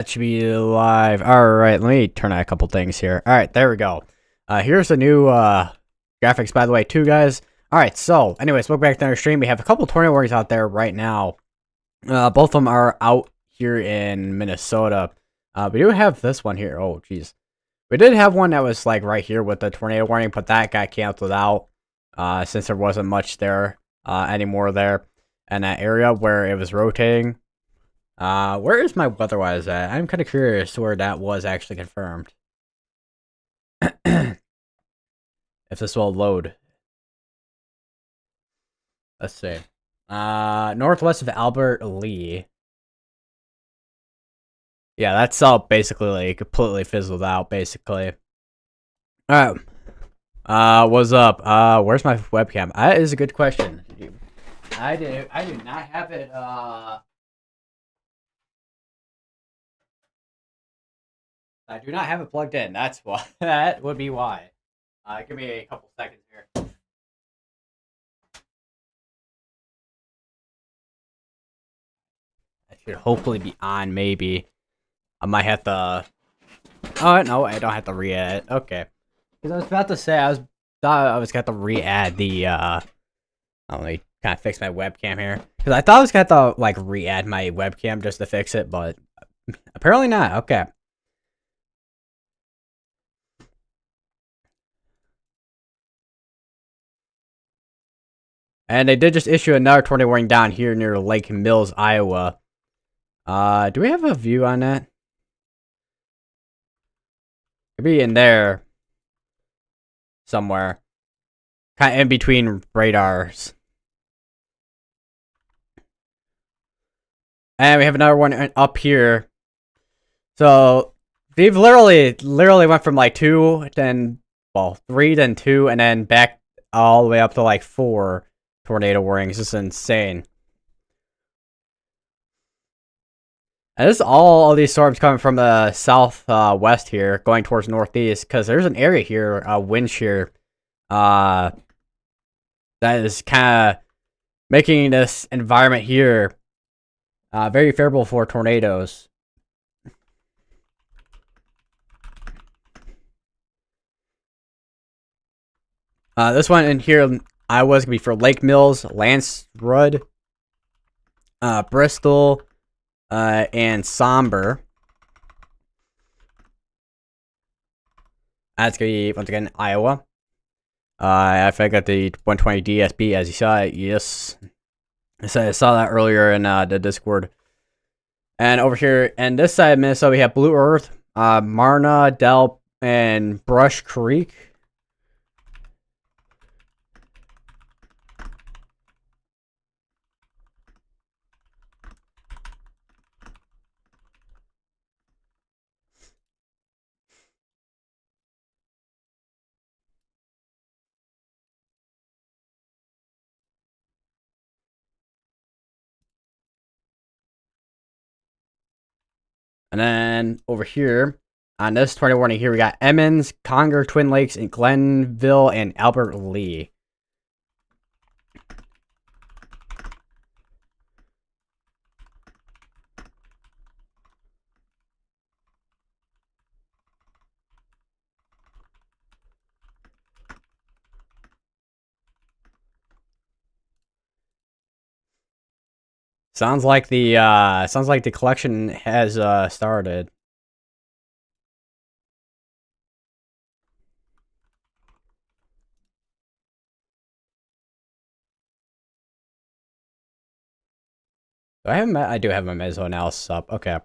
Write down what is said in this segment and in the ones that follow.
That should be live. Alright, let me turn on a couple things here. Alright, there we go. Here's the new graphics, by the way, too, guys. Alright, so, anyways, welcome back to our stream. We have a couple tornado warnings out there right now. Both of them are out here in Minnesota. We do have this one here. Oh, jeez. We did have one that was, like, right here with the tornado warning, but that got canceled out since there wasn't much there anymore there in that area where it was rotating. Where is my weatherwise at? I'm kind of curious where that was actually confirmed. If this will load. Let's see. Northwest of Albert Lee. Yeah, that's all basically like completely fizzled out, basically. Alright. What's up? Where's my webcam? That is a good question. I do not have it, I do not have it plugged in. That's why. That would be why. Give me a couple seconds here. I should hopefully be on, maybe. I might have to... Oh, no, I don't have to re-add. Okay. Because I was about to say, thought I was going to re-add the, Let me kind of fix my webcam here. Because I thought I was going to, like, re-add my webcam just to fix it, but apparently not. Okay. And they did just issue another tornado warning down here near Lake Mills, Iowa. Do we have a view on that? Could be in there somewhere. Kind of in between radars. And we have another one up here. So, they've literally went from like 2, then, well, 3, then 2, and then back all the way up to like 4 tornado warnings. This is insane. And this is all these storms coming from the southwest here, going towards northeast, because there's an area here, wind shear, that is kind of making this environment here very favorable for tornadoes. This one in here, Iowa's gonna be for Lake Mills, Lance Rudd, Bristol, and Somber. That's gonna be, once again, Iowa. I got the 120 DSB as you saw it. Yes. I saw that earlier in the Discord. And over here, and this side of Minnesota, we have Blue Earth, Marna, Delp, and Brush Creek. And then over here, on this tornado warning here, we got Emmons, Conger, Twin Lakes, and Glenville, and Albert Lee. Sounds like the collection has started. I do have my meso analysis up. Okay.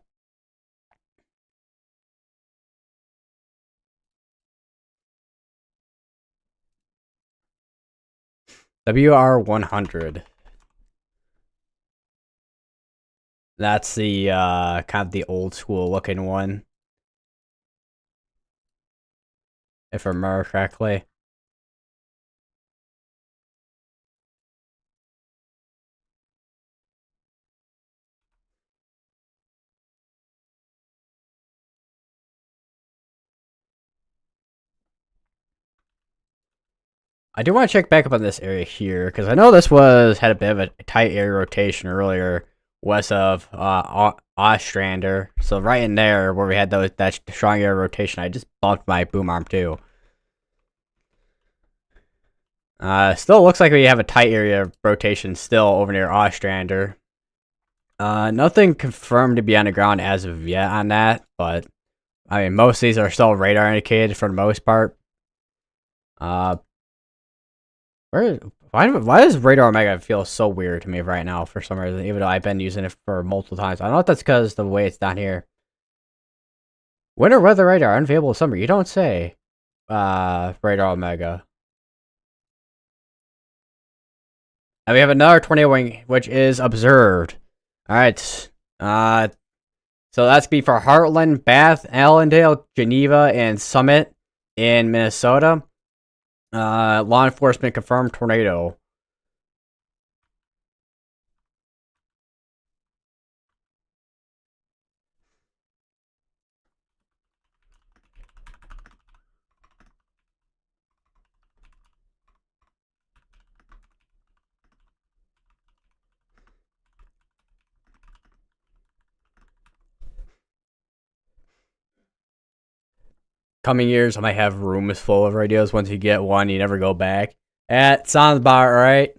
WR100. That's the kind of the old school looking one, if I remember correctly. I do want to check back up on this area here, because I know this had a bit of a tight area rotation earlier, west of Ostrander. So right in there where we had that strong air rotation, I just bumped my boom arm too. Still looks like we have a tight area of rotation still over near Ostrander. Nothing confirmed to be on the ground as of yet on that, but I mean most of these are still radar indicated for the most part. Uh, why does Radar Omega feel so weird to me right now for some reason, even though I've been using it for multiple times? I don't know if that's because the way it's down here. Winter weather radar unavailable summer. You don't say. Radar Omega. And we have another tornado wing, which is observed. All right. So that's be for Heartland, Bath, Allendale, Geneva, and Summit in Minnesota. Law enforcement confirmed tornado. Coming years, I might have rooms full of radios. Once you get one, you never go back. That sounds about right.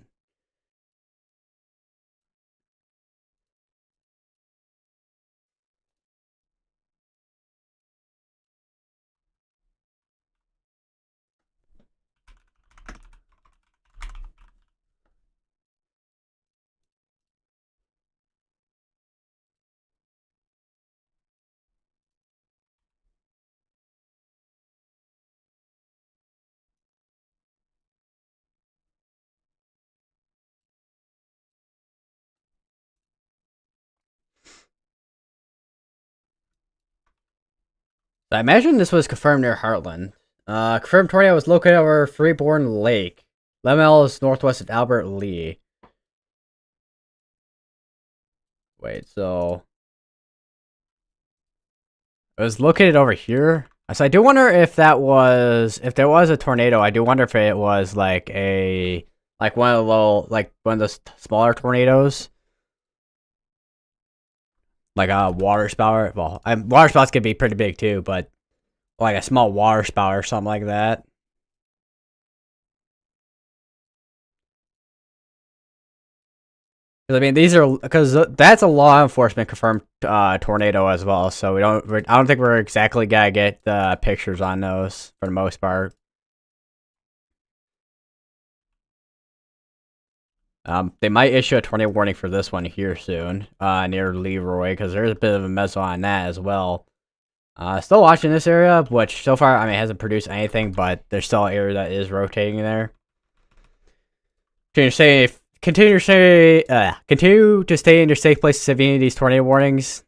I imagine this was confirmed near Heartland. Confirmed tornado was located over Freeborn Lake. Lemel is northwest of Albert Lee. Wait, so it was located over here. So I do wonder if there was a tornado. I do wonder if it was like one of the one of the smaller tornadoes, like a water spout. Well, water spouts can be pretty big too, but like a small water spout or something like that. I mean, these are because that's a law enforcement confirmed tornado as well. So I don't think we're exactly gonna get pictures on those for the most part. They might issue a tornado warning for this one here soon, near Leroy, because there's a bit of a mezzo on that as well. Still watching this area, which so far, I mean, hasn't produced anything, but there's still an area that is rotating there. Continue to stay in your safe places if you need these tornado warnings.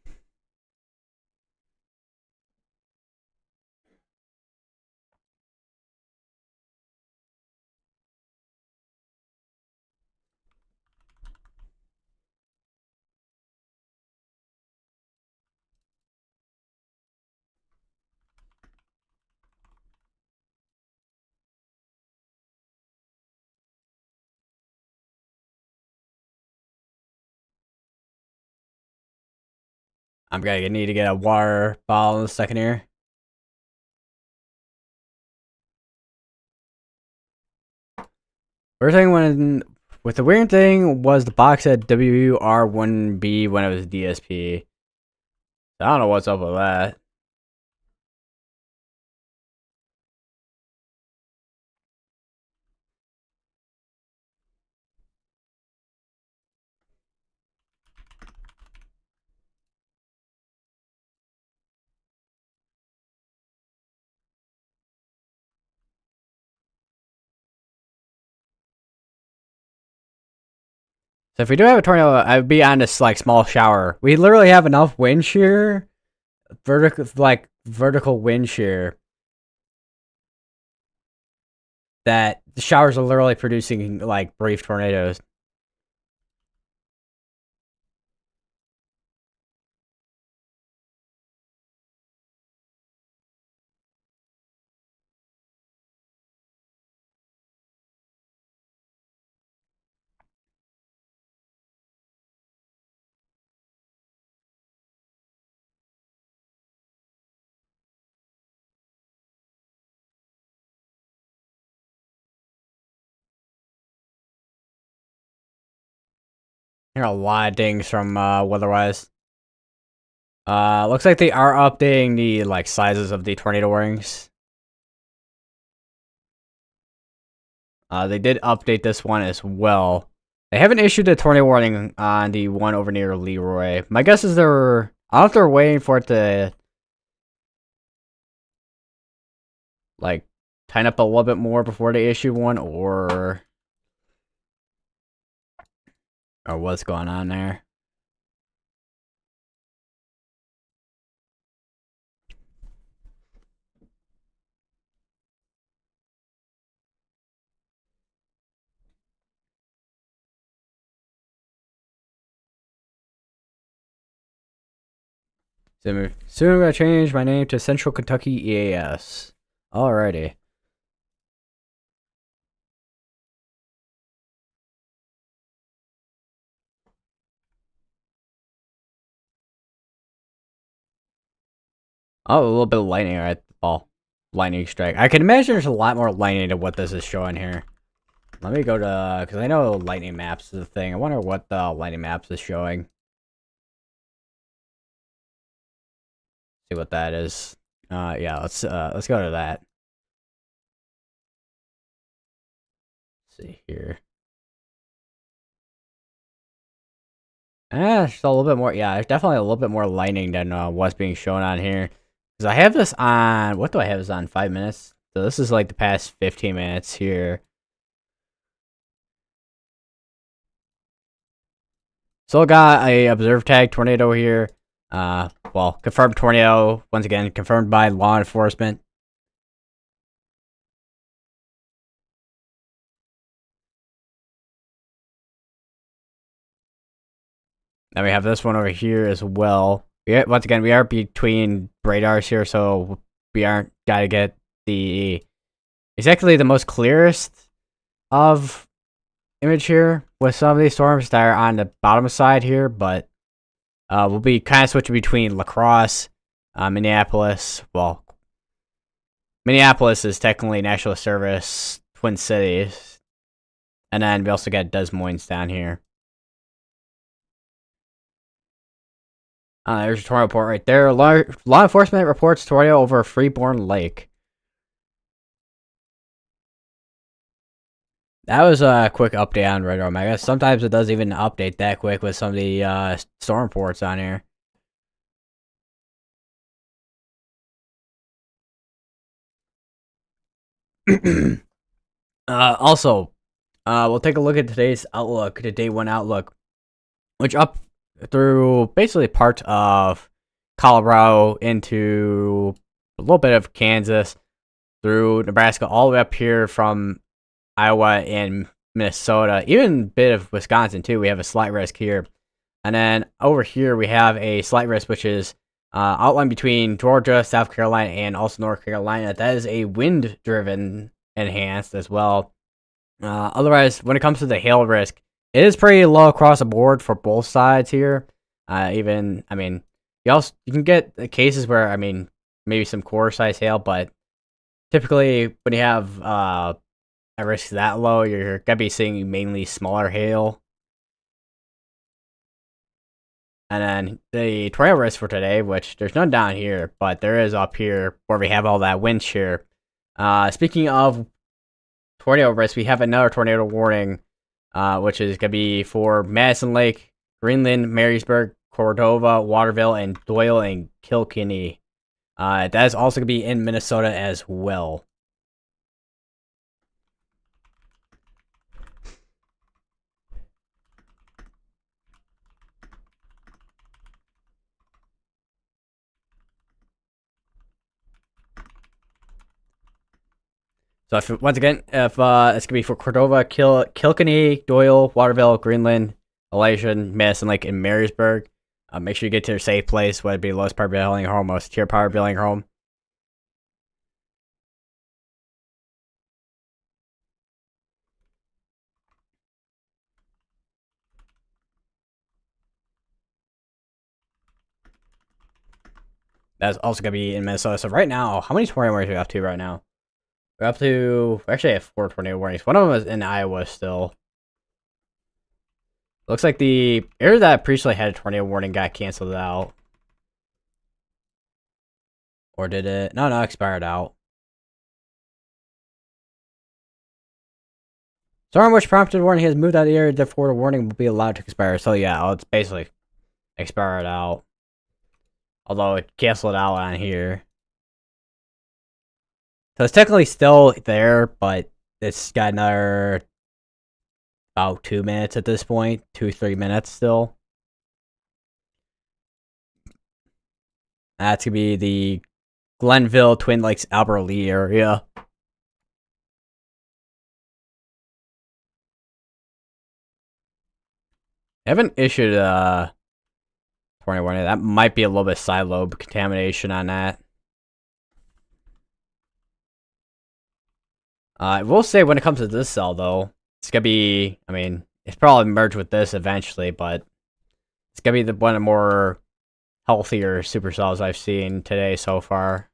I'm gonna need to get a water bottle in a second here. Weird thing with the weird thing was the box said WR1B when it was DSP. I don't know what's up with that. So if we do have a tornado, I'd be on this like small shower. We literally have enough wind shear, vertical wind shear, that the showers are literally producing like brief tornadoes. Hear a lot of dings from weatherwise. Looks like they are updating the like sizes of the tornado warnings. They did update this one as well. They haven't issued a tornado warning on the one over near Leroy. My guess is they're, I don't know if they're waiting for it to like tighten up a little bit more before they issue one, or what's going on there. Soon I'm gonna change my name to Central Kentucky EAS. Alrighty. Oh, a little bit of lightning, right? Well, lightning strike. I can imagine there's a lot more lightning than what this is showing here. Let me go to, because I know lightning maps is a thing. I wonder what the lightning maps is showing. See what that is. Yeah, let's go to that. Let's see here. Just a little bit more. Yeah, there's definitely a little bit more lightning than what's being shown on here. Because I have this on, what do I have this on? 5 minutes? So this is like the past 15 minutes here. Still got a observe tag tornado here. Well, confirmed tornado, once again, confirmed by law enforcement. Then we have this one over here as well. Once again, we are between radars here, so we aren't gotta get the exactly the most clearest of image here with some of these storms that are on the bottom side here, but we'll be kind of switching between La Crosse, Minneapolis. Well, Minneapolis is technically National Service, Twin Cities, and then we also got Des Moines down here. There's a tornado report right there. Law enforcement reports tornado over Freeborn Lake. That was a quick update on Radar. I guess sometimes it doesn't even update that quick with some of the storm reports on here. Also, we'll take a look at today's outlook, the day one outlook, which up through basically part of Colorado into a little bit of Kansas, through Nebraska, all the way up here from Iowa and Minnesota, even a bit of Wisconsin too. We have a slight risk here. And then over here, we have a slight risk, which is outlined between Georgia, South Carolina, and also North Carolina. That is a wind-driven enhanced as well. Otherwise, when it comes to the hail risk, it is pretty low across the board for both sides here. Even, I mean, you can get cases where, I mean, maybe some core size hail, but typically when you have a risk that low, you're gonna be seeing mainly smaller hail. And then the tornado risk for today, which there's none down here, but there is up here where we have all that wind shear. Speaking of tornado risk, we have another tornado warning, which is going to be for Madison Lake, Greenland, Marysburg, Cordova, Waterville, and Doyle and Kilkenny. That is also going to be in Minnesota as well. So once again, if it's going to be for Cordova, Kilkenny, Doyle, Waterville, Greenland, Elation, Madison Lake, and Marysburg, make sure you get to your safe place, whether it be lowest power building home, most secure power building home. That's also going to be in Minnesota. So right now, how many tornado warnings are we up to right now? We're up to, we actually have 4 tornado warnings. One of them is in Iowa still. Looks like the area that previously had a tornado warning got canceled out. Or did it? No, no, expired out. Storm which prompted warning has moved out of the area, therefore the warning will be allowed to expire. So yeah, it's basically expired out. Although it canceled out on here. So it's technically still there, but it's got another about 2 minutes at this point. 2-3 minutes still. That's gonna be the Glenville, Twin Lakes, Albert Lee area. I haven't issued a tornado warning. That might be a little bit side lobe contamination on that. I will say when it comes to this cell, though, it's gonna be. I mean, it's probably merged with this eventually, but it's gonna be one of the more healthier supercells I've seen today so far.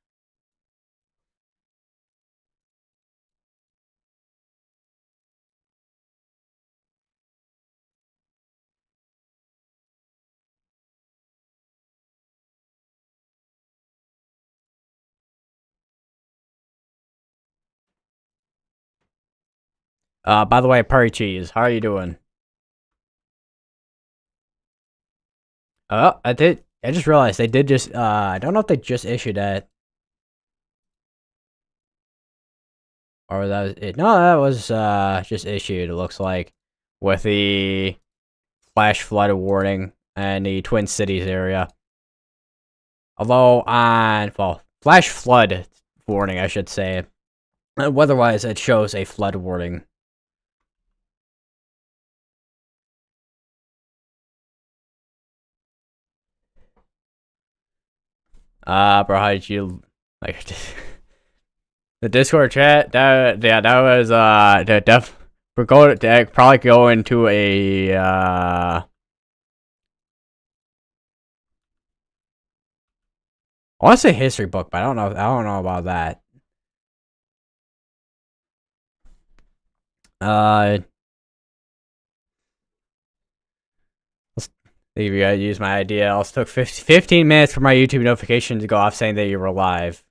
By the way, Purry Cheese, how are you doing? Oh, I just realized they did just. I don't know if they just issued that, or that was it. No, that was just issued. It looks like with the flash flood warning and the Twin Cities area. Although flash flood warning, I should say. Weather-wise, it shows a flood warning. Bro, how did you like the Discord chat? That was we're going to probably go into a I want to say history book, but I don't know. I don't know about that. If you guys use my idea, it also took 15 minutes for my YouTube notification to go off saying that you were live.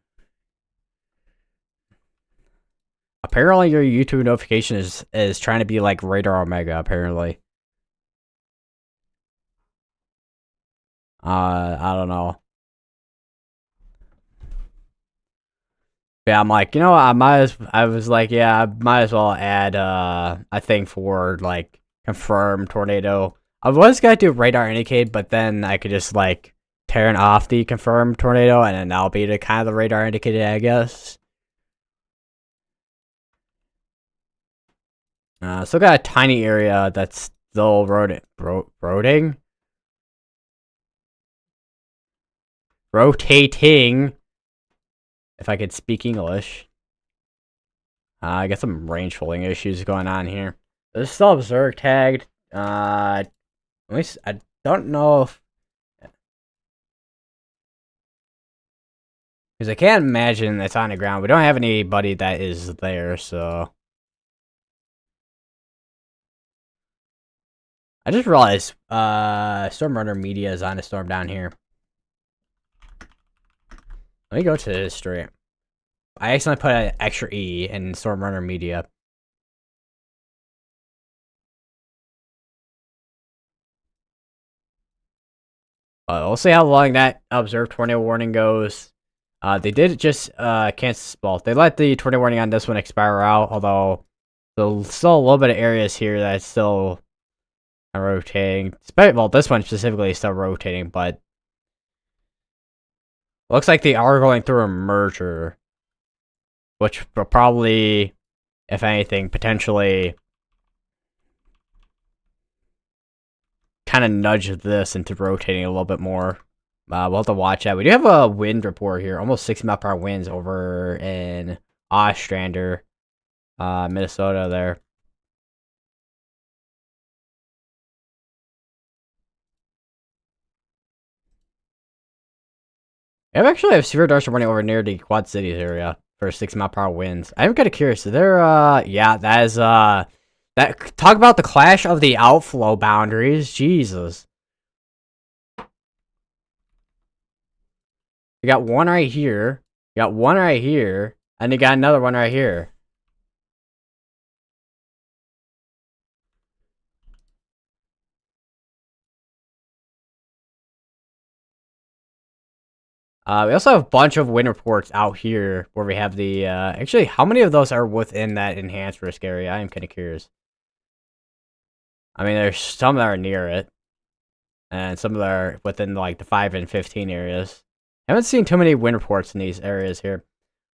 Apparently, your YouTube notification is trying to be like Radar Omega. Apparently, I don't know. Yeah, I'm like, I was like, yeah, I might as well add a thing for like confirmed tornado. I was gonna do radar indicate, but then I could just like turn off the confirmed tornado, and then that'll be the kind of the radar indicated, I guess. Still got a tiny area that's still rotating. If I could speak English. I got some range folding issues going on here. There's still observed tagged. At least I don't know if, because I can't imagine it's on the ground. We don't have anybody that is there, so I just realized Storm Runner Media is on a storm down here. Let me go to history. I accidentally put an extra E in Storm Runner Media. We'll see how long that observed tornado warning goes. They did just cancel. Well, they let the tornado warning on this one expire out, although there's still a little bit of areas here that's still rotating. Well, this one specifically is still rotating, but looks like they are going through a merger, which will probably, if anything, potentially kind of nudge this into rotating a little bit more. We'll have to watch that. We do have a wind report here, almost 60 mph winds over in Ostrander, Minnesota there. I actually have severe darts running over near the Quad Cities area for 60 mph winds. I'm kind of curious. Is there, yeah, that is, That talk about the clash of the outflow boundaries. Jesus. You got one right here. You got one right here. And you got another one right here. We also have a bunch of wind reports out here where we have the, actually, how many of those are within that enhanced risk area? I am kind of curious. I mean, there's some that are near it, and some that are within, like, the 5 and 15 areas. I haven't seen too many wind reports in these areas here.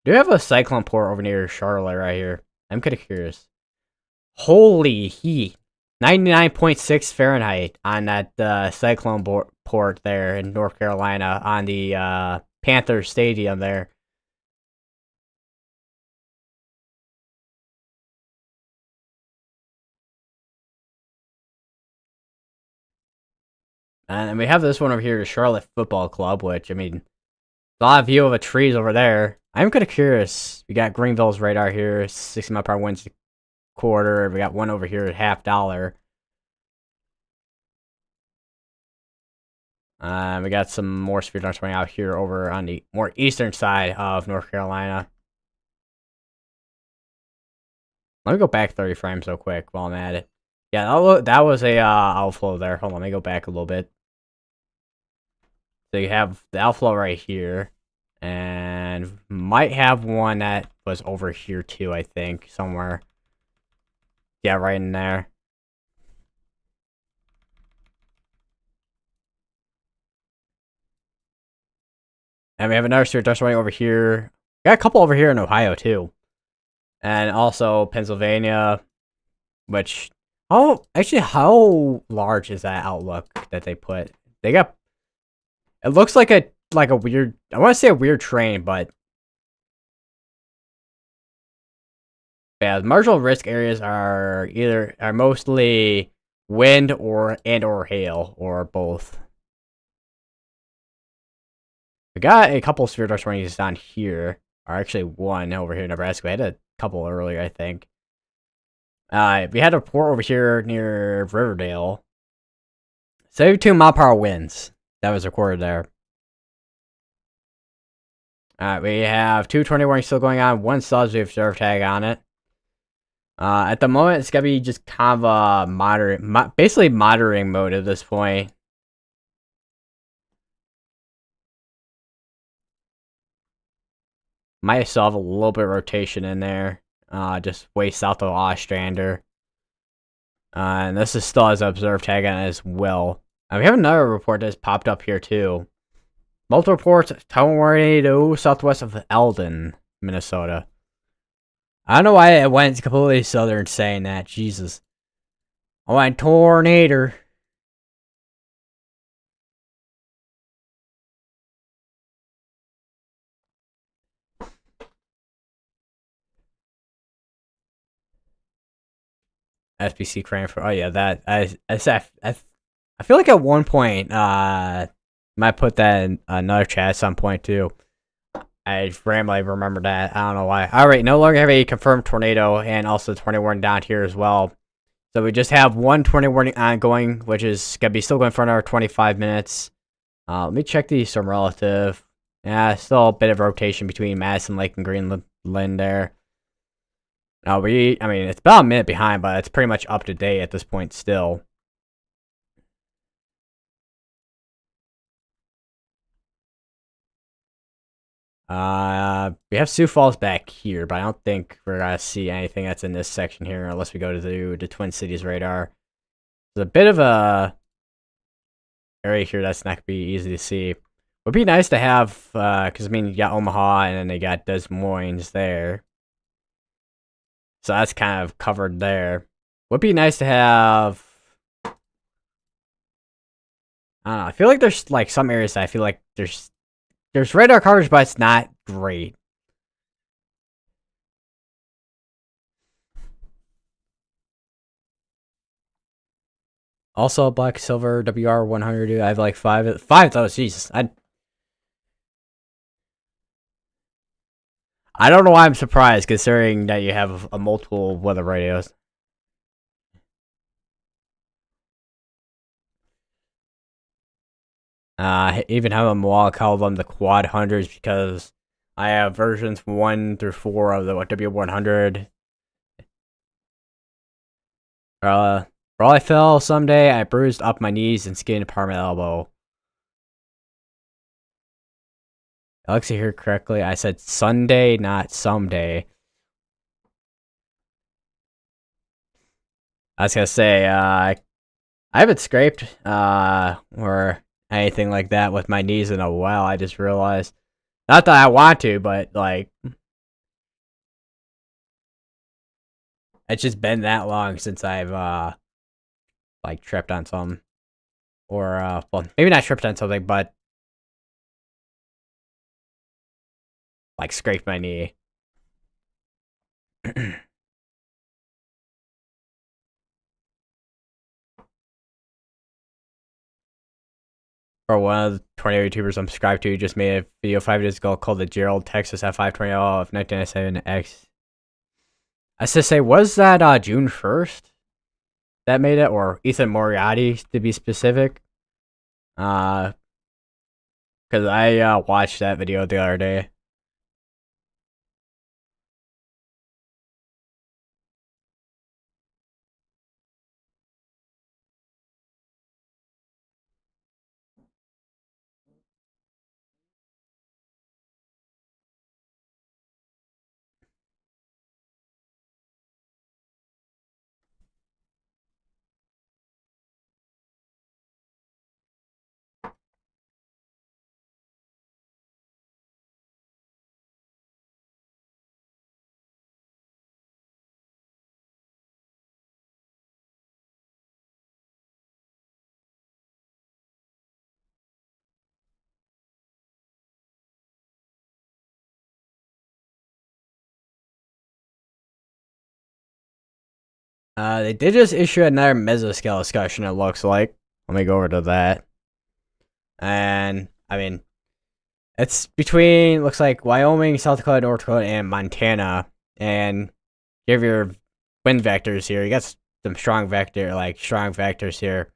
Do have a cyclone port over near Charlotte right here. I'm kind of curious. Holy heat. 99.6 Fahrenheit on that cyclone port there in North Carolina on the Panther Stadium there. And we have this one over here, Charlotte Football Club, which, I mean, a lot of view of the trees over there. I'm kind of curious. We got Greenville's radar here, 60 mile per hour winds a quarter. We got one over here at $50. We got some more speed darts running out here over on the more eastern side of North Carolina. Let me go back 30 frames real quick while I'm at it. Yeah, that was a outflow there. Hold on, let me go back a little bit. So you have the outflow right here. And might have one that was over here too, I think, somewhere. Yeah, right in there. And we have another street dust right over here. Got a couple over here in Ohio too. And also Pennsylvania, which how large is that outlook that they put? They got, it looks like a weird, I want to say a weird train, but yeah, the marginal risk areas are mostly wind or hail or both. We got a couple severe dust warnings down here, or actually one over here in Nebraska. We had a couple earlier, I think. We had a report over here near Riverdale. 72 mile per hour winds. That was recorded there. We have 220 warnings still going on. One still has the observe tag on it. At the moment, it's gonna be just kind of a basically monitoring mode at this point. Might still have a little bit of rotation in there. Just way south of Ostrander. And this is still has an observe tag on it as well. We have another report that's popped up here too. Multiple reports, tornado southwest of Eldon, Minnesota. I don't know why I went completely southern saying that. Jesus. I went tornado. SBC Cranford. Oh yeah, that I feel like at one point, might put that in another chat at some point too. I randomly remember that. I don't know why. Alright, no longer have a confirmed tornado and also tornado warning down here as well. So we just have one tornado warning ongoing, which is going to be still going for another 25 minutes. Let me check the storm relative. Yeah, still a bit of rotation between Madison Lake and Greenland there. I mean, it's about a minute behind, but it's pretty much up to date at this point still. We have Sioux Falls back here, but I don't think we're gonna see anything that's in this section here unless we go to the Twin Cities radar. There's a bit of a area here that's not gonna be easy to see. Would be nice to have, because I mean, you got Omaha and then they got Des Moines there. So that's kind of covered there. Would be nice to have. I don't know. I feel like there's like some areas that I feel like there's radar coverage, but it's not great. Also, Black Silver WR100. I have like five of those. Jesus, I don't know why I'm surprised considering that you have a multiple weather radios. Even have them all call them the quad hundreds because I have versions 1 through 4 of the W100. Where I fell someday, I bruised up my knees and skinned apart my elbow. Alexa heard correctly. I said Sunday, not someday. I was gonna say, I haven't scraped, or anything like that with my knees in a while. I just realized. Not that I want to, but, like, it's just been that long since I've, like, tripped on something. Or, well, maybe not tripped on something, but, like, scraped my knee. Or one of the tornado YouTubers I'm subscribed to just made a video 5 days ago called the Gerald Texas F5 Tornado of 1997X. I was to say, was that June 1st that made it? Or Ethan Moriarty, to be specific? Because I watched that video the other day. They did just issue another mesoscale discussion, it looks like. Let me go over to that. And, I mean, it's between, looks like, Wyoming, South Dakota, North Dakota, and Montana. And you have your wind vectors here. You got some strong vectors here.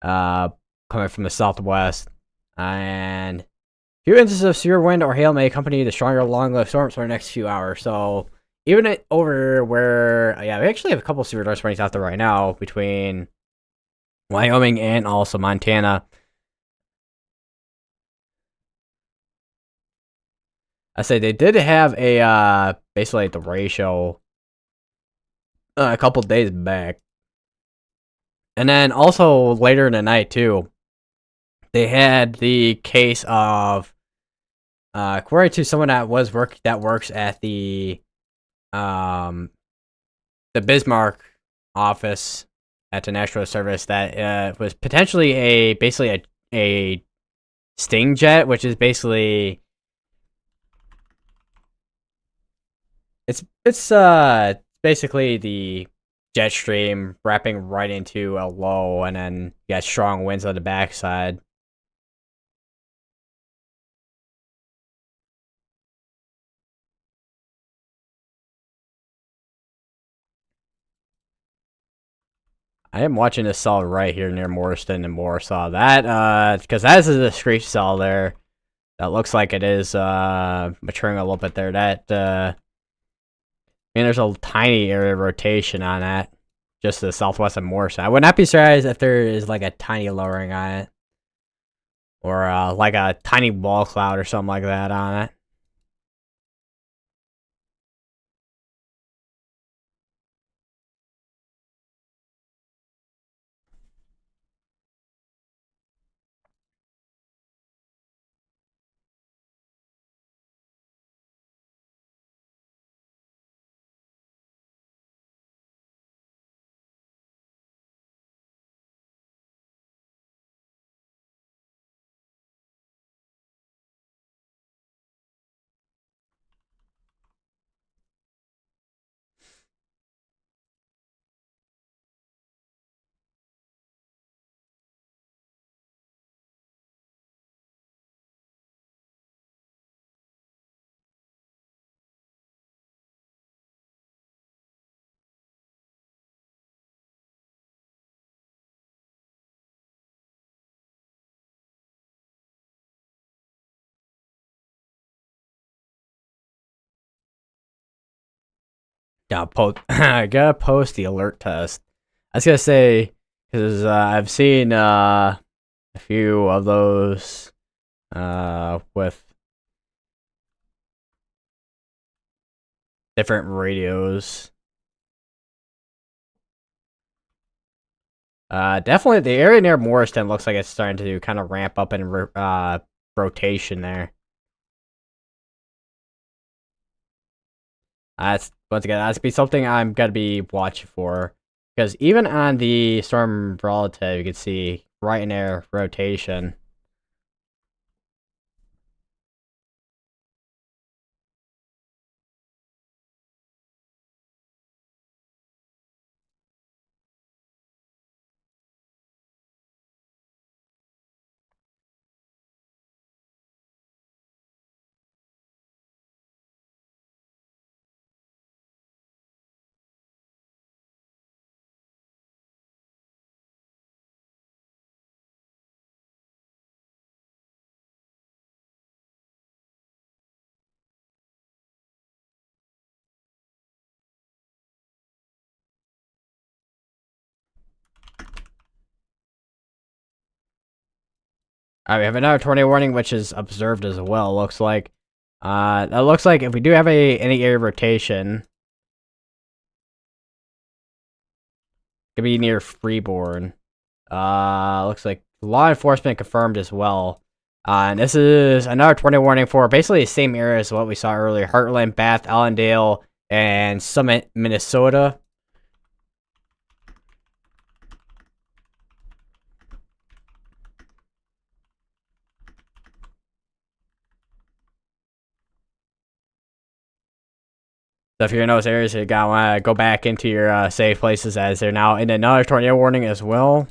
Coming from the southwest. And few instances of severe wind or hail may accompany the stronger long-lived storms for the next few hours. So even over where, yeah, we actually have a couple severe storms out there right now between Wyoming and also Montana. I say they did have a basically the ratio a couple days back, and then also later in the night too. They had the case of according to someone that works at um the Bismarck office at the National Service that was potentially a Sting jet, which is basically it's basically the jet stream wrapping right into a low, and then you got strong winds on the backside. I am watching this cell right here near Morriston and Warsaw. That because that is a discrete cell there. That looks like it is maturing a little bit there. I mean, there's a tiny area of rotation on that, just to the southwest of Morrison. I would not be surprised if there is like a tiny lowering on it, or like a tiny wall cloud or something like that on it. I gotta post the alert test. I was gonna say because I've seen a few of those with different radios. Definitely the area near Morristown looks like it's starting to kind of ramp up in rotation there. That's once again that's be something I'm gonna be watching for because even on the storm relative, you can see right in there rotation. We have another tornado warning, which is observed as well. Looks like, that looks like if we do have any area rotation, could be near Freeborn. Looks like law enforcement confirmed as well. And this is another tornado warning for basically the same area as what we saw earlier: Heartland, Bath, Allendale, and Summit, Minnesota. So if you're in those areas, you gotta want to go back into your safe places as they're now in another tornado warning as well.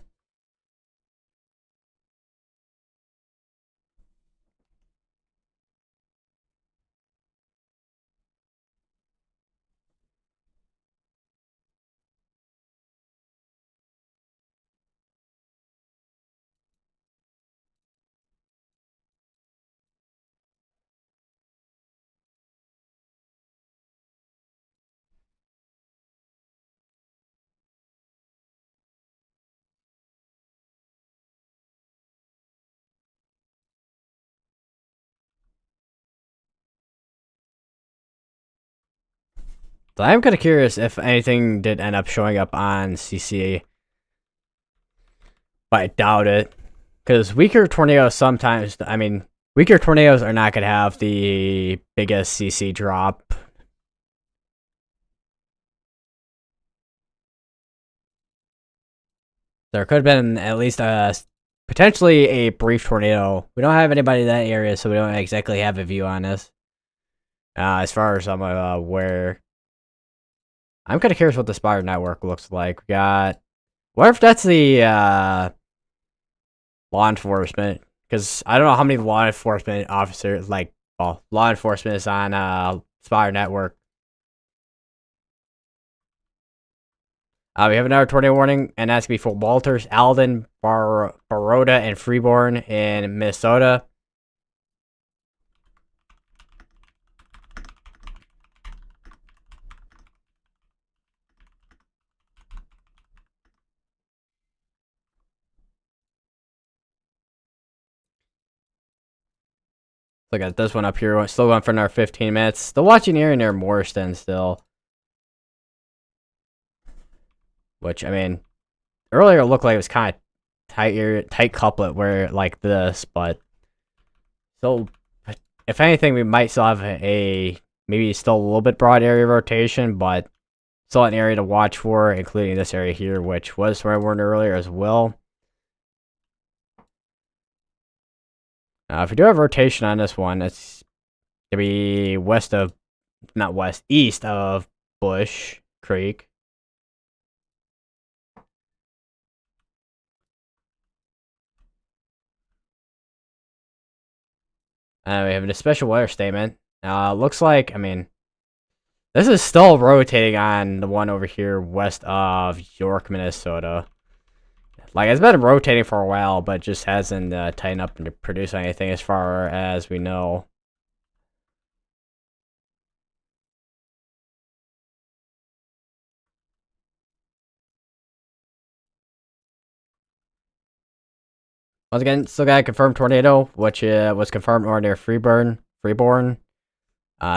So I'm kind of curious if anything did end up showing up on CCA, but I doubt it. Because weaker tornadoes sometimes, I mean, weaker tornadoes are not going to have the biggest CC drop. There could have been at least potentially a brief tornado. We don't have anybody in that area, so we don't exactly have a view on this. As far as I'm aware. I'm kind of curious what the Spider Network looks like. We got. What if that's the law enforcement? Because I don't know how many law enforcement officers, law enforcement is on Spider Network. We have another tornado warning, and that's going to be for Walters, Alden, Baroda, and Freeborn in Minnesota. Look at this one up here. Still going for another 15 minutes. Still watching area near Morristown still. Which, I mean, earlier it looked like it was kind of tight couplet where like this, but so if anything, we might still have maybe still a little bit broad area rotation, but still an area to watch for, including this area here, which was where I warned earlier as well. If we do have rotation on this one, it's gonna be east of Bush Creek. We have a special weather statement. Looks like, I mean, this is still rotating on the one over here west of York, Minnesota. Like, it's been rotating for a while, but just hasn't tightened up and produced anything as far as we know. Once again, still got a confirmed tornado, which was confirmed over near Freeborn.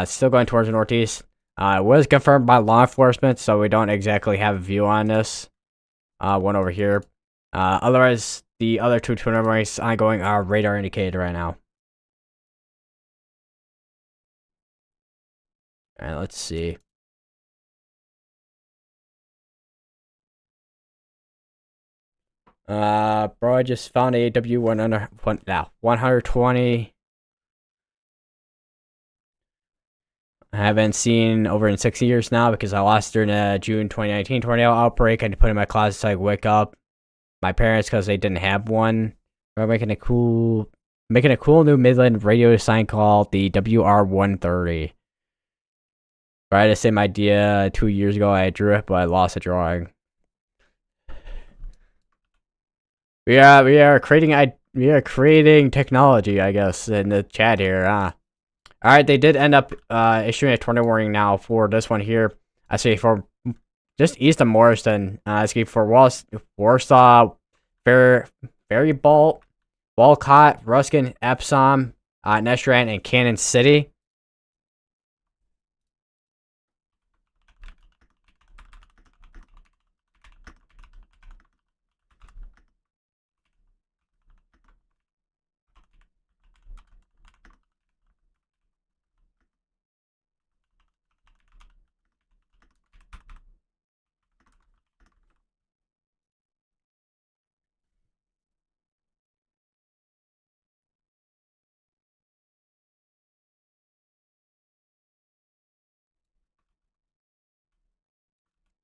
Still going towards the northeast. It was confirmed by law enforcement, so we don't exactly have a view on this. One over here. Otherwise, the other two tornadoes ongoing are radar indicated right now. Alright, let's see. Bro, I just found a W120. I haven't seen over in 6 years now because I lost during the June 2019 tornado outbreak. I had to put it in my closet so I could wake up my parents because they didn't have one. We're making a cool new Midland radio sign called the WR130. I had the same idea 2 years ago. I drew it, but I lost the drawing. We are creating technology, I guess, in the chat here. Alright, they did end up issuing a tornado warning now for this one here. I say for just east of Morriston. It's going to be for Warsaw, Faribault, Walcott, Ruskin, Epsom, Nestran, and Cannon City.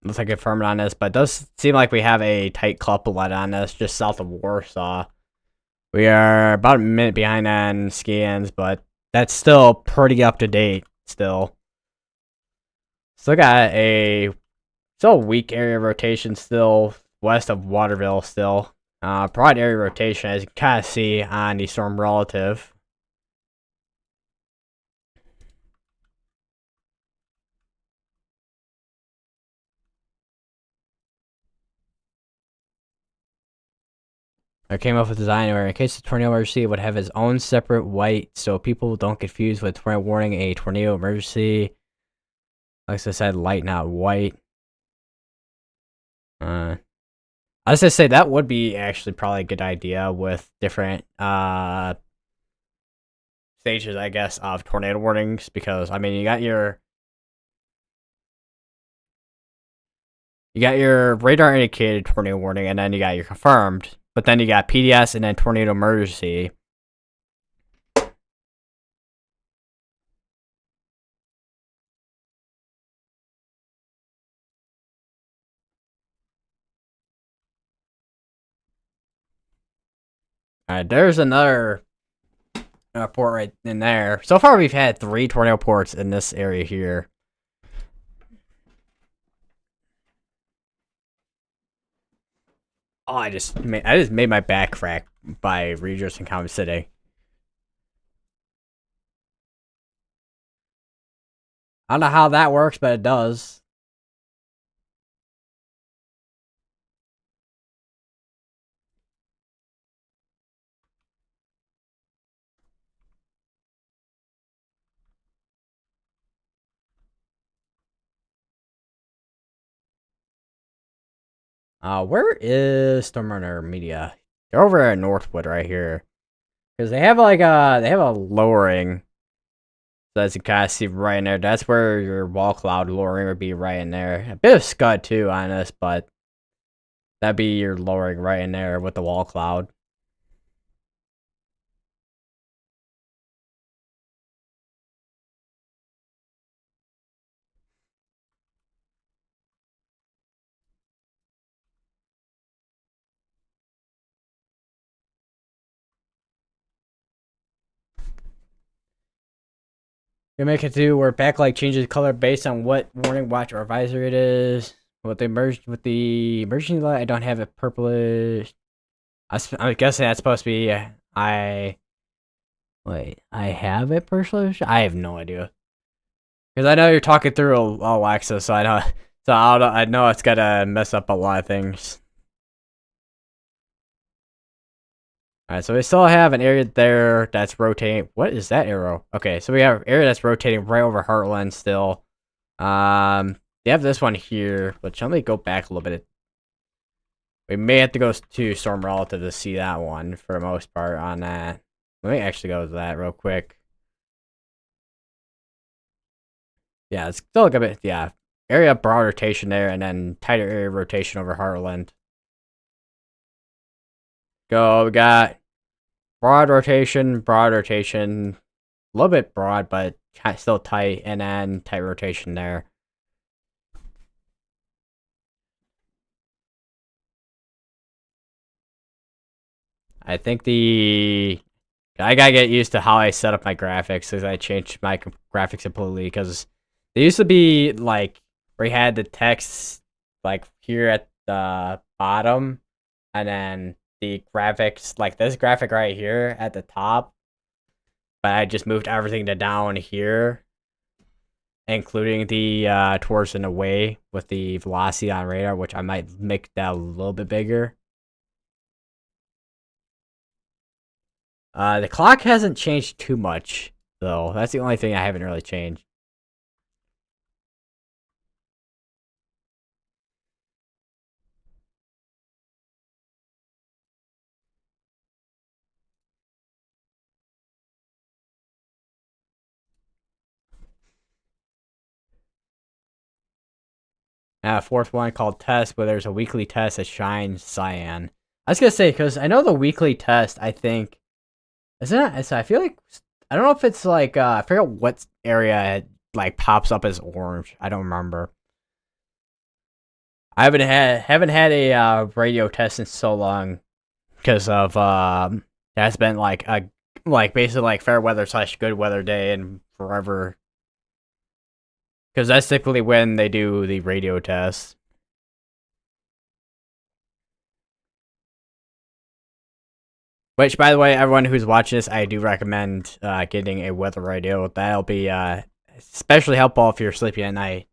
Looks like confirmed on this, but it does seem like we have a tight couplet on this, just south of Warsaw. We are about a minute behind on scans, but that's still pretty up to date. Still got a weak area rotation still west of Waterville. Still, broad area rotation as you can kind of see on the storm relative. I came up with a design where in case of tornado emergency, it would have its own separate white, so people don't confuse with tornado warning a tornado emergency. Like I said, light, not white. I was gonna say that would be actually probably a good idea with different stages, I guess, of tornado warnings, because I mean you got your radar indicated tornado warning, and then you got your confirmed. But then you got PDS and then tornado emergency. Alright, there's another port right in there. So far we've had 3 tornado ports in this area here. Oh, I just made my back crack by readjusting how I'm sitting. I don't know how that works, but it does. Where is Storm Runner Media? They're over at Northwood right here. Because they have like they have a lowering. So as you kind of see right in there, that's where your wall cloud lowering would be right in there. A bit of scud too on this, but that'd be your lowering right in there with the wall cloud. You make it to where backlight changes color based on what warning, watch, or advisory it is. With the emergency light, I don't have it purplish. I'm guessing that's supposed to be I have it purplish. I have no idea because I know you're talking through Alexa, so I know it's gonna mess up a lot of things. Alright, so we still have an area there that's rotating. What is that arrow? Okay, so we have an area that's rotating right over Heartland still. You have this one here, but let me go back a little bit. We may have to go to Storm Relative to see that one for the most part on that. Let me actually go to that real quick. Yeah, it's still a good bit. Yeah, area broad rotation there, and then tighter area rotation over Heartland. Go, we got broad rotation, a little bit broad, but still tight, and then tight rotation there. I think I gotta get used to how I set up my graphics because I changed my graphics completely because they used to be like where you had the text like here at the bottom and then the graphics like this graphic right here at the top, but I just moved everything to down here, including the towards and away with the velocity on radar, which I might make that a little bit bigger. The clock hasn't changed too much, though. That's the only thing I haven't really changed. Fourth one called test, but there's a weekly test that shines cyan. I was gonna say because I know the weekly test. I think isn't it? I feel like I don't know if it's like I forget what area it like pops up as orange. I don't remember. I haven't had a radio test in so long because of that's been like a like basically like fair weather slash good weather day and forever. Because that's typically when they do the radio test. Which, by the way, everyone who's watching this, I do recommend getting a weather radio. That'll be especially helpful if you're sleeping at night.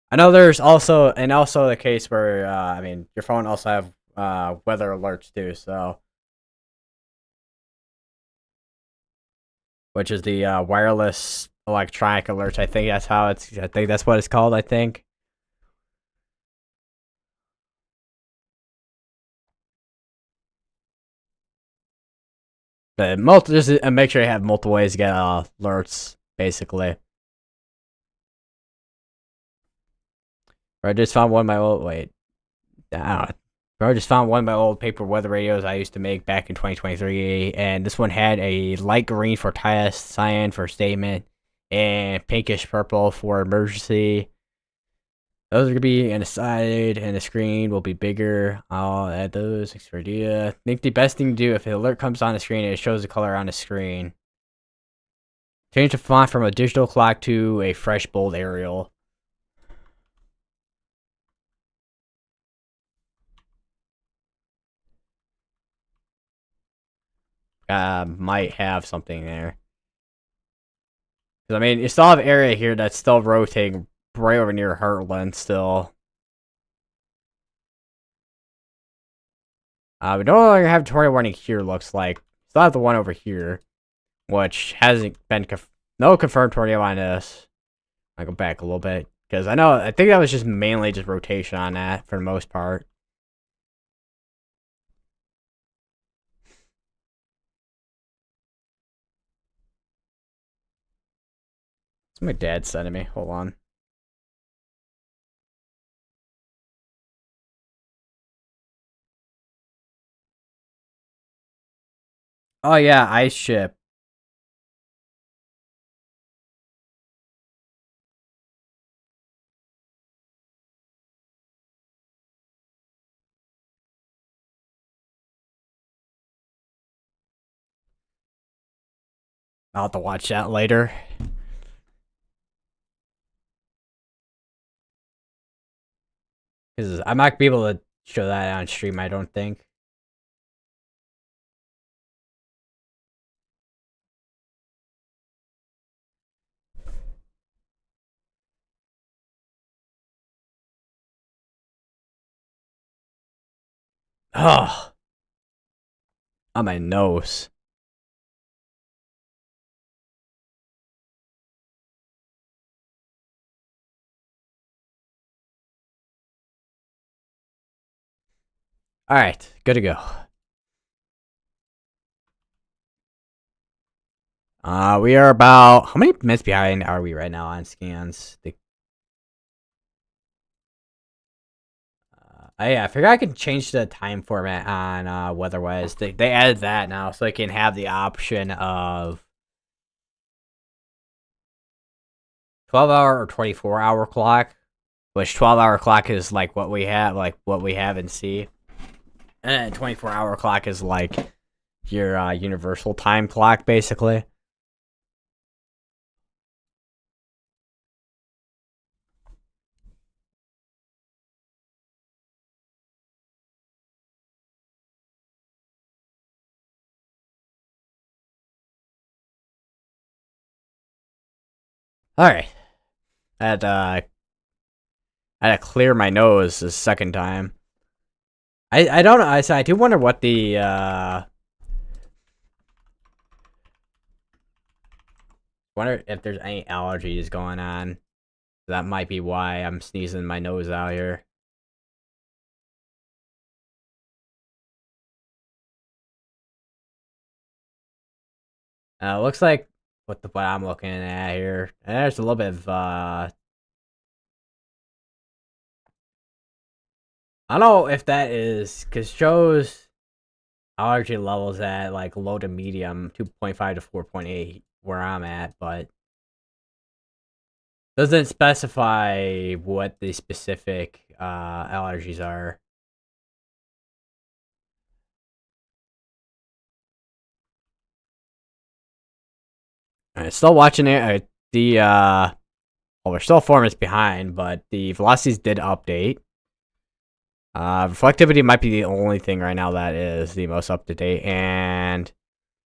I know there's also the case where I mean your phone also have weather alerts too. So, which is the wireless electronic alerts. I think that's how it's. I think that's what it's called. I think. But just make sure you have multiple ways to get alerts, basically. I just found one of my old wait. I just found one of my old paper weather radios I used to make back in 2023, and this one had a light green for test, cyan for statement, and pinkish purple for emergency. Those are gonna be on the side, and the screen will be bigger. I'll add those. Thanks for idea. I think the best thing to do if the alert comes on the screen, it shows the color on the screen. Change the font from a digital clock to a fresh bold Arial. Might have something there. I mean, you still have area here that's still rotating right over near Heartland still. We no longer have tornado warning here, looks like. Still have the one over here, which hasn't been no confirmed tornado on this. I go back a little bit because I think that was just mainly just rotation on that for the most part. It's my dad sending me. Hold on. Oh yeah, ice ship. I'll have to watch that later. Because I'm not gonna be able to show that on stream, I don't think. Oh, on my nose. All right, good to go. We are about how many minutes behind are we right now on scans? Yeah, I figure I can change the time format on Weatherwise. They added that now, so they can have the option of 12-hour or 24-hour clock, which 12-hour clock is like what we have in C, and then 24-hour clock is like your universal time clock, basically. All right, I had to clear my nose the second time. I don't know. I do wonder what the wonder if there's any allergies going on. That might be why I'm sneezing my nose out here. Looks like what I'm looking at here. And there's a little bit of I don't know if that is because shows allergy levels at like low to medium, 2.5 to 4.8 where I'm at, but doesn't specify what the specific allergies are. Alright, still watching it. Well, we're still 4 minutes behind, but the velocities did update. Reflectivity might be the only thing right now that is the most up to date. And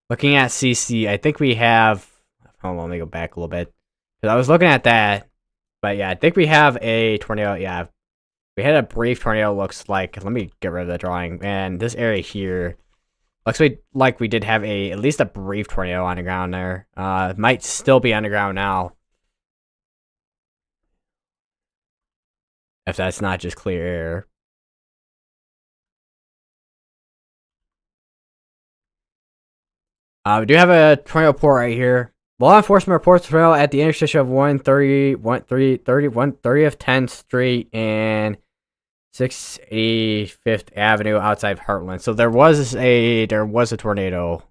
looking at CC, I think we have. Hold on, let me go back a little bit because I was looking at that. But yeah, I think we have a tornado. Yeah, we had a brief tornado. Looks like. Let me get rid of the drawing. And this area here looks like we did have at least a brief tornado on the ground there. It might still be on the ground now. If that's not just clear air. We do have a tornado report right here. Law enforcement reports tornado at the intersection of 130th 10th Street and 685th Avenue outside Heartland. So there was a tornado.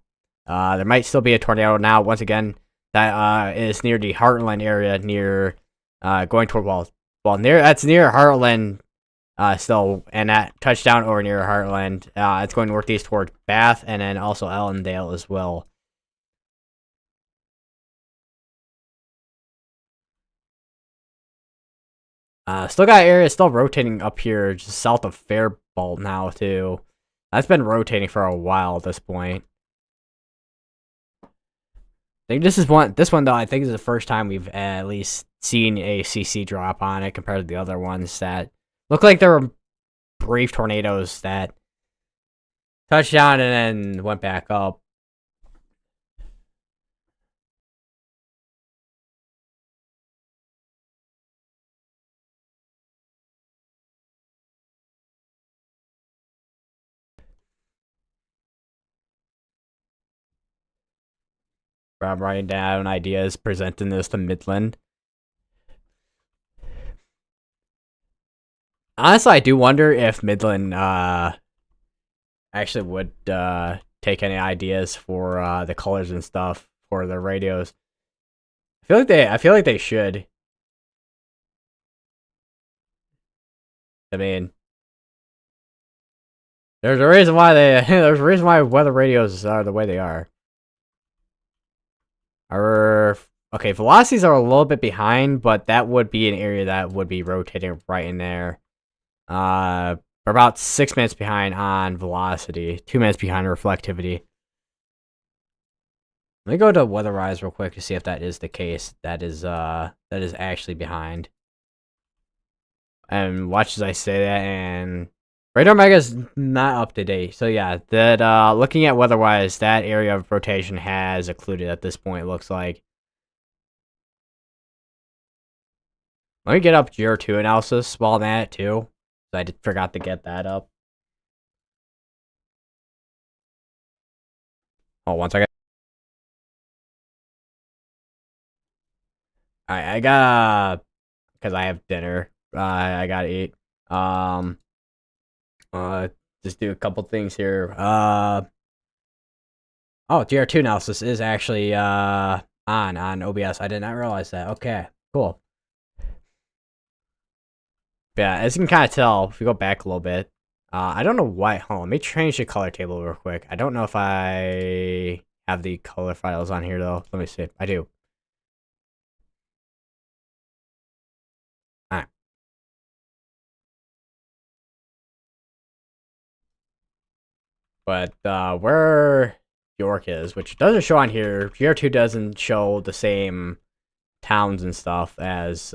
There might still be a tornado now. Once again, that is near the Heartland area, near going toward that's near Heartland. Still, and that touchdown over near Heartland. It's going northeast towards Bath and then also Ellendale as well. Still got areas still rotating up here, just south of Faribault now too. That's been rotating for a while at this point. I think this one though. I think is the first time we've at least seen a CC drop on it compared to the other ones that look like there were brief tornadoes that touched down and then went back up. I'm writing down ideas, presenting this to Midland. Honestly, I do wonder if Midland actually would take any ideas for the colors and stuff for their radios. I feel like they should. I mean, there's a reason why there's a reason why weather radios are the way they are. Okay, velocities are a little bit behind, but that would be an area that would be rotating right in there. We're about 6 minutes behind on velocity, 2 minutes behind reflectivity. Let me go to Weatherize real quick to see if that is the case. That is actually behind. And watch as I say that, and Radar Mega's not up to date. So yeah, that looking at weather-wise, that area of rotation has occluded at this point, it looks like. Let me get up GR2 analysis while I'm at it too. I forgot to get that up. Oh, one second. Alright, I got because I have dinner. I gotta eat. Um just do a couple things here. Oh, GR2 analysis is actually on OBS. I did not realize that. Okay, cool. Yeah, as you can kind of tell, if we go back a little bit, I don't know why. Hold on, let me change the color table real quick. I don't know if I have the color files on here though. Let me see. I do. Alright. But where York is, which doesn't show on here, GR2 doesn't show the same towns and stuff as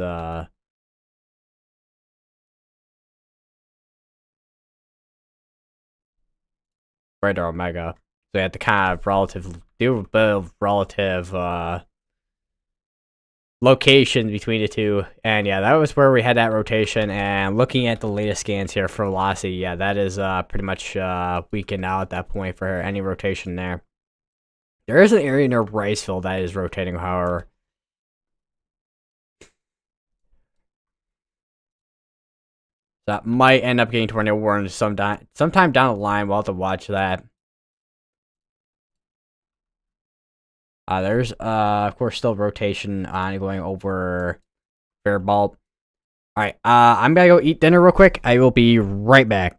Radar Omega. So you have to kind of do a bit of relative location between the two. And yeah, that was where we had that rotation. And looking at the latest scans here for velocity, yeah, that is pretty much weakened out at that point for any rotation there. There is an area near Riceville that is rotating, however. That might end up getting tornado warned sometime down the line. We'll have to watch that. There's of course still rotation ongoing over Faribault. Alright, I'm gonna go eat dinner real quick. I will be right back.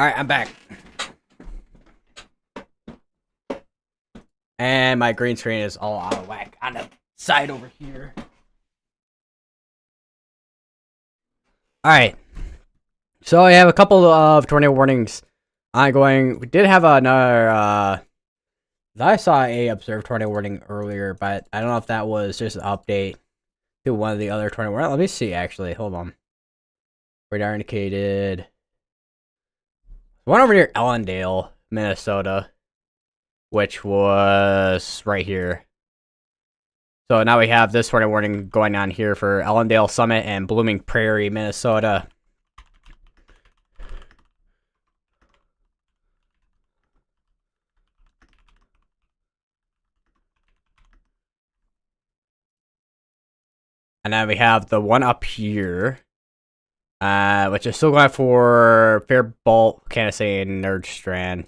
Alright, I'm back. And my green screen is all out of whack on the side over here. Alright. So I have a couple of tornado warnings ongoing. We did have another, I saw a observed tornado warning earlier, but I don't know if that was just an update to one of the other tornado warnings. Let me see, actually. Hold on. Radar indicated. One over near Ellendale, Minnesota, which was right here. So now we have this tornado warning going on here for Ellendale Summit and Blooming Prairie, Minnesota. And then we have the one up here, which is still going for Fairbolt, Canasay, and Nerdstrand.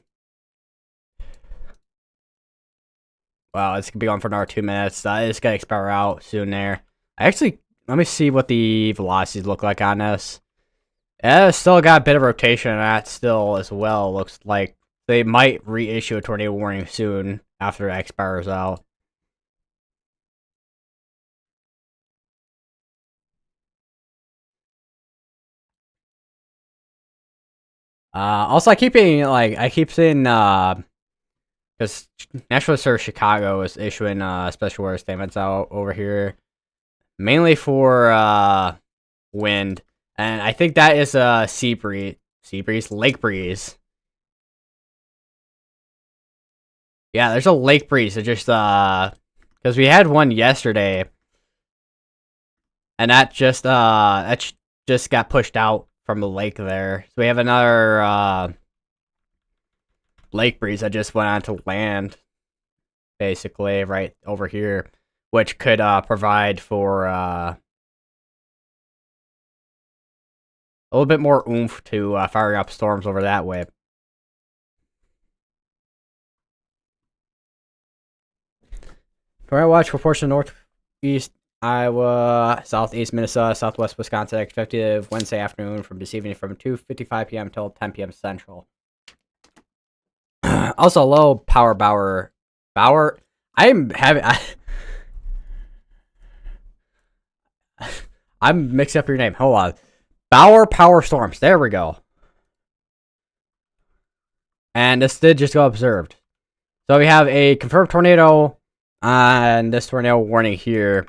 Wow, it's going to be on for another 2 minutes. It's going to expire out soon there. Actually, let me see what the velocities look like on this. It's still got a bit of rotation on that still as well. Looks like they might reissue a tornado warning soon after it expires out. Also, I keep seeing, because National Research Chicago is issuing special weather statements out over here, mainly for wind, and I think that is a lake breeze. Yeah, there's a lake breeze. It just because we had one yesterday, and that just got pushed out from the lake there. So we have another lake breeze that just went on to land, basically, right over here, which could provide for a little bit more oomph to firing up storms over that way. Tornado watch for portion of northeast Iowa, southeast Minnesota, southwest Wisconsin, expected Wednesday afternoon from this evening from 2:55 p.m. until 10 p.m. Central. Also, low power Bauer. I'm having. I'm mixing up your name. Hold on. Bauer Power Storms. There we go. And this did just go observed. So we have a confirmed tornado on this tornado warning here,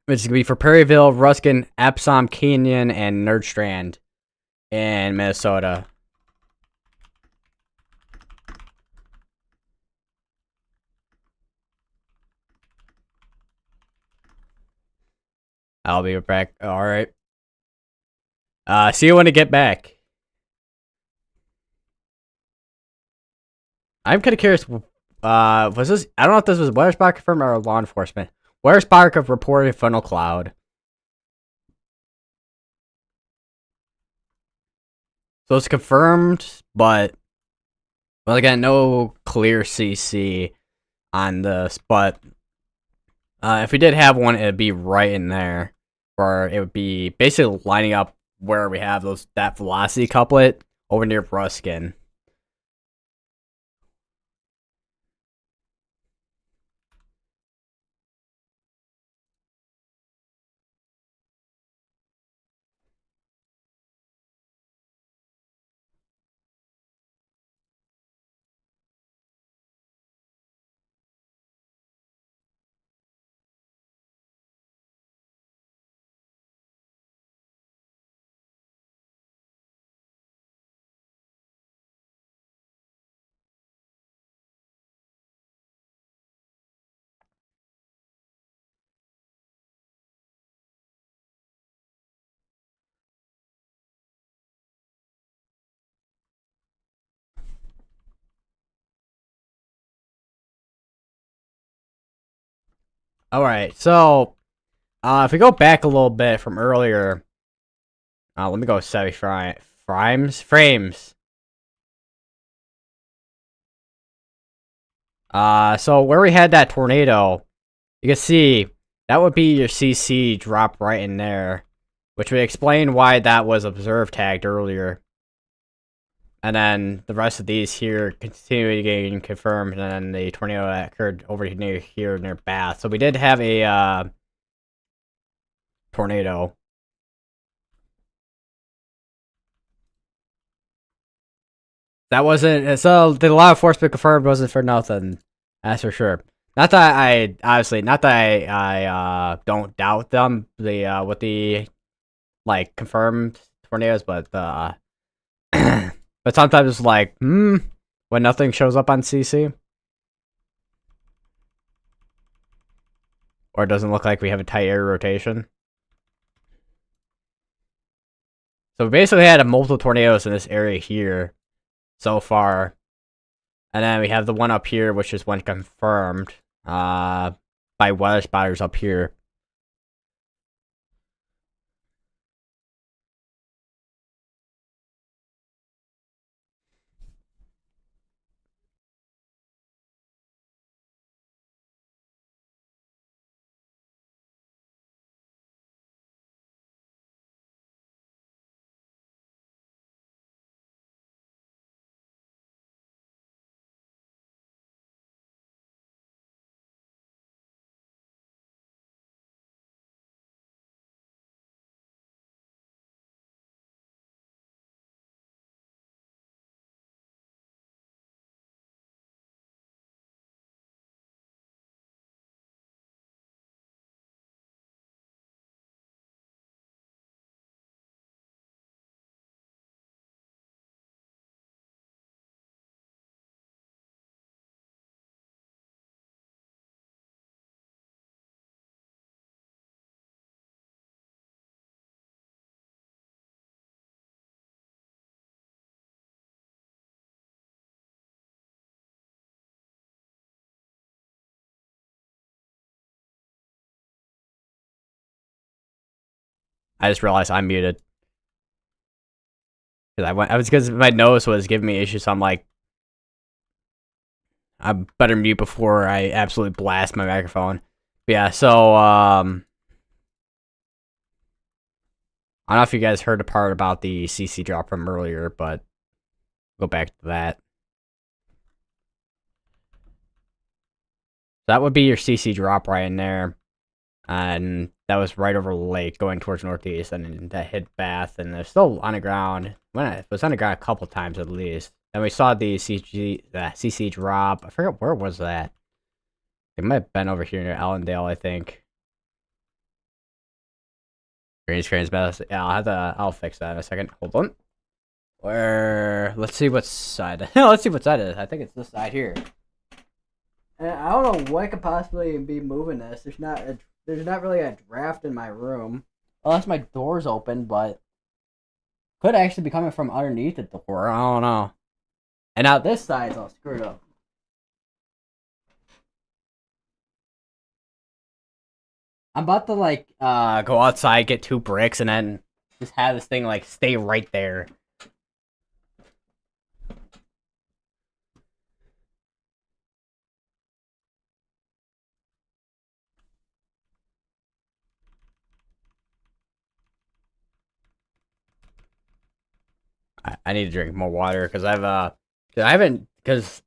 which is going to be for Prairieville, Ruskin, Epsom Canyon, and Nerdstrand in Minnesota. I'll be back. Alright. See you when I get back. I'm kind of curious. Was this? I don't know if this was weather spot confirmed or law enforcement. Weather spot reported funnel cloud. So it's confirmed, but well, again, no clear CC on this. But if we did have one, it'd be right in there, or it would be basically lining up where we have that velocity couplet over near Ruskin. Alright, so if we go back a little bit from earlier, let me go 70 frames. So where we had that tornado, you can see that would be your CC drop right in there, which would explain why that was observed tagged earlier. And then the rest of these here continue to get confirmed, and then the tornado that occurred over near Bath. So we did have a tornado. That wasn't so. The law enforcement confirmed wasn't for nothing. That's for sure. Not that I obviously, not that I don't doubt them. The with the like confirmed tornadoes, but but sometimes it's like when nothing shows up on CC, or it doesn't look like we have a tight area rotation. So we basically had a multiple tornadoes in this area here so far. And then we have the one up here, which is one confirmed by weather spotters up here. I just realized I'm muted. I was because my nose was giving me issues, so I'm like, I better mute before I absolutely blast my microphone. But yeah, so I don't know if you guys heard the part about the CC drop from earlier, but go back to that. That would be your CC drop right in there. And that was right over the lake going towards northeast, and that hit Bath, and they're still on the ground. It was on the ground a couple times at least. And we saw the CC drop. I forget where was that. It might have been over here near Allendale, I think. Green screen's best. Yeah, I'll fix that in a second. Hold on. Let's see what side. Let's see what side it is. I think it's this side here. And I don't know what could possibly be moving this. There's not really a draft in my room. Unless my door's open, but could actually be coming from underneath the door. I don't know. And now this side's all screwed up. I'm about to go outside, get 2 bricks, and then just have this thing stay right there. I need to drink more water because I haven't because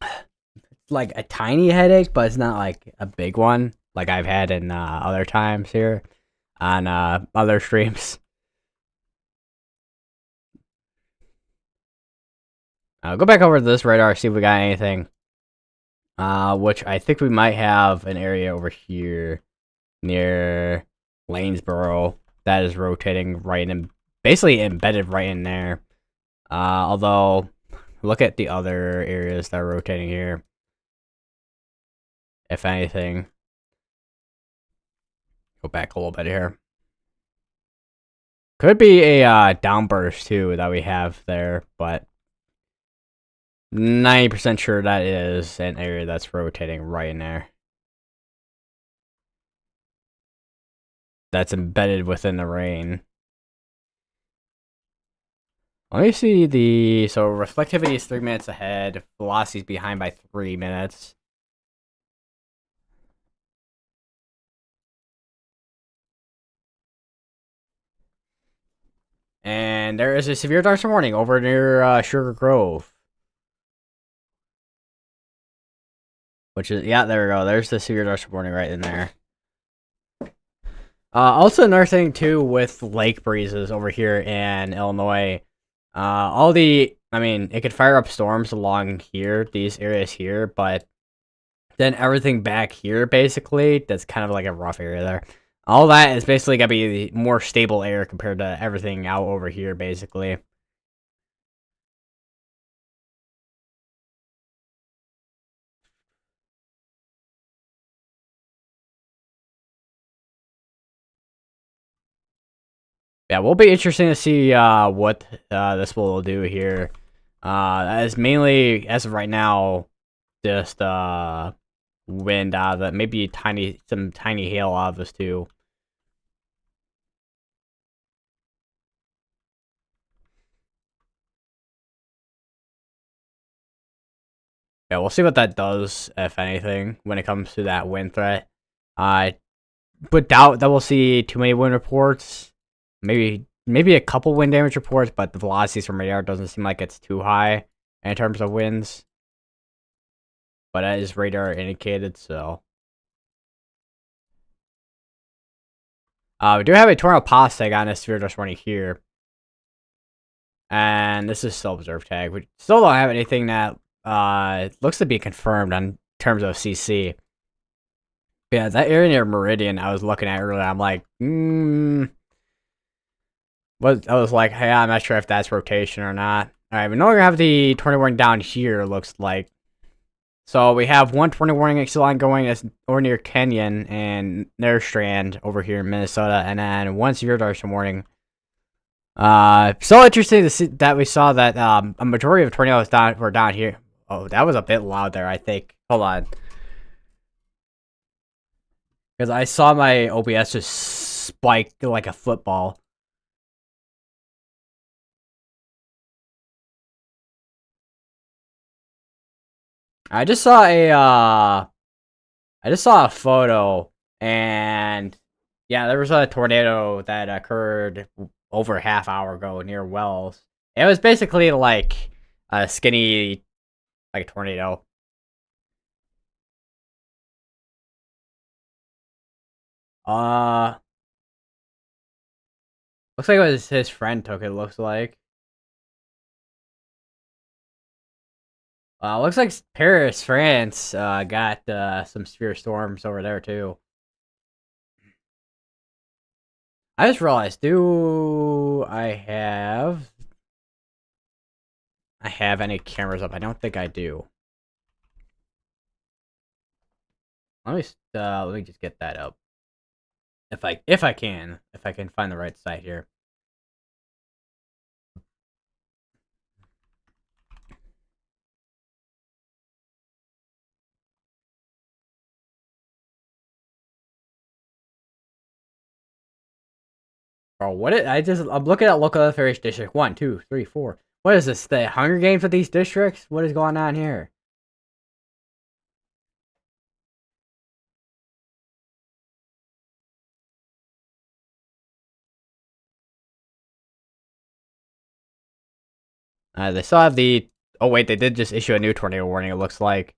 it's like a tiny headache, but it's not like a big one like I've had in other times here on other streams. Go back over to this radar, see if we got anything. Which I think we might have an area over here near Lanesboro that is rotating right in, basically embedded right in there. Although, look at the other areas that are rotating here. If anything, go back a little bit here. Could be a downburst too that we have there, but 90% sure that is an area that's rotating right in there. That's embedded within the rain. Let me see so reflectivity is 3 minutes ahead, velocity is behind by 3 minutes. And there is a severe thunderstorm warning over near Sugar Grove. Which is, yeah, there we go. There's the severe thunderstorm warning right in there. Also, another thing, too, with lake breezes over here in Illinois. I mean, it could fire up storms along here, these areas here, but then everything back here, basically, that's kind of like a rough area there. All that is basically going to be more stable air compared to everything out over here, basically. Yeah, will be interesting to see what this will do here. As mainly, as of right now, just wind out of it. Maybe some tiny hail out of this too. Yeah, we'll see what that does, if anything, when it comes to that wind threat. I but doubt that we'll see too many wind reports. Maybe a couple wind damage reports, but the velocities from radar doesn't seem like it's too high in terms of winds. But that is radar indicated, so. We do have a tornado postig on this sphere just running here. And this is still observed tag. We still don't have anything that looks to be confirmed on terms of CC. Yeah, that area near Meridian I was looking at earlier, I'm like, I was like, hey, I'm not sure if that's rotation or not. Alright, we no longer have the tornado warning down here, looks like. So we have one tornado warning still ongoing as over near Kenyon and Nerstrand over here in Minnesota, and then one severe thunderstorm warning. So interesting to see that we saw that a majority of tornadoes were down here. Oh, that was a bit loud there, I think. Hold on. Because I saw my OBS just spike like a football. I just saw a photo, and yeah, there was a tornado that occurred over a half hour ago near Wells. It was basically like a skinny, like tornado. Uh, Looks like it was his friend took it. Looks like. Looks like Paris, France, got some severe storms over there too. I just realized, do I have any cameras up? I don't think I do. Let me just get that up. If I can find the right site here. Bro, I'm looking at local affairs district 1, 2, 3, 4. What is this? The Hunger Games of these districts? What is going on here? They still have the. Oh wait, they did just issue a new tornado warning. It looks like.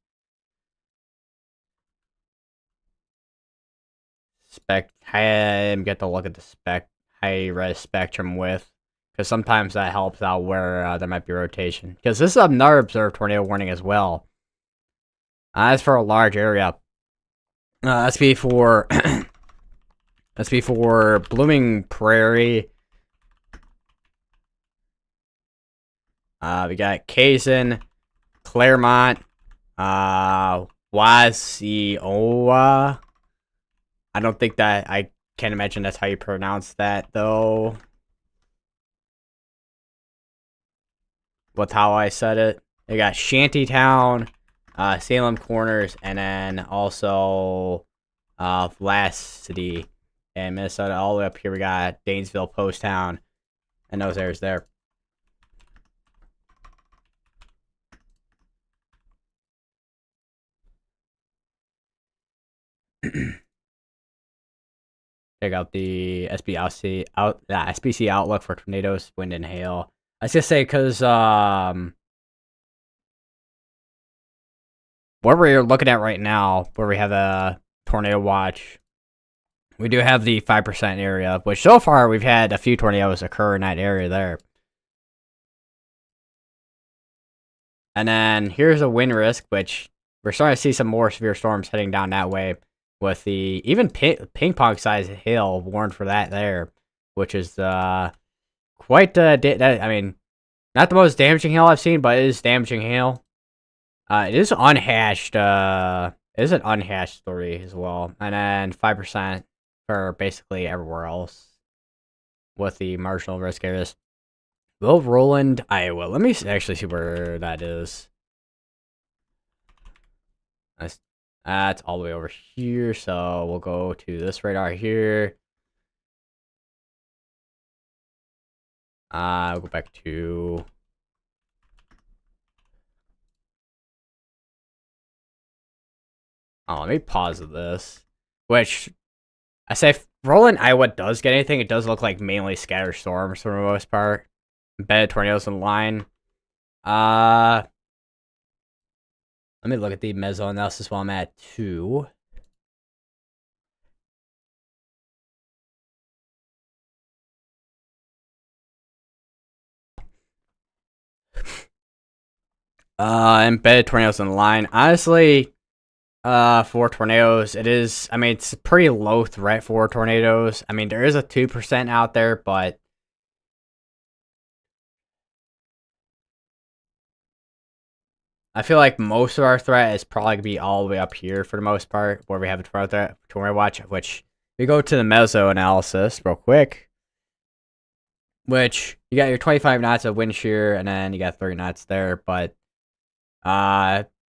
Get to look at the high res spectrum width, because sometimes that helps out where there might be rotation. Because this is another observed tornado warning as well. That's for a large area. That's before. That's before Blooming Prairie. We got Kazan, Claremont, Wasioa. I don't think that I can't imagine that's how you pronounce that though. What's how I said it? They got Shantytown, Salem Corners, and then also Last City and Minnesota. All the way up here we got Danesville, Post Town, and those areas there. Check out the SBC outlook for tornadoes, wind, and hail. I was gonna say because what we're looking at right now, where we have a tornado watch, we do have the 5% area, which so far we've had a few tornadoes occur in that area there. And then here's a wind risk, which we're starting to see some more severe storms heading down that way, with the even ping pong size hail warned for that there, which is quite I mean, not the most damaging hail I've seen, but it is damaging hail. It is unhatched. It is an unhatched story as well, and then 5% for basically everywhere else with the marginal risk areas. Will Roland, Iowa. Let me actually see where that is. That's all the way over here, so we'll go to this radar here. We'll go back to... Oh, let me pause this. Which, I say if Roland, Iowa does get anything, it does look like mainly scattered storms for the most part. Embedded tornadoes in line. Let me look at the meso analysis while I'm at 2. Embedded tornadoes in line. Honestly, for tornadoes, it is, I mean, it's a pretty low threat for tornadoes. I mean, there is a 2% out there, but I feel like most of our threat is probably going to be all the way up here for the most part, where we have a tornado watch, which we go to the meso analysis real quick, which you got your 25 knots of wind shear, and then you got 30 knots there, but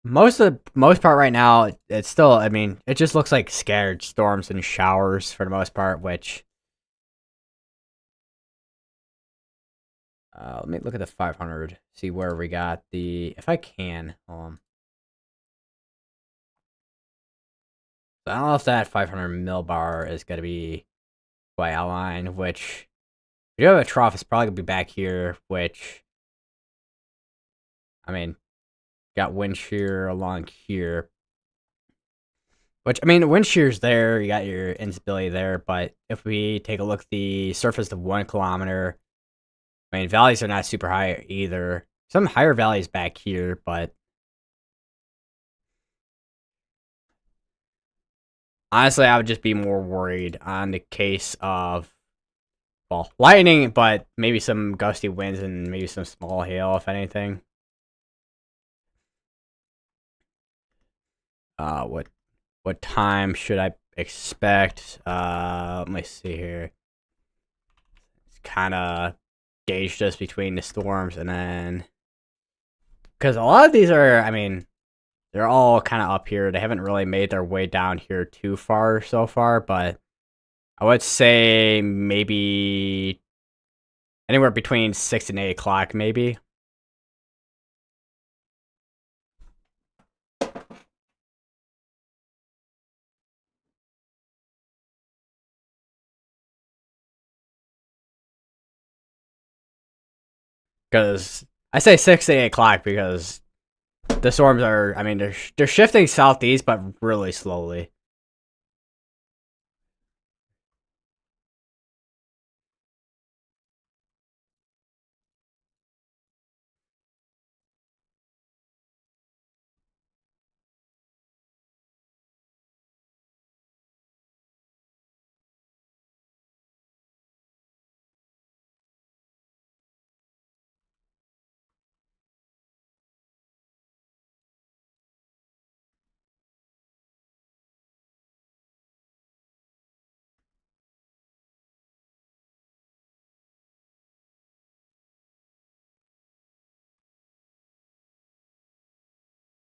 most part right now, it's still, I mean, it just looks like scattered storms and showers for the most part, which let me look at the 500, see where we got the, if I can, I don't know if that 500 millibar is going to be by outline, which, we do have a trough, it's probably going to be back here, which, I mean, got wind shear along here, which, I mean, the wind shear's there, you got your instability there, but if we take a look at the surface of 1 kilometer, I mean, valleys are not super high either. Some higher valleys back here, but honestly, I would just be more worried on the case of, well, lightning, but maybe some gusty winds and maybe some small hail, if anything. What time should I expect? Let me see here. It's kind of gauge this between the storms, and then because a lot of these are, I mean, they're all kind of up here. They haven't really made their way down here too far so far, but I would say maybe anywhere between 6 and 8 o'clock, maybe. Because I say 6 to 8 o'clock because the storms are, I mean, they're shifting southeast, but really slowly.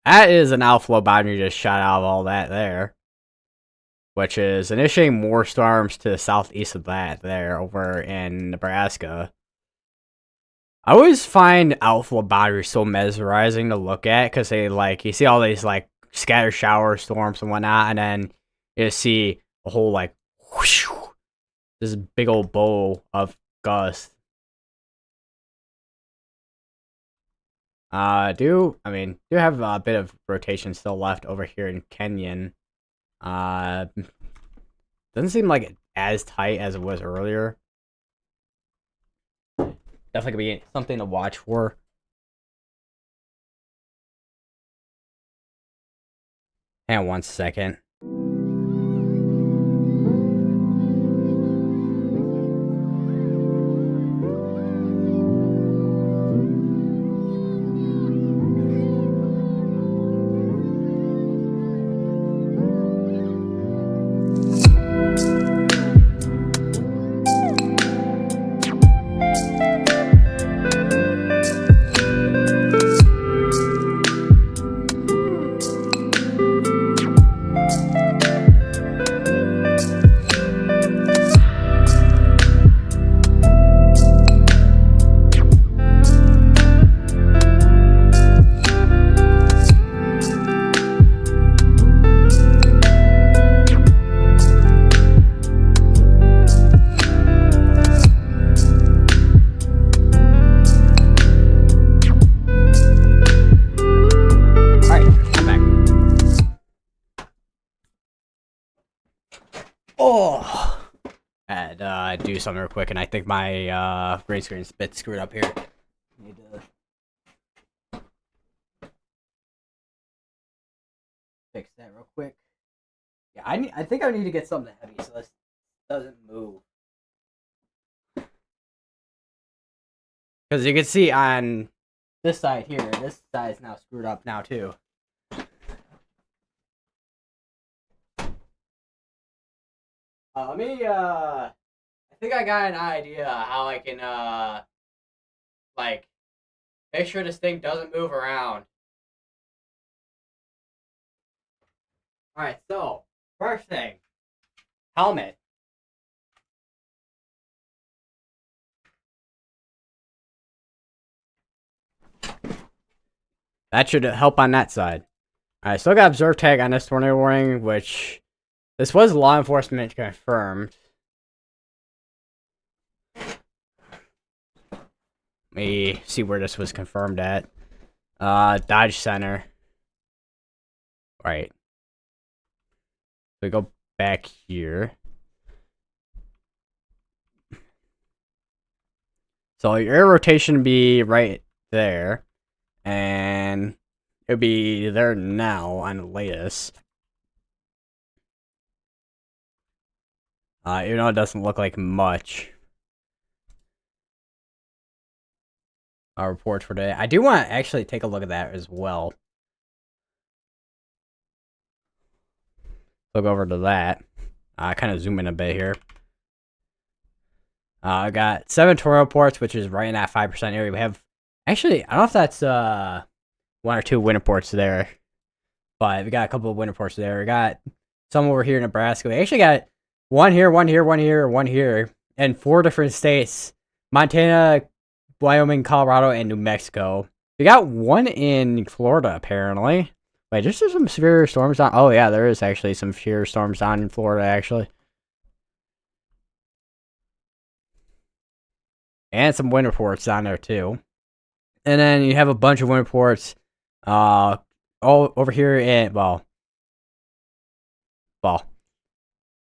That is an outflow boundary just shot out of all that there, which is initiating more storms to the southeast of that there over in Nebraska. I always find outflow boundaries so mesmerizing to look at because they, like, you see all these like scattered shower storms and whatnot, and then you just see a whole like whoosh, this big old bowl of gust. Do have a bit of rotation still left over here in Kenyan. Doesn't seem like as tight as it was earlier. Definitely could be something to watch for. Hang on 1 second. Oh, and do something real quick, and I think my green screen's a bit screwed up here. Need to fix that real quick. Yeah, I think I need to get something heavy so this doesn't move. Because you can see on this side here, this side is now screwed up now too. I think I got an idea how I can, like, make sure this thing doesn't move around. Alright, so, first thing, helmet. That should help on that side. Alright, still got observe tag on this tornado warning, which this was law enforcement confirmed. Let me see where this was confirmed at. Dodge Center. Right. We go back here. So your air rotation would be right there. And it would be there now on the latest. Even though it doesn't look like much. Report for today. I do want to actually take a look at that as well. Look over to that. Kind of zoom in a bit here. I got 7 tornado reports, which is right in that 5% area. We have, actually, I don't know if that's 1 or 2 wind reports there, but we got a couple of wind reports there. We got some over here in Nebraska. We actually got 1 here, 1 here, 1 here, 1 here, and 4 different states: Montana, Wyoming, Colorado, and New Mexico. We got 1 in Florida, apparently. Wait, there's some severe storms down. Oh, yeah, there is actually some severe storms down in Florida, actually. And some wind reports down there, too. And then you have a bunch of wind reports all over here in, well.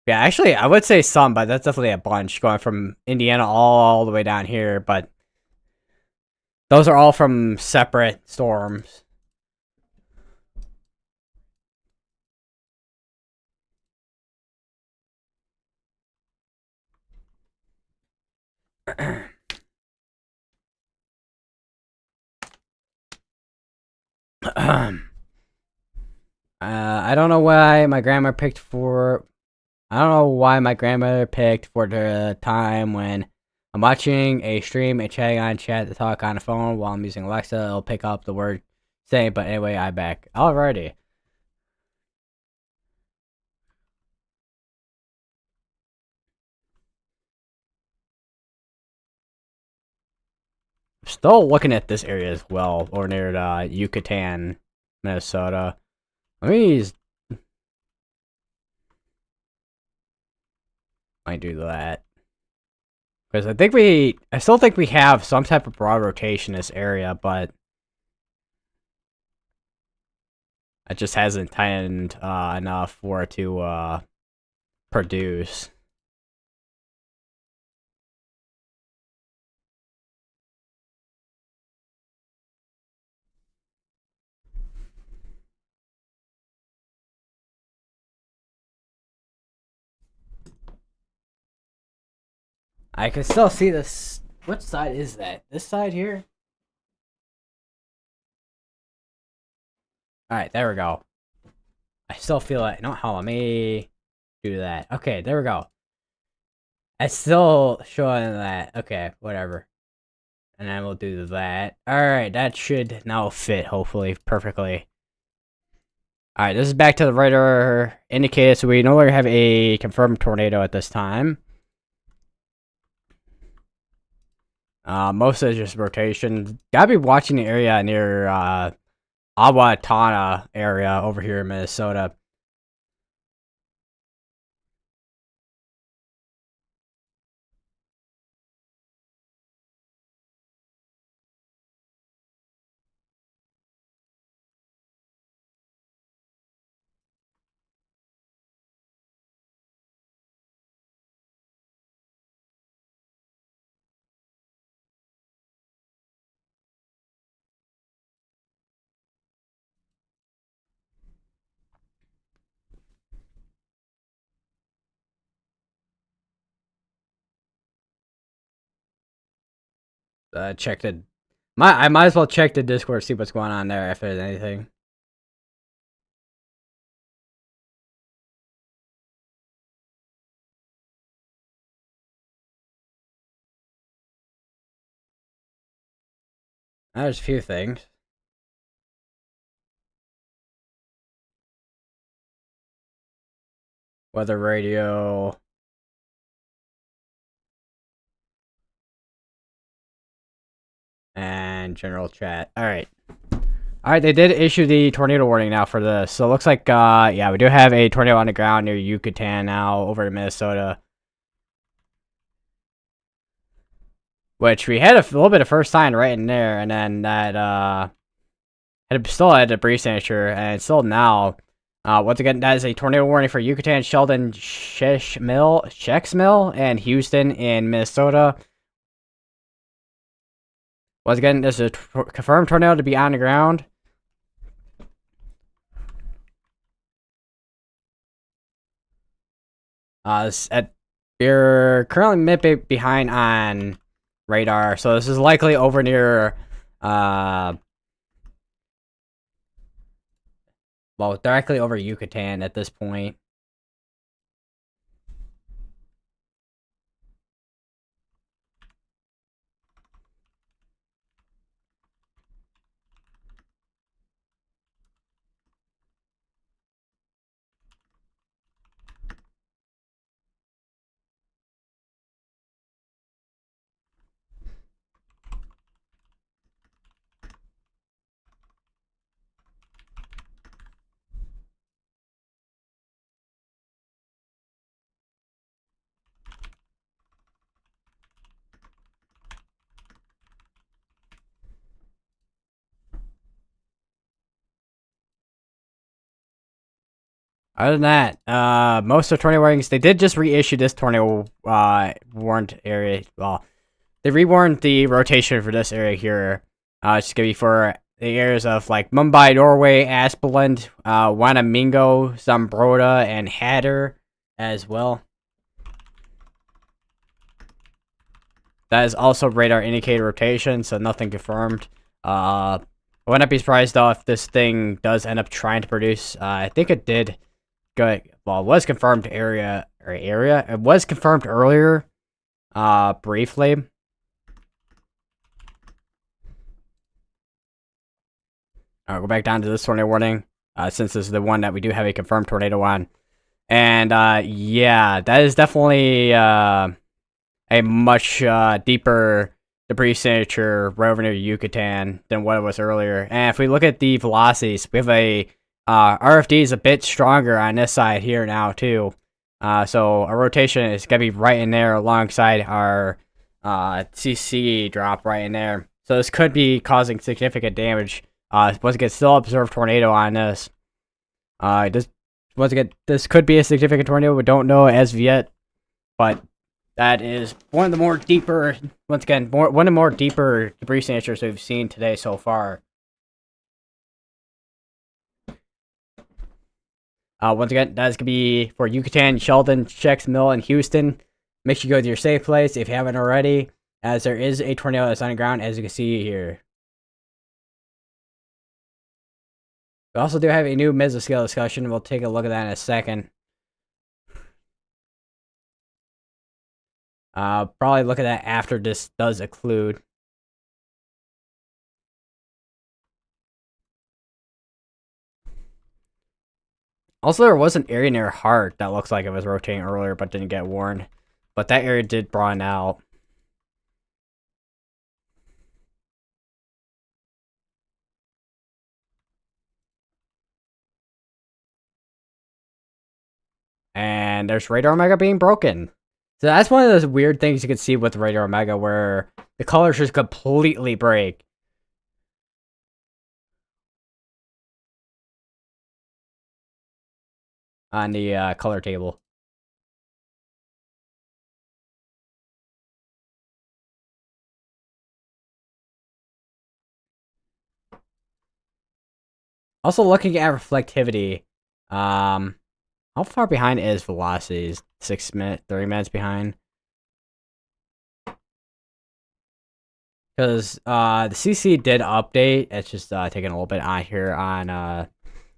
Yeah, actually, I would say some, but that's definitely a bunch going from Indiana all the way down here, but those are all from separate storms. I don't know why my grandma picked for. I don't know why my grandmother picked for the time when I'm watching a stream and chatting on chat to talk on the phone while I'm using Alexa. It'll pick up the word saying, but anyway, I back. Alrighty. Still looking at this area as well, over near Yucatan, Minnesota. Let me might do that. Because I still think we have some type of broad rotation in this area, but it just hasn't tightened enough for it to produce. I can still see this. What side is that? This side here? Alright, there we go. I still feel it. No, hold on. Let me do that. Okay, there we go. It's still showing that. Okay, whatever. And then we'll do that. Alright, that should now fit, hopefully, perfectly. Alright, this is back to the radar indicator, so we no longer have a confirmed tornado at this time. Most of it's just rotation. Gotta be watching the area near Awatana area over here in Minnesota. Check the. I might as well check the Discord, see what's going on there if there's anything. There's a few things. Weather radio. And general chat. Alright. Alright, they did issue the tornado warning now for this. So it looks like, yeah, we do have a tornado on the ground near Yucatan now over in Minnesota. Which we had a little bit of first sign right in there, and then that, still had a debris signature, and still now. Once again, that is a tornado warning for Yucatan, Sheldon, Shex Mill, and Houston in Minnesota. Once again, this is a confirmed tornado to be on the ground. We're currently a bit behind on radar, so this is likely over near, well, directly over Yucatan at this point. Other than that, most of the tornado warnings, they did just reissue this tornado warned area. Well, they rewarned the rotation for this area here. It's gonna be for the areas of like Mumbai, Norway, Aspeland, Wanamingo, Zambroda, and Hatter as well. That is also radar indicator rotation, so nothing confirmed. I would not be surprised though if this thing does end up trying to produce. I think it did. Well, it was confirmed area. It was confirmed earlier, briefly. Alright, go back down to this tornado warning, since this is the one that we do have a confirmed tornado on. And, yeah, that is definitely, a much, deeper debris signature right over near Yucatan than what it was earlier. And if we look at the velocities, we have a RFD is a bit stronger on this side here now too. So our rotation is gonna be right in there alongside our CC drop right in there. So this could be causing significant damage. Once again, still observe tornado on this. This once again, this could be a significant tornado. We don't know as of yet, but that is one of the more deeper. Once again, one of the more deeper debris signatures we've seen today so far. Once again, that's gonna be for Yucatan, Sheldon, Chex Mill, and Houston. Make sure you go to your safe place if you haven't already, as there is a tornado that's on the ground, as you can see here. We also do have a new mesoscale discussion. We'll take a look at that in a second. Probably look at that after this does occlude. Also, there was an area near Heart that looks like it was rotating earlier, but didn't get warned. But that area did broaden out. And there's Radar Omega being broken. So that's one of those weird things you can see with Radar Omega where the colors just completely break. On the color table. Also looking at reflectivity, how far behind is velocities? 6 minutes, 30 minutes behind. Because the CC did update. It's just taking a little bit on here on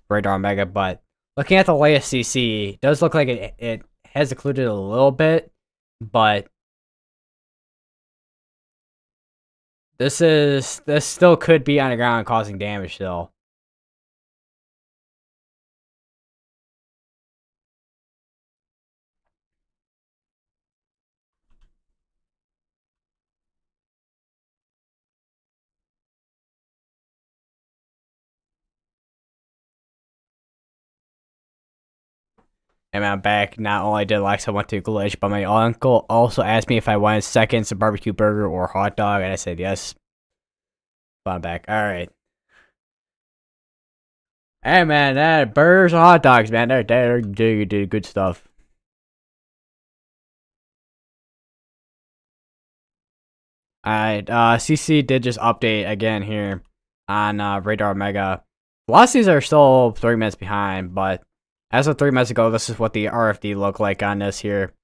Radar Omega, but looking at the latest CC, it does look like it has occluded a little bit, but this still could be on the ground causing damage still. And I'm back. Not only did Alexa want to glitch, but my uncle also asked me if I wanted seconds, a barbecue burger, or hot dog, and I said yes. But I'm back. All right. Hey man, that burgers and hot dogs, man, they're good stuff. Alright, CC did just update again here on Radar Omega. Velocities are still 3 minutes behind, but as of 3 minutes ago, this is what the RFD looked like on this here.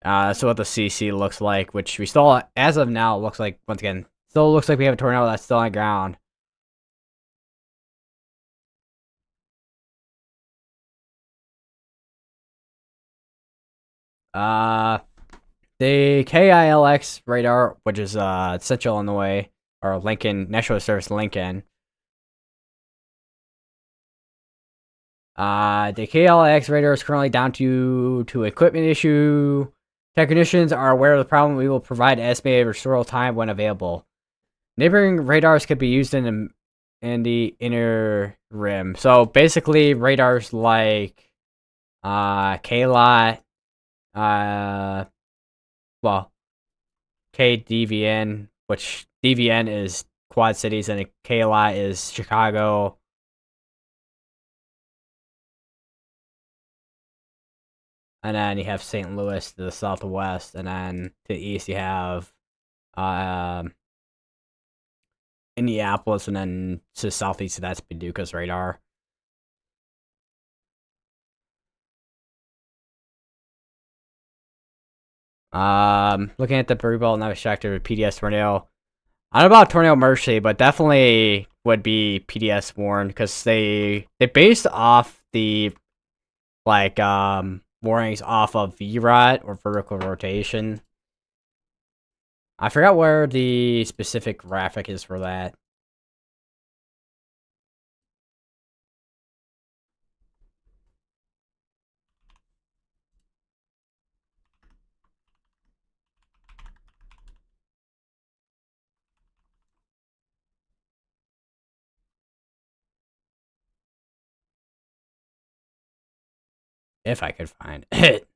This is what the CC looks like, which we still, as of now, looks like, once again, still looks like we have a tornado that's still on the ground. The KILX radar, which is Central Illinois, or Lincoln, National Service Lincoln. The KLX radar is currently down to equipment issue. Technicians are aware of the problem. We will provide estimated restoral time when available. Neighboring radars could be used in the inner rim. So basically, radars like KLOT, well, KDVN, which DVN is Quad Cities, and KLOT is Chicago. And then you have St. Louis to the southwest, and then to the east you have Indianapolis, and then to the southeast that's Paducah's radar. Looking at the Brew now extractor PDS tornado. I don't know about Tornado Mercy, but definitely would be PDS warned because they based off the warnings off of VROT or vertical rotation. I forgot where the specific graphic is for that. If I could find it.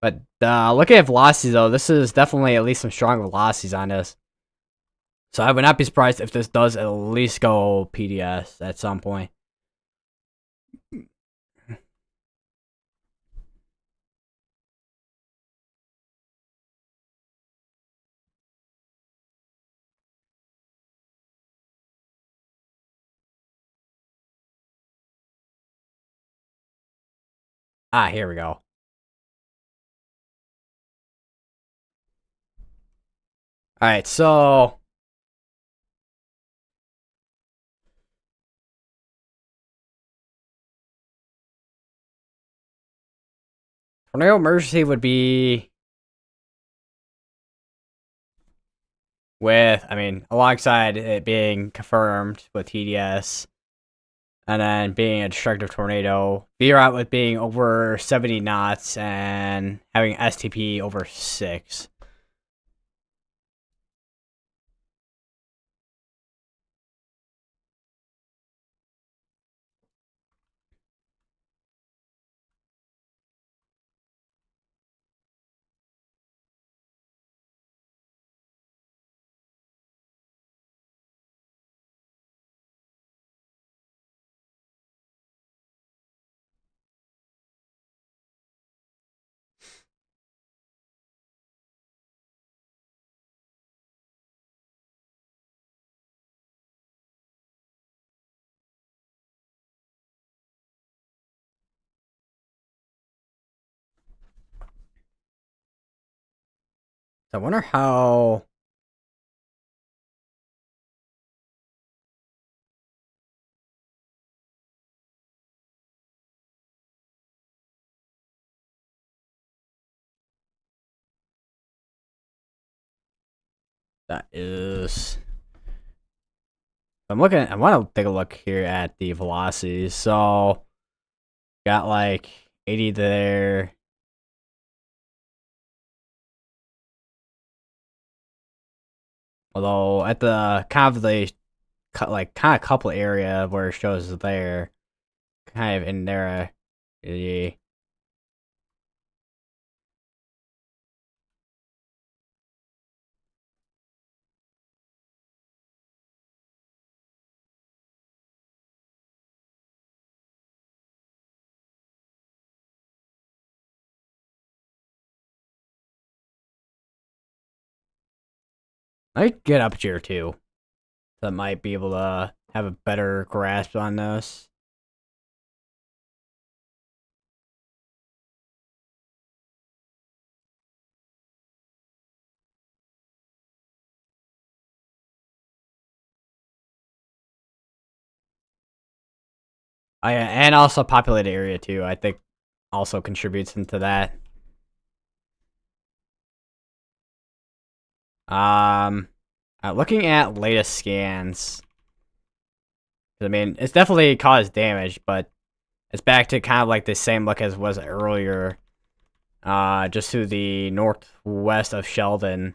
But looking at velocity though, this is definitely at least some strong velocities on this. So I would not be surprised if this does at least go PDS at some point. Ah, here we go. Alright, so tornado emergency would be with, I mean, alongside it being confirmed with TDS, and then being a destructive tornado, veer out with being over 70 knots and having STP over 6. So I wonder how that is. I'm looking. I want to take a look here at the velocities. So got like 80 there. Although at the kind of the like kind of couple area where it shows there, kind of in there, yeah. I get up here too. That might be able to have a better grasp on this. And also populated area too. I think also contributes into that. Um, looking at latest scans, I mean, it's definitely caused damage, but it's back to kind of like the same look as was earlier. Just to the northwest of Sheldon.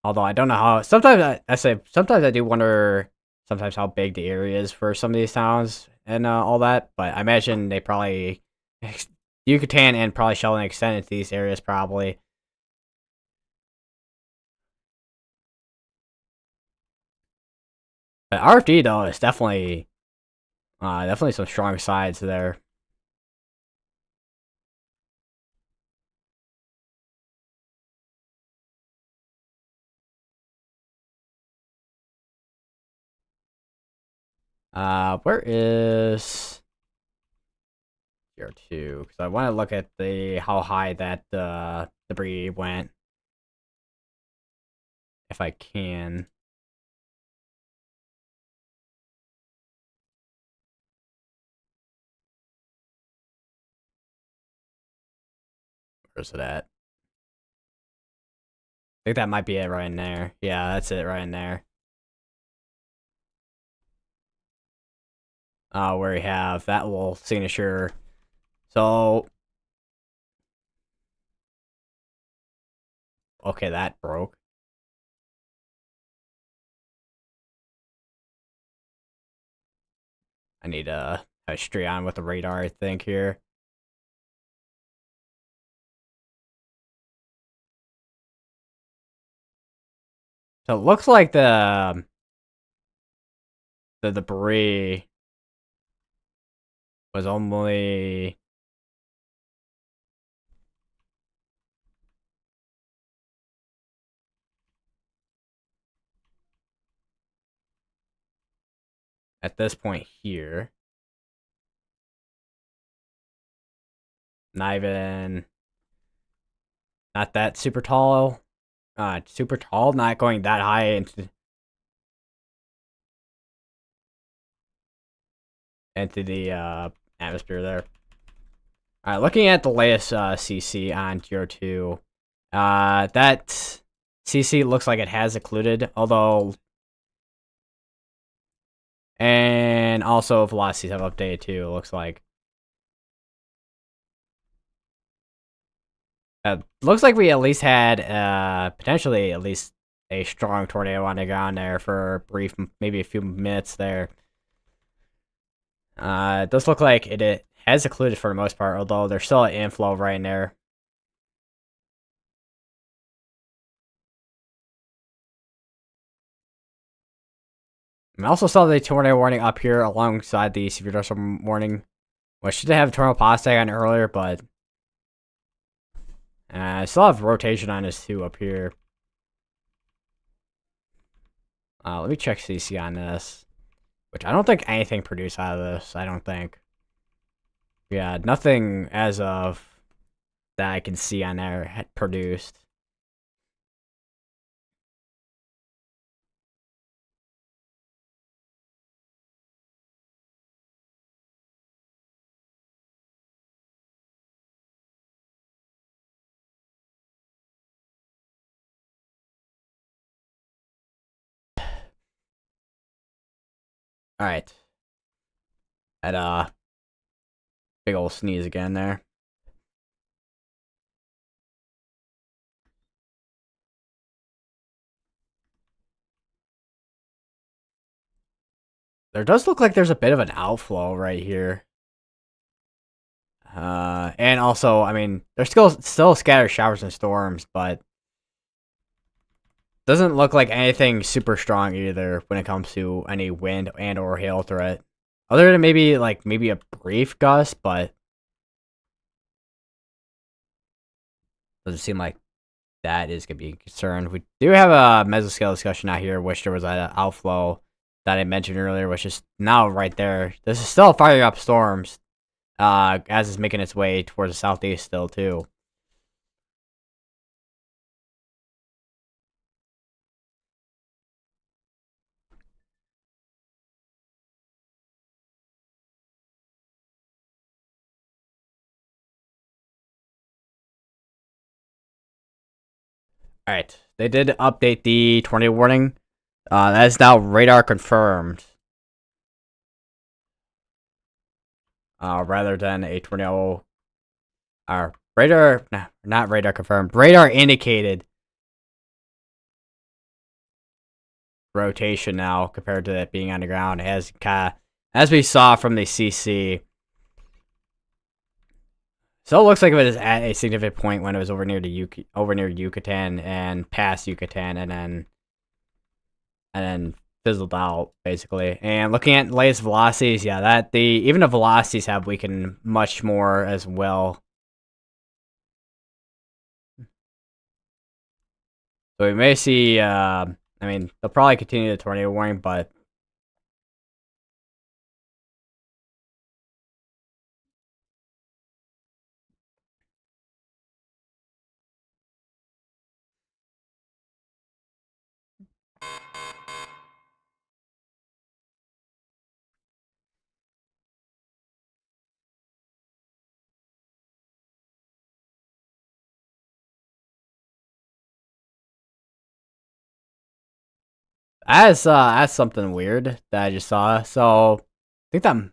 Although I don't know how. Sometimes I say sometimes I do wonder sometimes how big the area is for some of these towns and all that. But I imagine they probably Yucatan and probably Sheldon extended to these areas probably. But RFD though is definitely some strong sides there. Where is tier 2? Because I want to look at the how high that debris went, if I can. Where's it at? I think that might be it right in there. Yeah, that's it right in there. Where we have that little signature. So, okay, that broke. I need to straight on with the radar, I think, here. So it looks like the debris was only at this point here. Not even not that super tall. Super tall, not going that high into the atmosphere there. All right, looking at the latest CC on Tier 2, that CC looks like it has occluded, although, and also velocities have updated too. It looks like. Looks like we at least had potentially at least a strong tornado on the ground there for a brief, maybe a few minutes there. It does look like it has occluded for the most part, although there's still an inflow right in there. I also saw the tornado warning up here alongside the severe thunderstorm warning, which should have a tornado pause tag on earlier, but I still have rotation on this too up here. Let me check CC on this, which I don't think anything produced out of this. I don't think. Yeah, nothing as of that I can see on there had produced. All right, had a big old sneeze again there. There does look like there's a bit of an outflow right here. And also, I mean, there's still scattered showers and storms, but doesn't look like anything super strong either when it comes to any wind and or hail threat. Other than maybe a brief gust, but doesn't seem like that is gonna be a concern. We do have a mesoscale discussion out here, which there was an outflow that I mentioned earlier, which is now right there. This is still firing up storms, as it's making its way towards the southeast still too. All right, they did update the tornado warning. That is now radar confirmed. Rather than a tornado. Radar, nah, not radar confirmed. Radar indicated rotation now compared to it being on the ground, as we saw from the CC. So it looks like it was at a significant point when it was over near Yucatan and past Yucatan, and then fizzled out basically. And looking at latest velocities, yeah, even the velocities have weakened much more as well. So we may see. I mean, they'll probably continue the tornado warning, but as something weird that I just saw. So I think that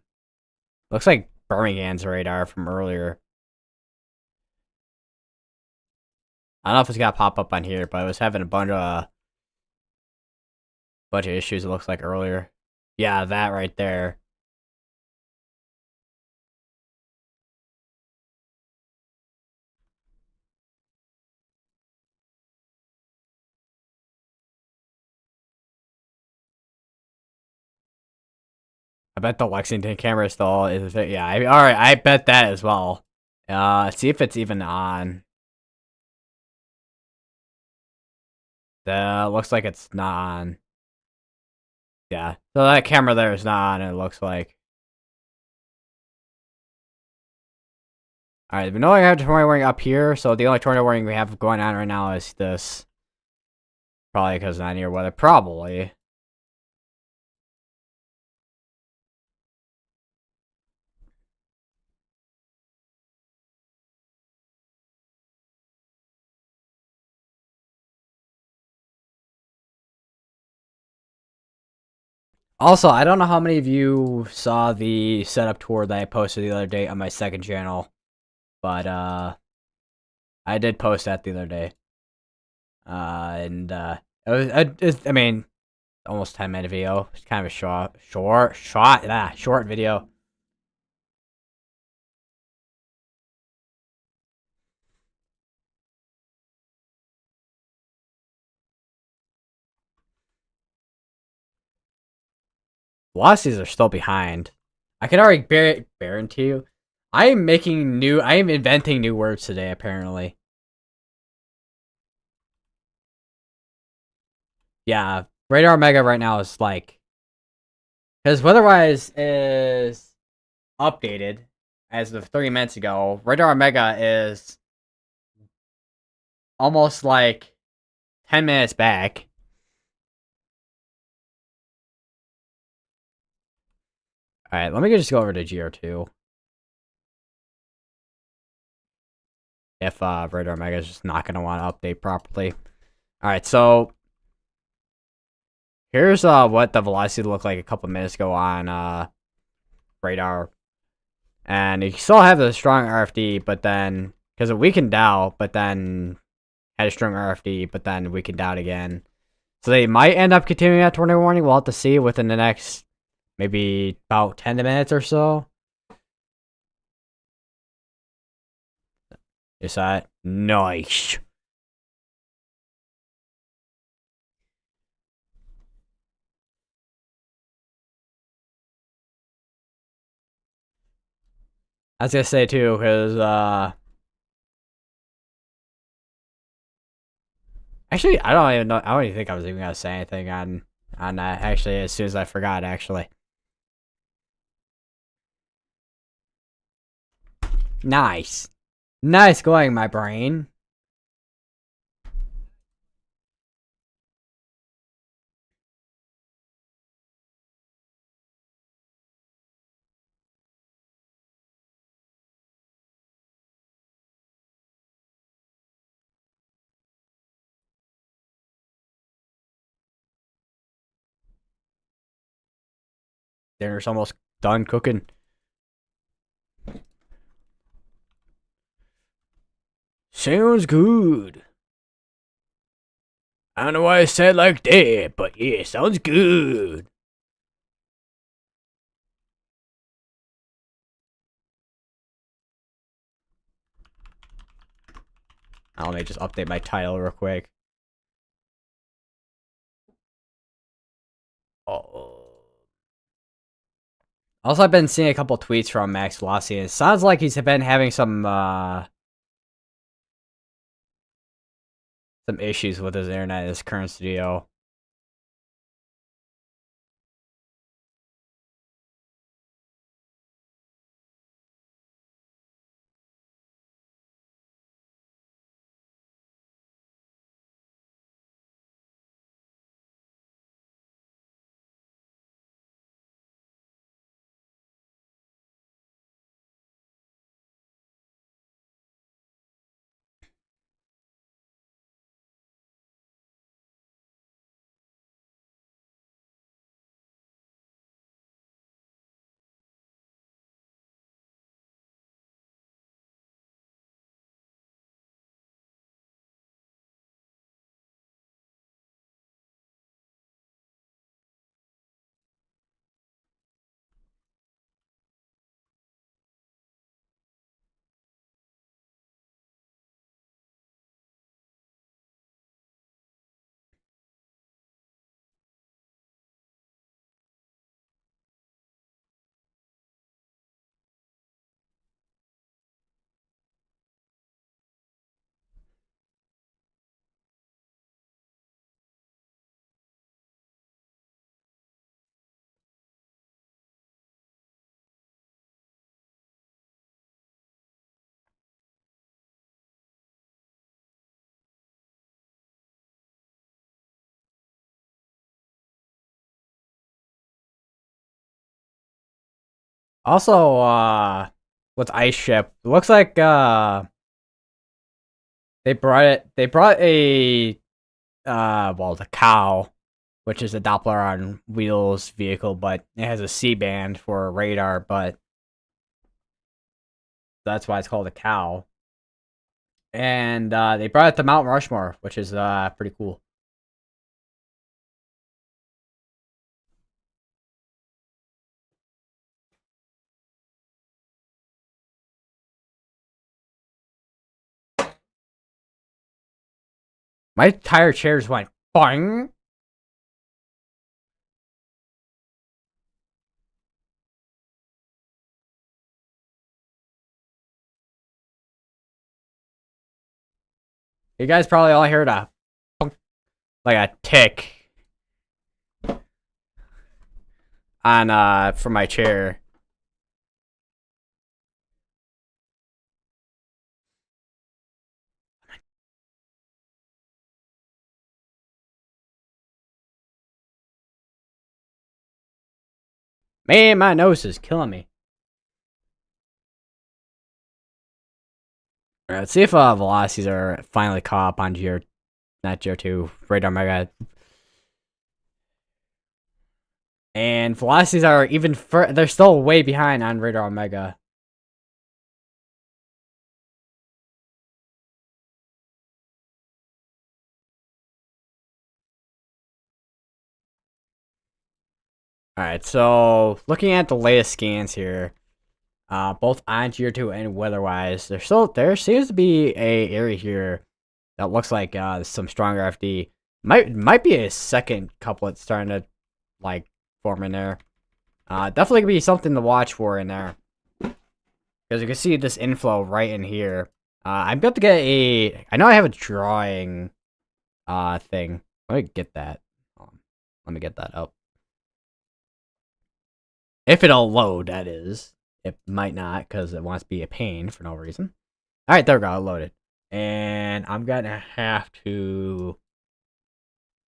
looks like Birmingham's radar from earlier. I don't know if it's got pop up on here, but it was having a bunch of issues. It looks like earlier. Yeah, that right there. I bet the Lexington camera still is. Yeah, all right. I bet that as well. Let's see if it's even on. Looks like it's not on. Yeah, so that camera there is not on. It looks like. All right, we no longer have tornado warning up here, so the only tornado warning we have going on right now is this. Probably because of not near weather. Probably. Also, I don't know how many of you saw the setup tour that I posted the other day on my second channel, but I did post that the other day. And it was, I mean, almost 10-minute video. It's kind of a short video. Velocities are still behind. I can already guarantee you. I am inventing new words today, apparently. Yeah, Radar Mega right now is like, because Weatherwise is updated as of 30 minutes ago. Radar Mega is almost like 10 minutes back. Alright, let me just go over to GR2. If Radar Mega is just not going to want to update properly. Alright, so here's what the velocity looked like a couple minutes ago on radar. And you still have the strong RFD, but then, because it weakened out, but then had a strong RFD, but then weakened out again. So they might end up continuing that tornado warning. We'll have to see within the next maybe about 10 minutes or so. You saw it? Nice. I was gonna say too, because actually I don't even know. I don't even think I was even gonna say anything on that. Actually, as soon as I forgot, actually. Nice, nice going, my brain. Dinner's almost done cooking. Sounds good. I don't know why I said like that, but yeah, sounds good. Let me just update my title real quick. Oh. Also, I've been seeing a couple tweets from Max Velocity, and it sounds like he's been having some issues with his internet in his current studio. Also, with Ice Ship, it looks like they brought a well, the cow, which is a Doppler on wheels vehicle, but it has a C band for radar, but that's why it's called a cow. And they brought it to Mount Rushmore, which is pretty cool. My tire chairs went boing. You guys probably all heard a like a tick on from my chair. Man, my nose is killing me. All right, let's see if velocities are finally caught up on Geo, not Geo 2, Radar Mega. And velocities are even they're still way behind on Radar Omega. Alright, so looking at the latest scans here, both on Geo 2 and weather-wise, there seems to be a area here that looks like some stronger FD. Might be a second couplet starting to like form in there. Definitely gonna be something to watch for in there. Because you can see this inflow right in here. I'm about to get I know I have a drawing thing. Let me get that. Let me get that up. If it'll load, that is. It might not, because it wants to be a pain for no reason. Alright, there we go, it loaded. And I'm gonna have to...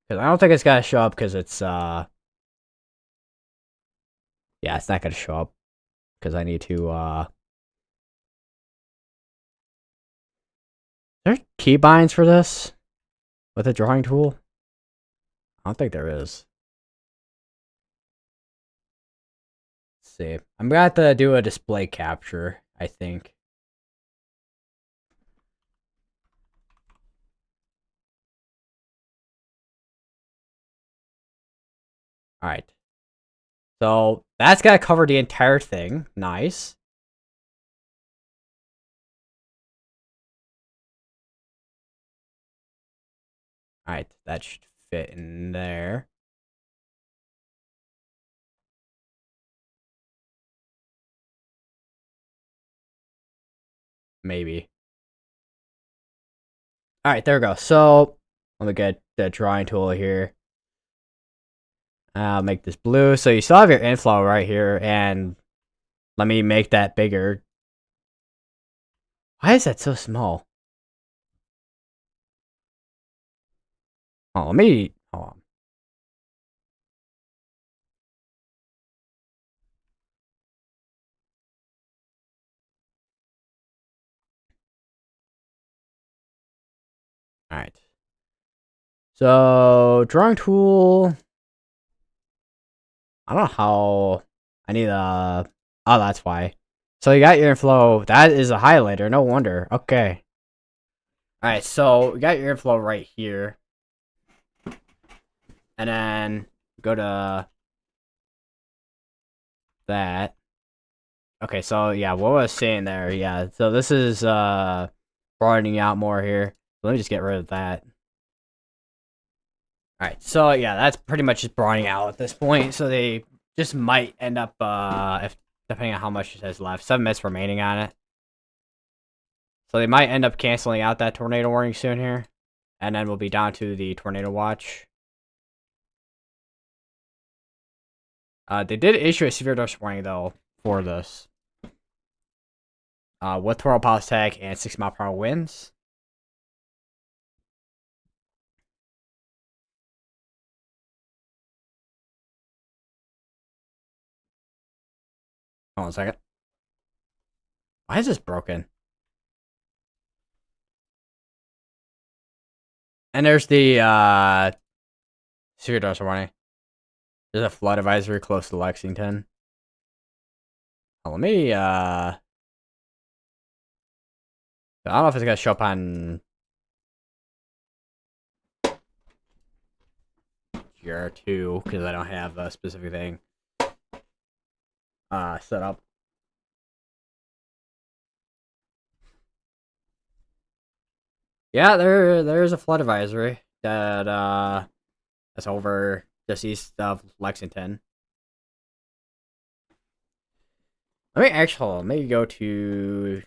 Because I don't think it's gonna show up, because it's, yeah, it's not gonna show up. Because I need to, Are there keybinds for this? With a drawing tool? I don't think there is. Let's see. I'm gonna have to do a display capture, I think. Alright. So, that's gonna cover the entire thing. Nice. Alright, that should fit in there. Maybe. Alright, there we go. So, let me get the drawing tool here. I'll make this blue. So you still have your inflow right here, and let me make that bigger. Why is that so small? Oh, let me... Hold on. Alright. So, drawing tool... I don't know how... I need a... Oh, that's why. So you got your inflow. That is a highlighter. No wonder. Okay. Alright, so we got your inflow right here. And then go to that. Okay, so yeah, what was I saying there? Yeah, so this is broadening out more here. Let me just get rid of that. Alright, so yeah, that's pretty much just broadening out at this point. So they just might end up, if depending on how much it has left, 7 minutes remaining on it. So they might end up canceling out that tornado warning soon here. And then we'll be down to the tornado watch. They did issue a severe dust warning, though, for this. With 12 pulse tag and 6 mile per hour winds. Hold on a second. Why is this broken? And there's the secret doors warning. There's a flood advisory close to Lexington. Oh, let me I don't know if it's gonna show up on GR2 because I don't have a specific thing set up. Yeah, there's a flood advisory that that's over just east of Lexington. Let me go to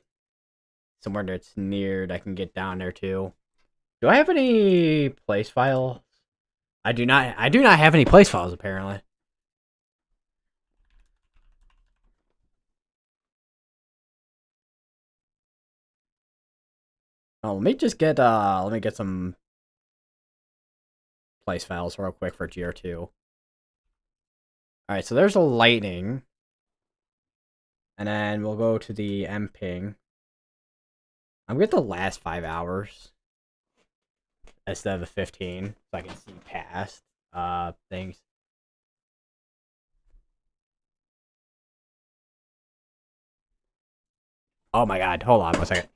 somewhere that's near that I can get down there too. Do I have any place files? I do not have any place files apparently. Oh, let me get some place files real quick for GR2. Alright, so there's a lightning. And then we'll go to the M ping. I'm gonna get the last 5 hours instead of the 15, so I can see past things. Oh my god, hold on 1 second.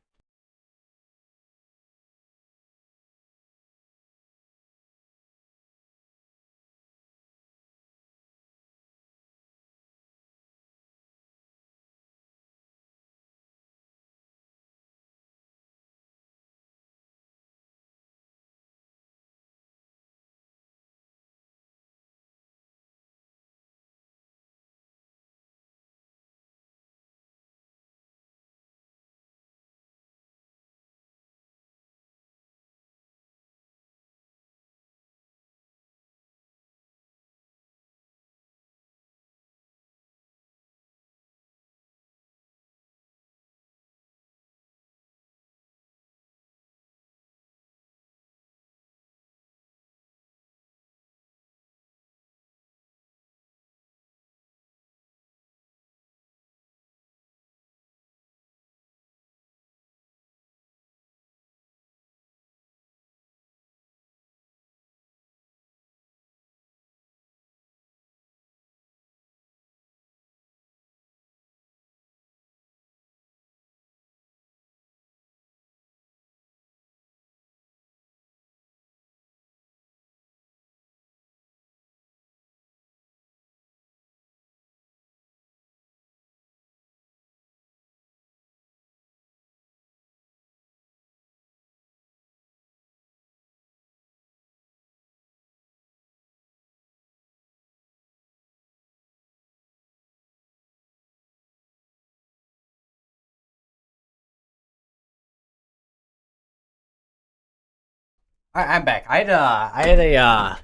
Alright, I'm back. I had a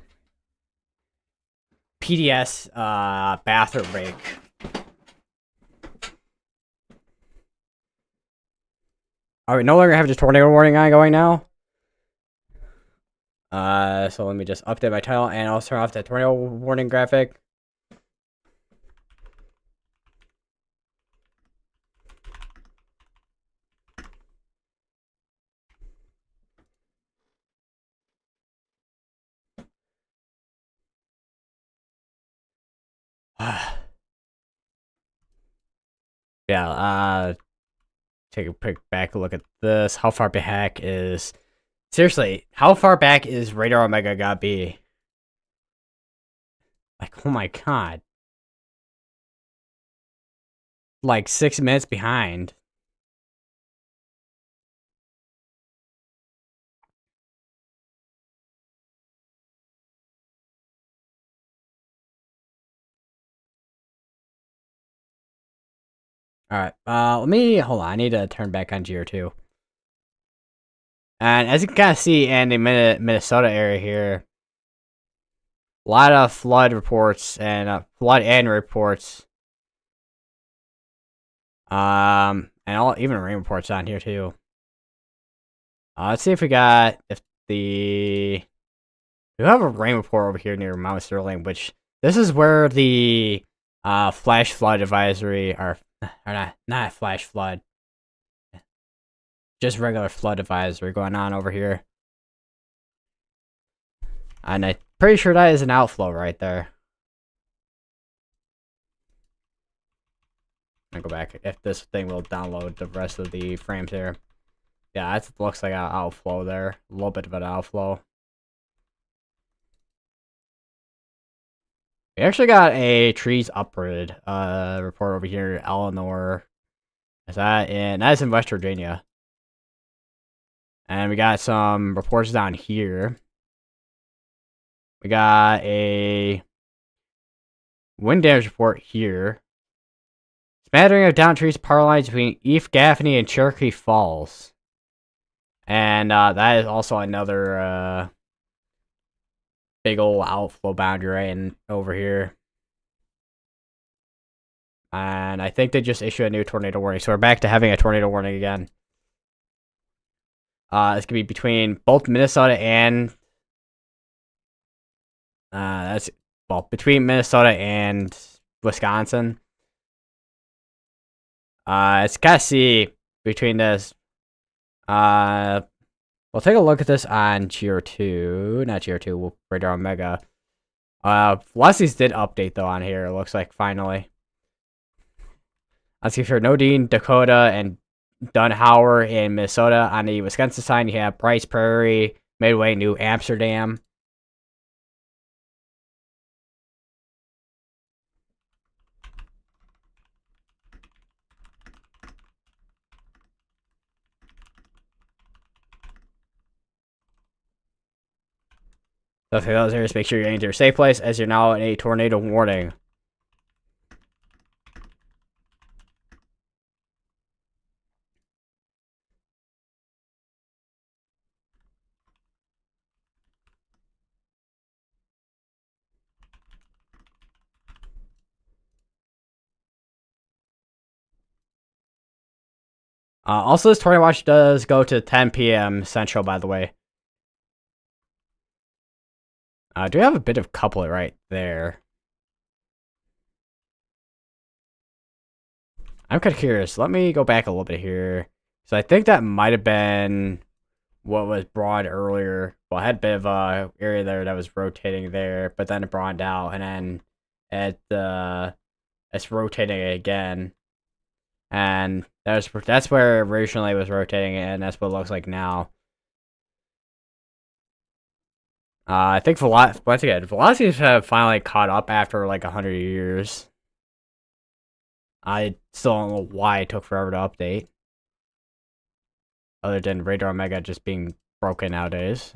PDS bathroom break. Are we no longer have the tornado warning going now? So let me just update my title and I'll turn off the tornado warning graphic. Yeah, take a quick back look at this. How far back is... Seriously, how far back is Radar Omega gotta be? Like, oh my god. Like 6 minutes behind. Alright, let me... Hold on, I need to turn back on GR2. And as you can kind of see in the Minnesota area here, a lot of flood reports and flood and reports. And even rain reports on here too. Let's see if we got we have a rain report over here near Mount Sterling, which this is where the Flash flood advisory, or not flash flood, just regular flood advisory going on over here. And I'm pretty sure that is an outflow right there. I'll go back if this thing will download the rest of the frames here. Yeah, it looks like an outflow there. A little bit of an outflow. We actually got a trees uprooted report over here, Eleanor. That's in West Virginia. And we got some reports down here. We got a wind damage report here. Smattering of down trees power lines between East Gaffney and Cherokee Falls. And that is also another big old outflow boundary right over here. And I think they just issued a new tornado warning. So we're back to having a tornado warning again. It's going to be between both Minnesota and... between Minnesota and Wisconsin. It's kind of see between this. We'll take a look at this on Tier 2. Not Tier 2, Radar Omega. Velocities did update, though, on here, it looks like, finally. Let's see here. Nodine, Dakota, and Dunhauer in Minnesota. On the Wisconsin side, you have Bryce Prairie, Midway, New Amsterdam. So for those areas, make sure you're getting to a safe place as you're now in a tornado warning. Also, this tornado watch does go to 10 p.m. Central, by the way. Do we have a bit of couplet right there? I'm kind of curious. Let me go back a little bit here. So I think that might have been what was broad earlier. Well, I had a bit of a area there that was rotating there, but then it broadened out, and then it's rotating again. And that's where originally it was rotating, and that's what it looks like now. I think once again, velocities have finally caught up after like 100 years. I still don't know why it took forever to update. Other than Radar Omega just being broken nowadays.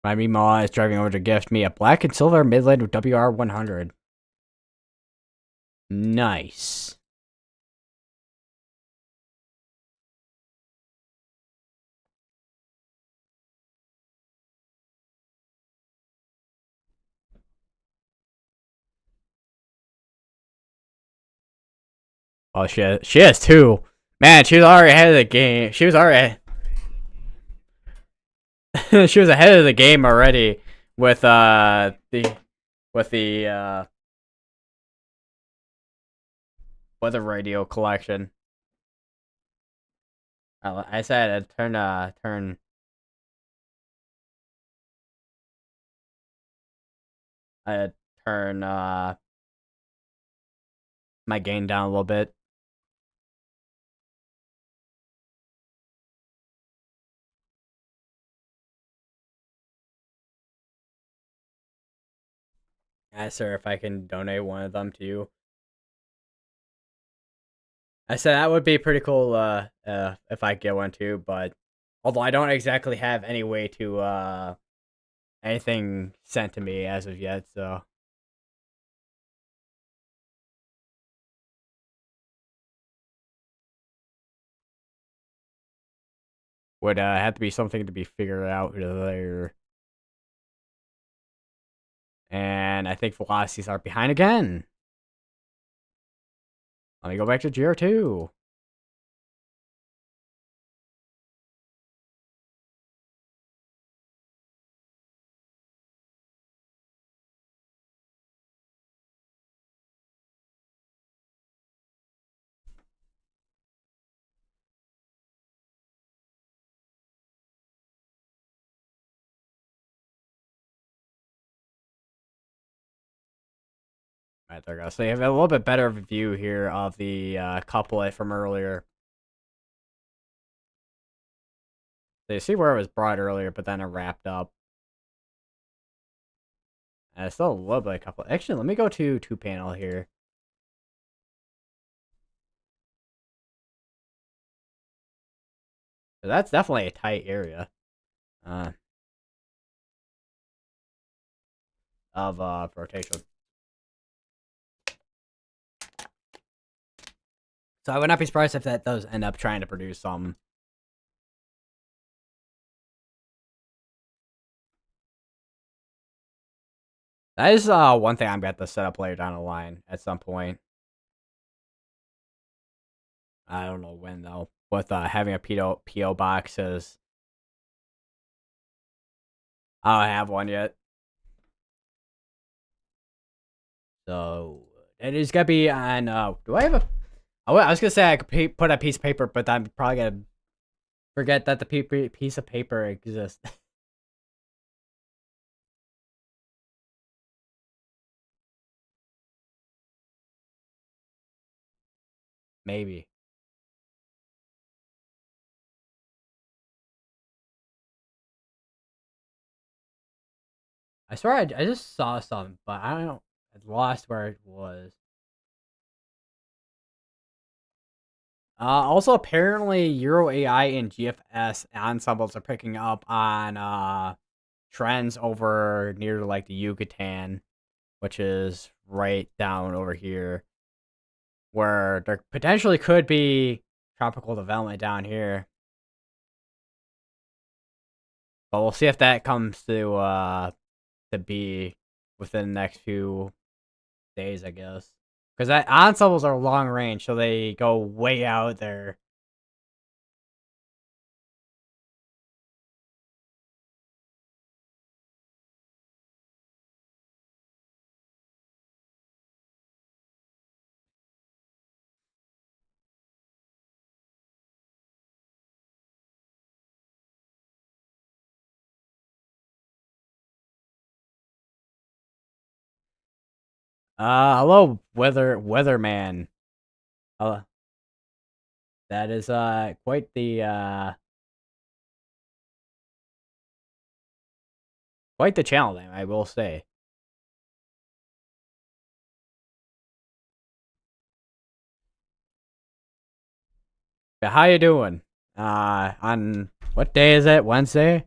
My Meemaw is driving over to gift me a black and silver Midland WR100. Nice. Oh, she has two. Man, she was already ahead of the game. She was already... she was ahead of the game already with the weather radio collection. I said I'd turn my gain down a little bit. Asked her if I can donate one of them to you. I said that would be pretty cool if I get one too, but although I don't exactly have any way to anything sent to me as of yet, so would have to be something to be figured out there. And I think velocities are behind again. Let me go back to GR2. Right, there we go. So you have a little bit better of a view here of the couplet from earlier. So you see where it was brought earlier, but then it wrapped up. And it's still a little bit of couplet. Actually, let me go to 2-panel here. So that's definitely a tight area of rotation. So I would not be surprised if that does end up trying to produce some. That is one thing I'm going to set up later down the line at some point. I don't know when though. With having a PO box is, I don't have one yet. So it is gonna be on. Do I have a? I was gonna say I could put a piece of paper, but I'm probably gonna forget that the piece of paper exists. Maybe. I swear I just saw some, but I don't know. I lost where it was. Also, apparently, Euro AI and GFS ensembles are picking up on trends over near like the Yucatan, which is right down over here, where there potentially could be tropical development down here. But we'll see if that comes to be within the next few days, I guess. Because ensembles are long range, so they go way out there. Hello, weatherman. Uh, that is quite the channel name, I will say. But how you doing? On what day is it? Wednesday?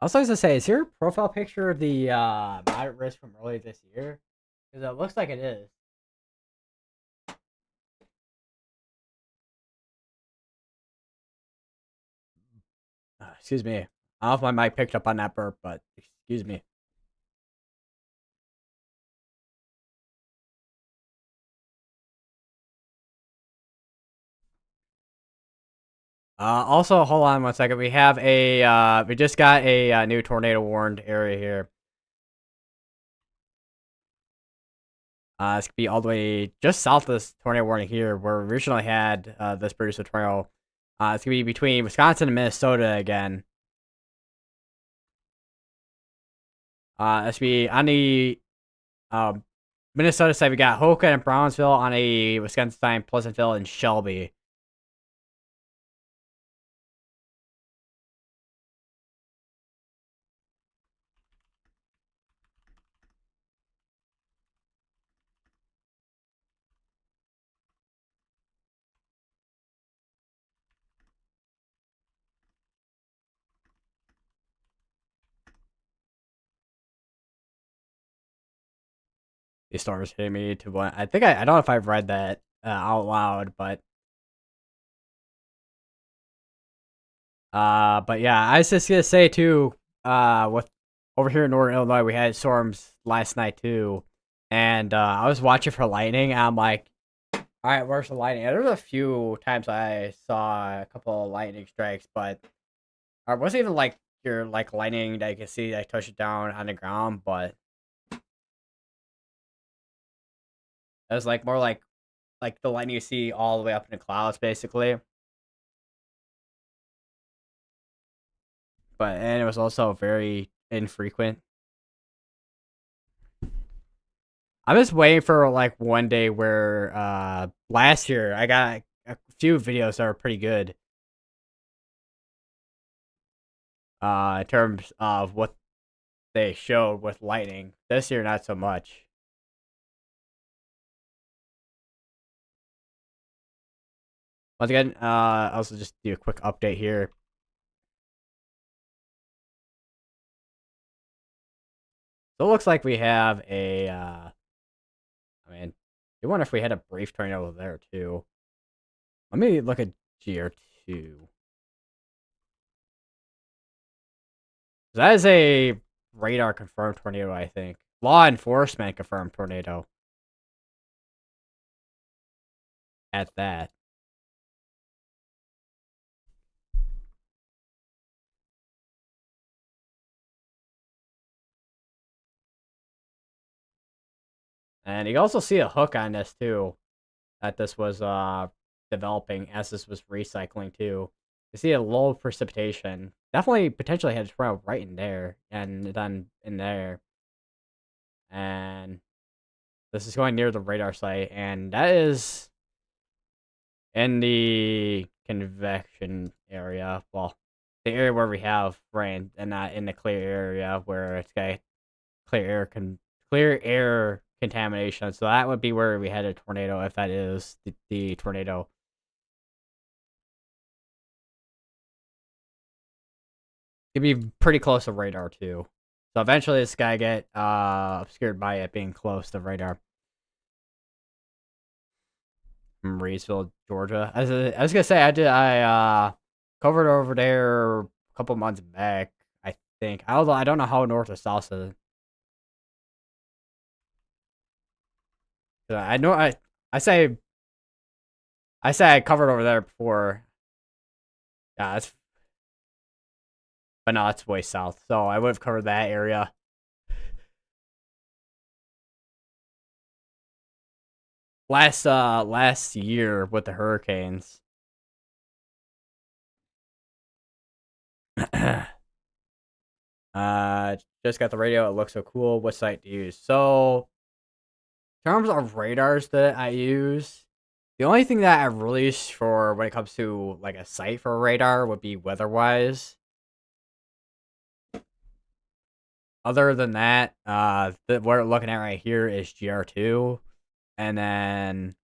I was going to say, is your profile picture the moderate risk from earlier this year? Because it looks like it is. Excuse me. I don't know if my mic picked up on that burp, but excuse me. Also, hold on 1 second. We have we just got a new tornado warned area here. It's gonna be all the way just south of this tornado warning here, where we originally had this producer tornado. It's gonna be between Wisconsin and Minnesota again. It's gonna be on the um, Minnesota side. We got Hoka and Brownsville. On a Wisconsin side, Pleasantville and Shelby. these storms hitting me to one. I think I don't know if I've read that out loud, but yeah, I was just gonna say too, with over here in Northern Illinois, we had storms last night too, and I was watching for lightning. And I'm like, all right, where's the lightning? And there was a few times I saw a couple of lightning strikes, but it wasn't even like your like lightning that you can see that touch it down on the ground, but it was like more like the lightning you see all the way up in the clouds, basically. But and it was also very infrequent. I'm just waiting for like one day where last year I got a few videos that were pretty good in terms of what they showed with lightning. This year not so much. Once again, I'll also just do a quick update here. So it looks like we have a I mean, I wonder if we had a brief tornado there too. Let me look at GR2. That is a radar confirmed tornado, I think. Law enforcement confirmed tornado at that. And you can also see a hook on this too, that this was developing as this was recycling too. You see a low precipitation. Definitely potentially had a tornado right in there and then in there. And this is going near the radar site, and that is in the convection area. Well, the area where we have rain, and not in the clear area where it's got clear air contamination. So that would be where we had a tornado, if that is the tornado. It'd be pretty close to radar too. So eventually this guy get obscured by it being close to radar. From Reedsville, Georgia. I was gonna say I covered over there a couple months back, I think. I don't know how north or south is. I know I say I covered over there before. Yeah, that's but no, it's way south. So I would have covered that area. Last year with the hurricanes. uh just got the radio, it looks so cool. What site to use? So in terms of radars that I use, the only thing that I release for when it comes to like a site for a radar would be weatherwise. Other than that, what we're looking at right here is GR2, and then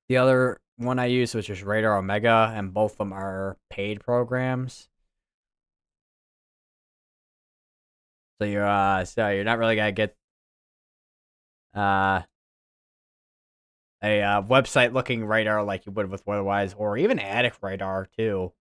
the other one I use, which is Radar Omega, and both of them are paid programs. So you're not really gonna get uh a website looking radar like you would with weatherwise, or even attic radar too.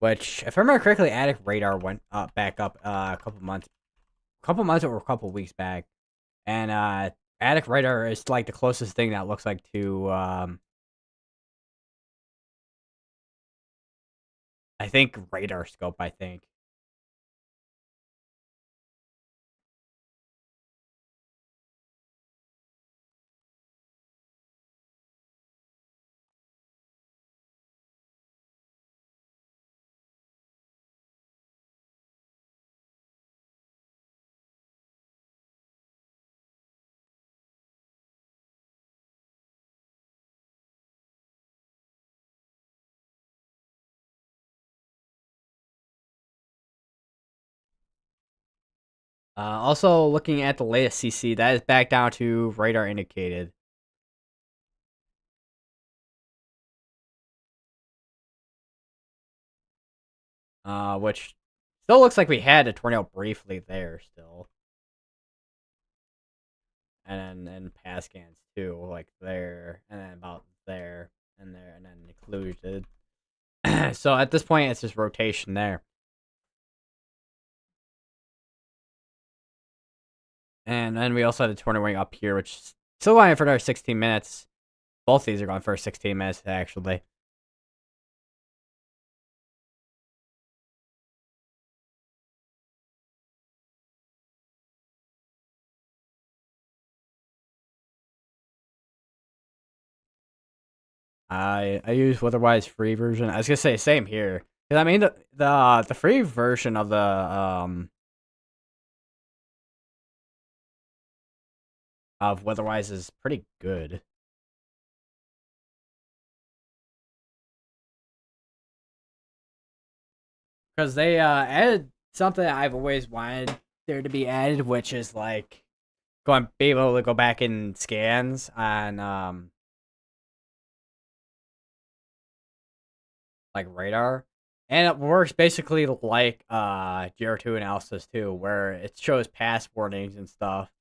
Which, if I remember correctly, attic radar went back up a couple months or a couple weeks back, and attic radar is like the closest thing that looks like to I think radar scope. I think. Also, looking at the latest CC, that is back down to radar indicated. Which still looks like we had a tornado briefly there still. And pass scans too, like there, and then about there, and there, and then occluded. So at this point, it's just rotation there. And then we also had the tornado wing up here, which is still going for another 16 minutes. Both these are going for 16 minutes, actually. I use weatherwise free version. I was gonna say same here. 'Cause I mean the free version of weatherwise is pretty good. Because they added something that I've always wanted there to be added, which is like going be able to go back in scans on like radar. And it works basically like GR2 analysis too, where it shows pass warnings and stuff,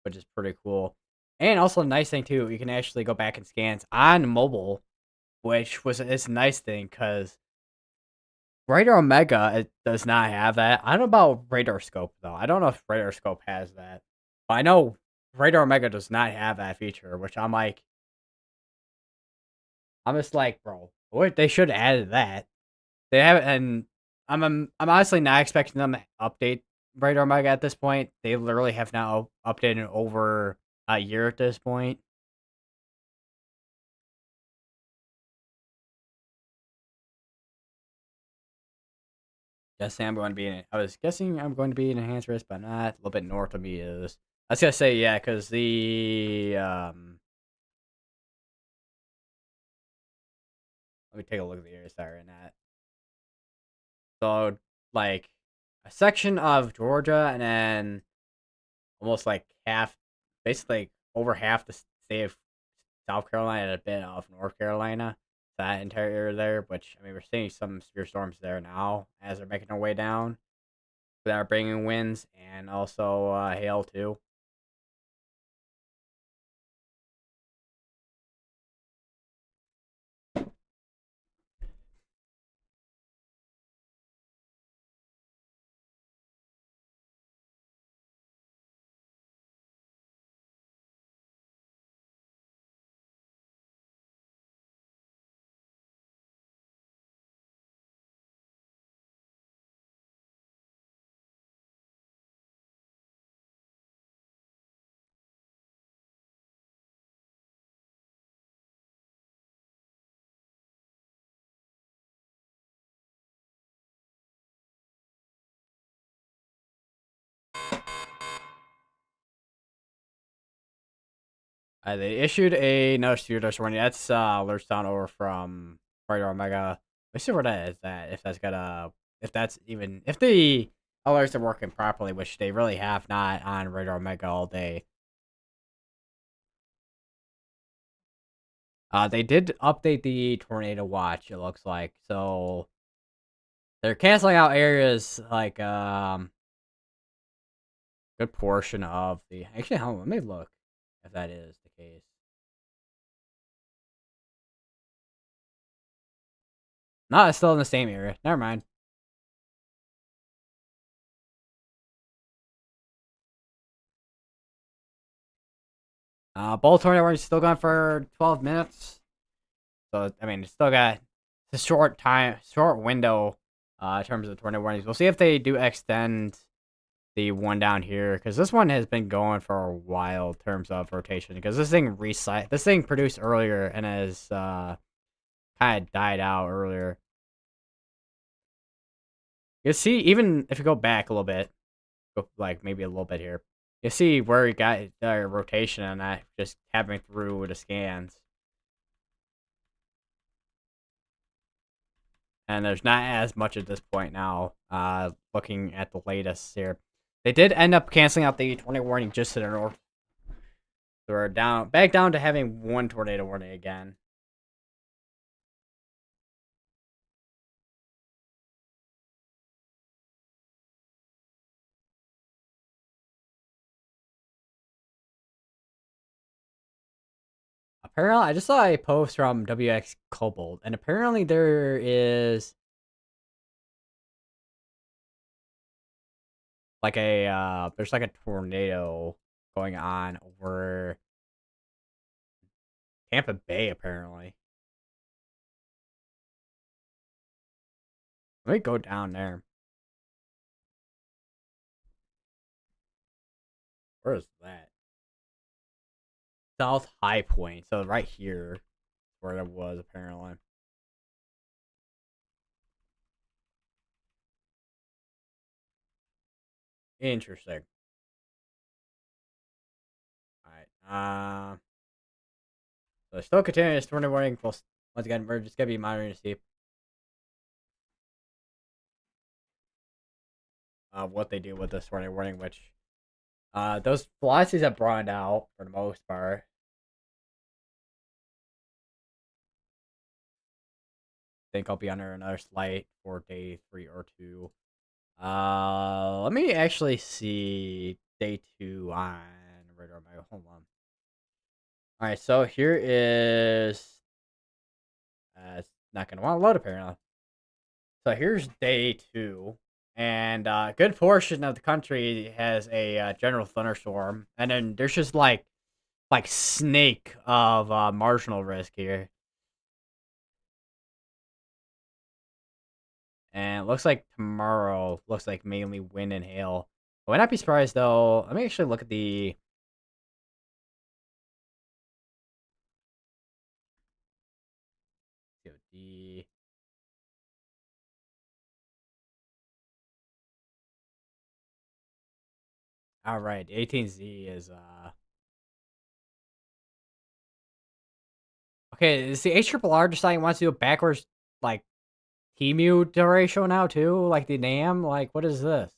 which is pretty cool. And also a nice thing too, you can actually go back in scans on mobile, which was it's a nice thing because Radar Omega it does not have that. I don't know about Radar Scope though. I don't know if Radar Scope has that. But I know Radar Omega does not have that feature, which I'm just like, bro, what they should have added that. They haven't, and I'm honestly not expecting them to update Radar Omega at this point. They literally have now updated over a year at this point. Guessing I'm going to be in. I was guessing I'm going to be in enhanced risk, but not. A little bit north of me is. I was gonna say yeah, because the let me take a look at the area star in that. So like a section of Georgia and then almost like half, basically over half the state of South Carolina and a bit of North Carolina. That entire area there, which I mean, we're seeing some severe storms there now as they're making their way down. That are bringing winds and also hail too. They issued another severe dust warning. That's alerts down over from Radar Omega. Let's see where that is. That if that's got a if that's even if the alerts are working properly, which they really have not on Radar Omega all day. They did update the tornado watch. It looks like so they're canceling out areas like good portion of the. Actually, hold on, let me look if that is the case. No, it's still in the same area. Never mind. Both tornado warnings still gone for 12 minutes. So I mean, it's still got a short time, short window in terms of the tornado warnings. We'll see if they do extend the one down here because this one has been going for a while in terms of rotation. Because this thing produced earlier and has kind of died out earlier. You see, even if you go back a little bit, go like maybe a little bit here, you see where you got rotation and that just happening through the scans. and there's not as much at this point now. Looking at the latest here, they did end up canceling out the tornado warning just to the north. So we're back down to having one tornado warning again. Apparently, I just saw a post from WX Cobalt, and apparently there is like there's like a tornado going on over Tampa Bay. Apparently, let me go down there. Where is that? South High Point. So right here, where it was apparently. Interesting. All right. So still continuing this tornado warning. Once again, we're just gonna be monitoring to see what they do with this tornado warning. Which those velocities have broadened out for the most part. I think I'll be under another slight for day 3 or 2. Let me actually see day 2 on radar. Hold on. All right, so here is. It's not gonna want to load apparently. So here's day 2, and a good portion of the country has a general thunderstorm, and then there's just like snake of marginal risk here. And it looks like tomorrow looks like mainly wind and hail. I would not be surprised though. Let me actually look at the COD. All right, 18Z is okay. Is the HRRR deciding wants to do a backwards like TMU ratio now too? Like the NAM? Like what is this?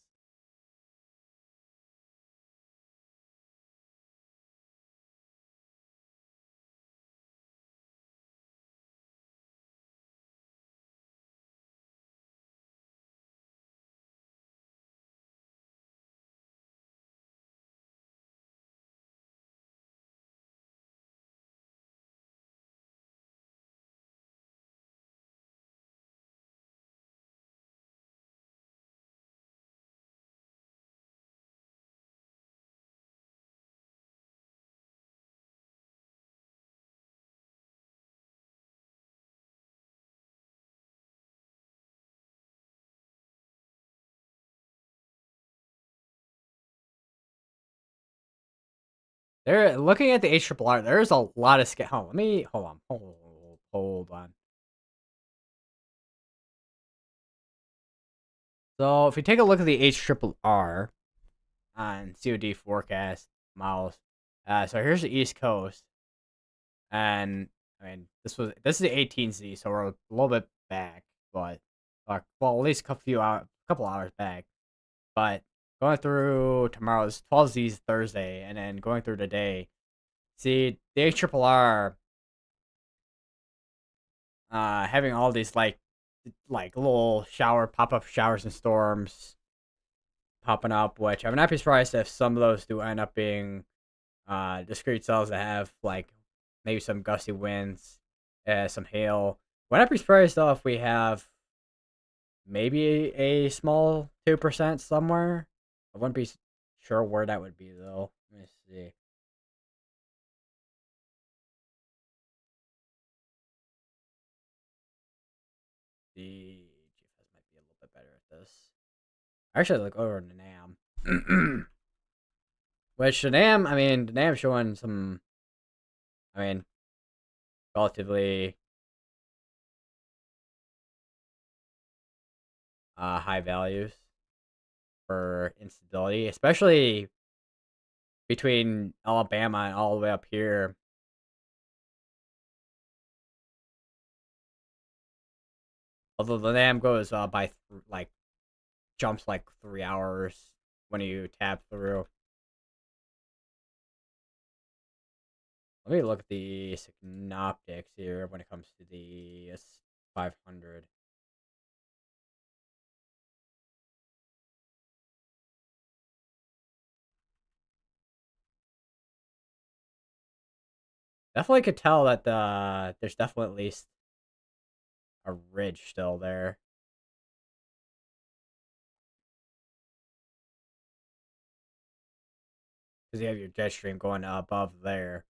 They're looking at the HRRR. There's a lot of Hold on, let me hold on. So if you take a look at the HRRR on COD forecast models, so here's the East Coast, and I mean this is the 18Z, so we're a little bit back, but well at least couple hours back. But going through tomorrow's 12Z's Thursday, and then going through today, see the HRRR having all these like little pop up showers and storms popping up, which I would not be surprised if some of those do end up being discrete cells that have like maybe some gusty winds, some hail. Would not be surprised though if we have maybe a small 2% somewhere. I wouldn't be sure where that would be though. Let me see. The GFS might be a little bit better at this. Actually, look over to NAM. Which the NAM, I mean, the NAM showing some, I mean, relatively high values for instability, especially between Alabama and all the way up here. Although the NAM goes by like jumps like 3 hours when you tap through. Let me look at the synoptics here when it comes to the S500. Definitely could tell that there's definitely at least a ridge still there. Because you have your jet stream going above there.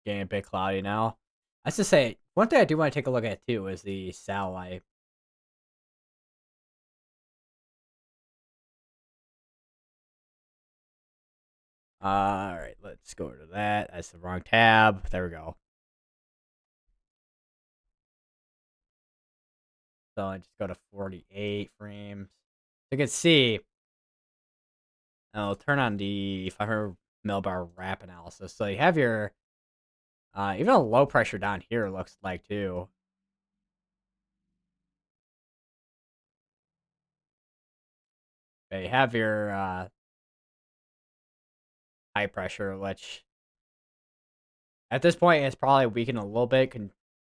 Getting a bit cloudy now. I was to say, one thing I do want to take a look at too is the satellite. Alright, let's go to that. That's the wrong tab. There we go. So I just go to 48 frames. You can see, I'll turn on the 500 millibar wrap analysis. So you have your, even a low pressure down here looks like too. You have your high pressure, which at this point it's probably weakened a little bit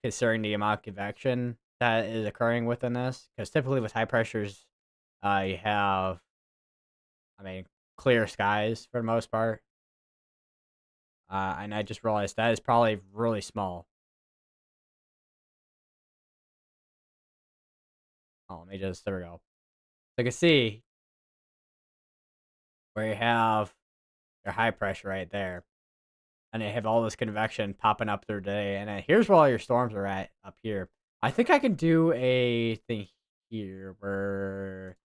considering the amount of convection that is occurring within this. Because typically with high pressures, you have, I mean, clear skies for the most part. And I just realized that is probably really small. Oh, let me just, there we go. So you can see where you have your high pressure right there. And you have all this convection popping up through day. And then here's where all your storms are at up here. I think I can do a thing here where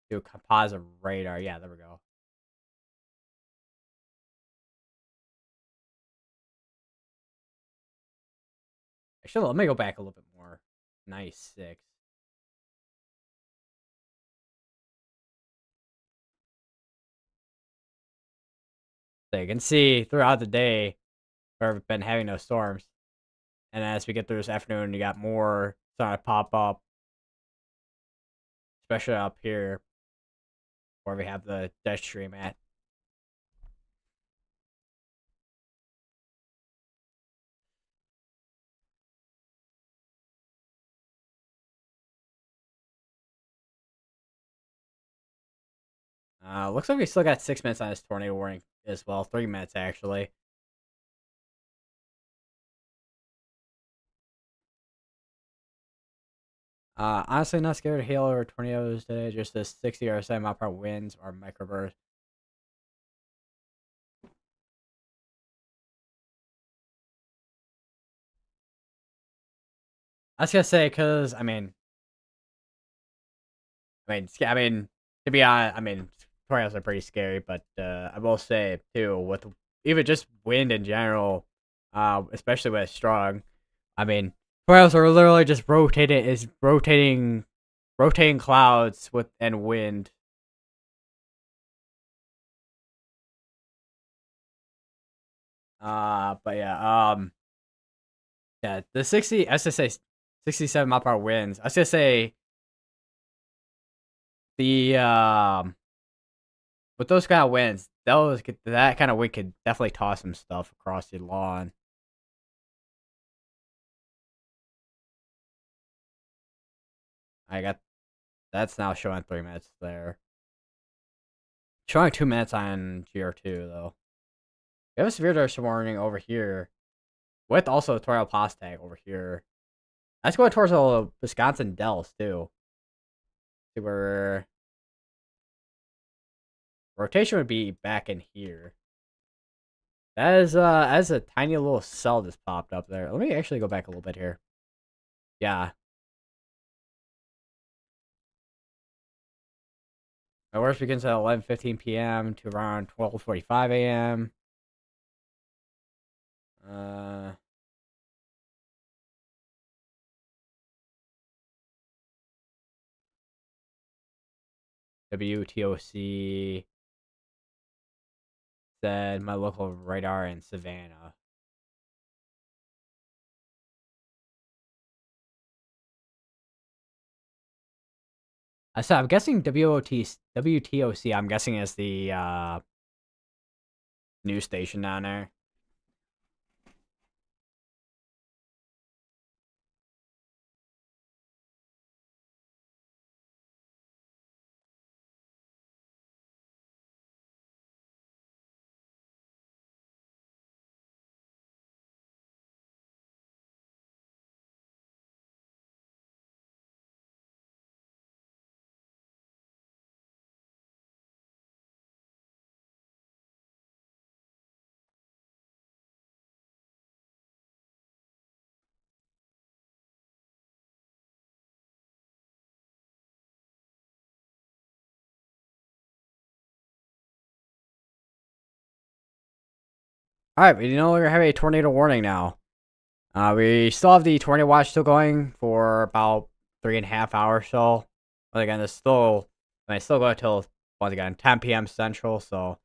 do a composite radar. Yeah, there we go. Actually, let me go back a little bit more. Nice, 6. So you can see throughout the day where we've been having those storms. And as we get through this afternoon, you got more starting to pop up, especially up here where we have the jet stream at. Looks like we still got 6 minutes on this tornado warning as well. 3 minutes actually. Honestly, not scared of hail or tornadoes today. Just the 60 or 70 mile per hour winds or microbursts. I was gonna say because I mean, to be honest, I mean, tornadoes are pretty scary, but I will say too, with even just wind in general, especially when it's strong, I mean, tornadoes are literally just rotating clouds with and wind. But yeah, the 60, I was gonna say 67 mile per hour winds. I was gonna say the with those kind of winds, that kind of wind could definitely toss some stuff across the lawn. I got that's now showing 3 minutes there. Showing 2 minutes on GR2 though. We have a severe dust warning over here, with also a tornado plus tag over here. That's going towards the Wisconsin Dells too. See where rotation would be back in here. As a tiny little cell just popped up there. Let me actually go back a little bit here. Yeah. My worst begins at 11:15 p.m. to around 12:45 a.m. Uh, WTOC said my local radar in Savannah. I said I'm guessing WTOC. I'm guessing is the news station down there. All right, we no longer have a tornado warning now. We still have the tornado watch still going for about 3.5 hours. So, but again, it's still, still going until once again 10 p.m. Central. So it's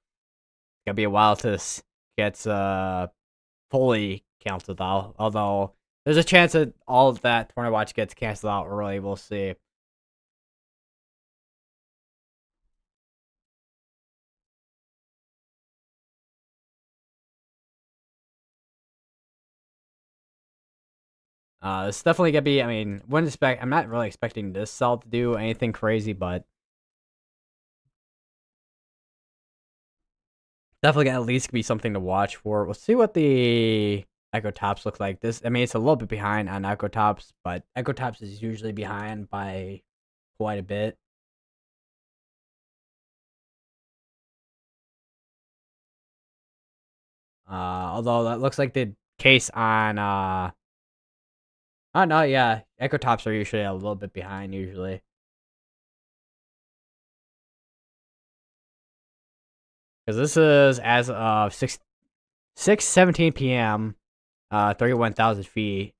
gonna be a while till this gets fully canceled out. Although there's a chance that all of that tornado watch gets canceled out early. We'll see. It's definitely gonna be. I mean, wouldn't expect. I'm not really expecting this cell to do anything crazy, but definitely gonna at least be something to watch for. We'll see what the Echo Tops look like. This, I mean, it's a little bit behind on Echo Tops, but Echo Tops is usually behind by quite a bit. Although that looks like the case on oh no, yeah, Echo Tops are usually a little bit behind usually. Because this is as of 6:17 p.m. 31,000 feet.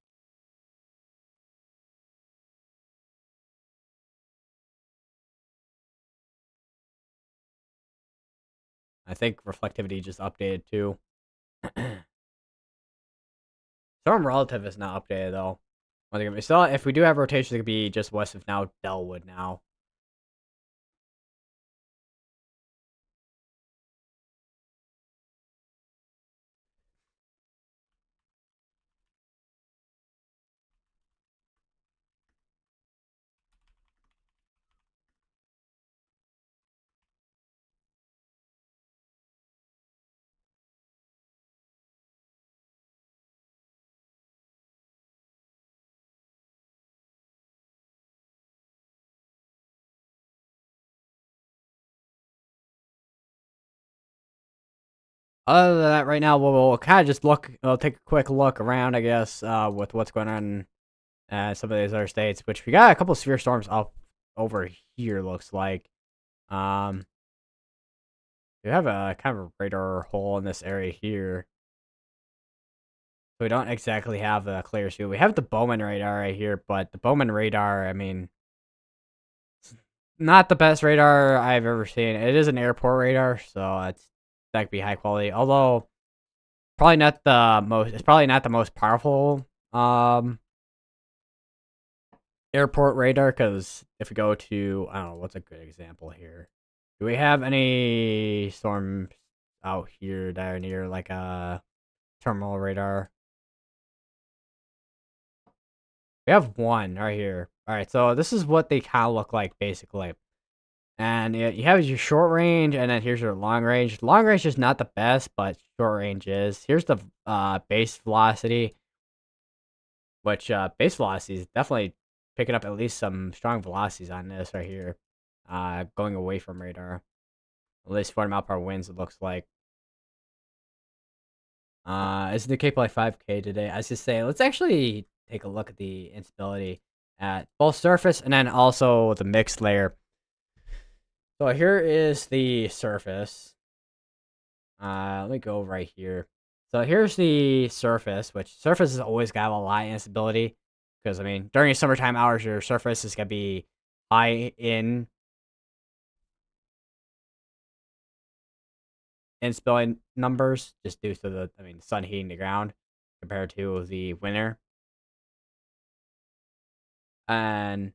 I think reflectivity just updated too. Storm relative is not updated though. We still, if we do have rotation, it could be just west of now Delwood now. Other than that, right now we'll kind of just look. We'll take a quick look around, I guess, with what's going on in some of these other states. Which we got a couple severe storms up over here. Looks like. We have a kind of a radar hole in this area here. So we don't exactly have a clear view. We have the Bowman radar right here, but the Bowman radar, I mean, it's not the best radar I've ever seen. It is an airport radar, so that could be high quality. Although probably not the most. It's probably not the most powerful airport radar, because if we go to, I don't know, what's a good example here? Do we have any storms out here that are near like a terminal radar? We have one right here. All right, so this is what they kind of look like basically. And you have your short range, and then here's your long range. Long range is not the best, but short range is. Here's the base velocity, which base velocity is definitely picking up at least some strong velocities on this right here. Going away from radar. At least 40 mile per hour winds, it looks like. It's the KPI 5K today. I was just saying, let's actually take a look at the instability at both surface and then also the mixed layer. So here is the surface. Let me go right here. So here's the surface, which surface has always got a lot of instability. Because, I mean, during summertime hours, your surface is going to be high in in spilling numbers just due to the sun heating the ground compared to the winter. And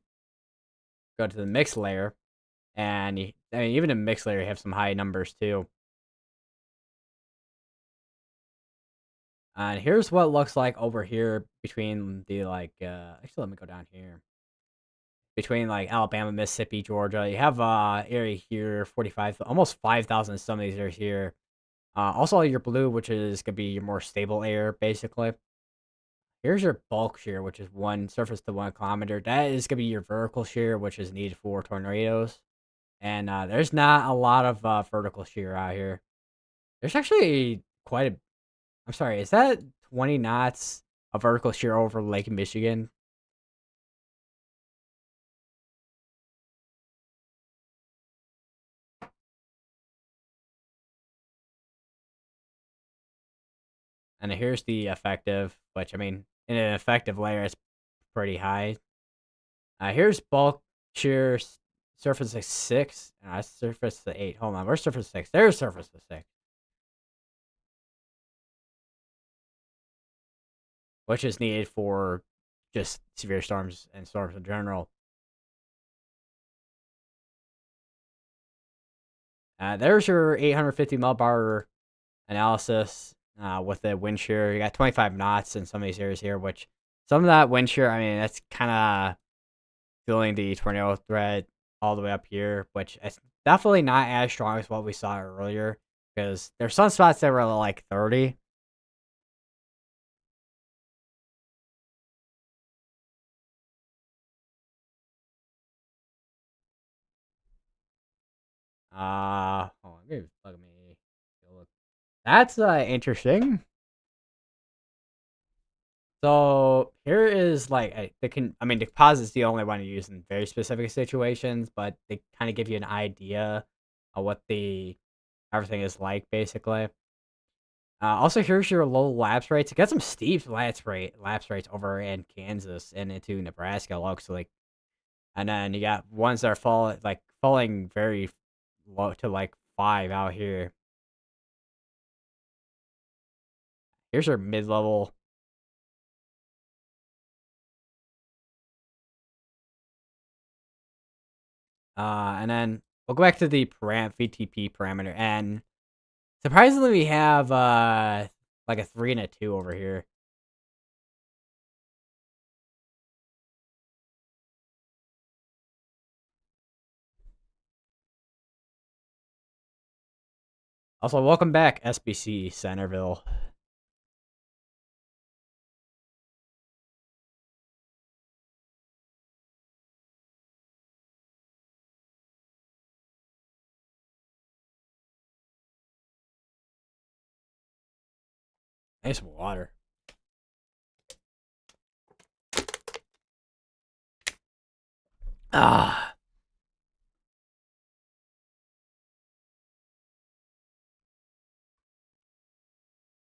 go to the mixed layer, and even in mixed layer, you have some high numbers too. And here's what it looks like over here between the actually let me go down here. Between like Alabama, Mississippi, Georgia. You have area here, 45 almost 5,000 some of these areas here. Also your blue, which is gonna be your more stable air, basically. Here's your bulk shear, which is 1 surface to 1 kilometer. That is gonna be your vertical shear, which is needed for tornadoes. And there's not a lot of vertical shear out here. There's actually quite a I'm sorry, is that 20 knots of vertical shear over Lake Michigan? And here's the effective, which I mean, in an effective layer, it's pretty high. Here's bulk shear surface of 6. Surface to 8. Hold on, where's surface 6? There's surface to 6, which is needed for just severe storms and storms in general. There's your 850 millbar analysis with the wind shear. You got 25 knots in some of these areas here, which some of that wind shear, I mean, that's kind of feeling the tornado threat all the way up here, which is definitely not as strong as what we saw earlier because there's some spots that were like 30. Hold on, maybe let me look. That's interesting. So here is like the composite's the only one to use in very specific situations, but they kind of give you an idea of what the everything is like basically. Also, here's your low lapse rates. You got some steep lapse rates over in Kansas and into Nebraska. Looks like, and then you got ones that are falling very low to like 5 out here. Here's your mid level. And then we'll go back to the VTP parameter, and surprisingly, we have like a 3 and a 2 over here. Also, welcome back, SBC Centerville. Nice water. Ah.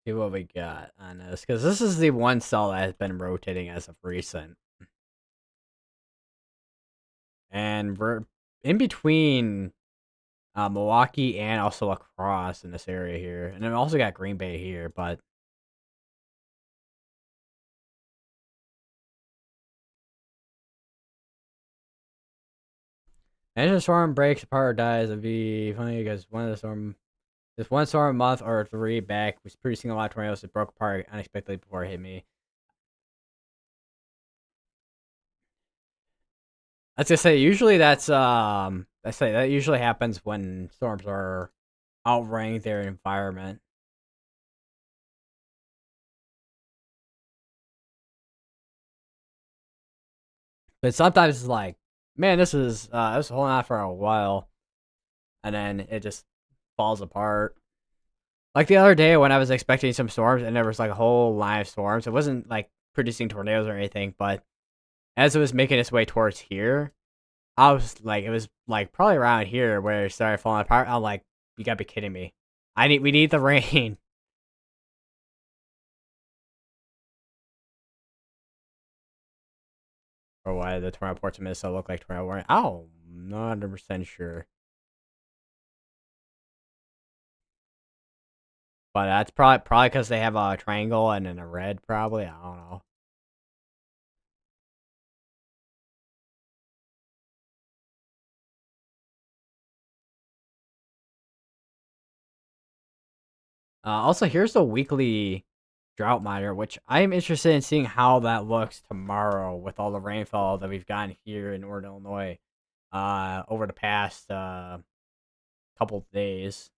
See what we got on this, because this is the one cell that has been rotating as of recent. And we're in between Milwaukee and also La Crosse in this area here. And then we also got Green Bay here, but as a storm breaks apart or dies, it'd be funny because this one storm a month or 3 back was producing a lot of tornadoes that broke apart unexpectedly before it hit me. I was gonna say usually that usually happens when storms are outrunning their environment. But sometimes it's like, man, this is holding on for a while, and then it just falls apart. Like the other day when I was expecting some storms and there was like a whole line of storms. It wasn't like producing tornadoes or anything, but as it was making its way towards here, I was like, it was like probably around here where it started falling apart. I'm like, you gotta be kidding me. We need the rain. Or why the tornado ports of Minnesota look like tornado warning. Oh, I'm not 100% sure. But that's probably because they have a triangle and then a red. Probably, I don't know. Also, here's the weekly drought monitor, which I am interested in seeing how that looks tomorrow with all the rainfall that we've gotten here in Northern Illinois over the past couple days.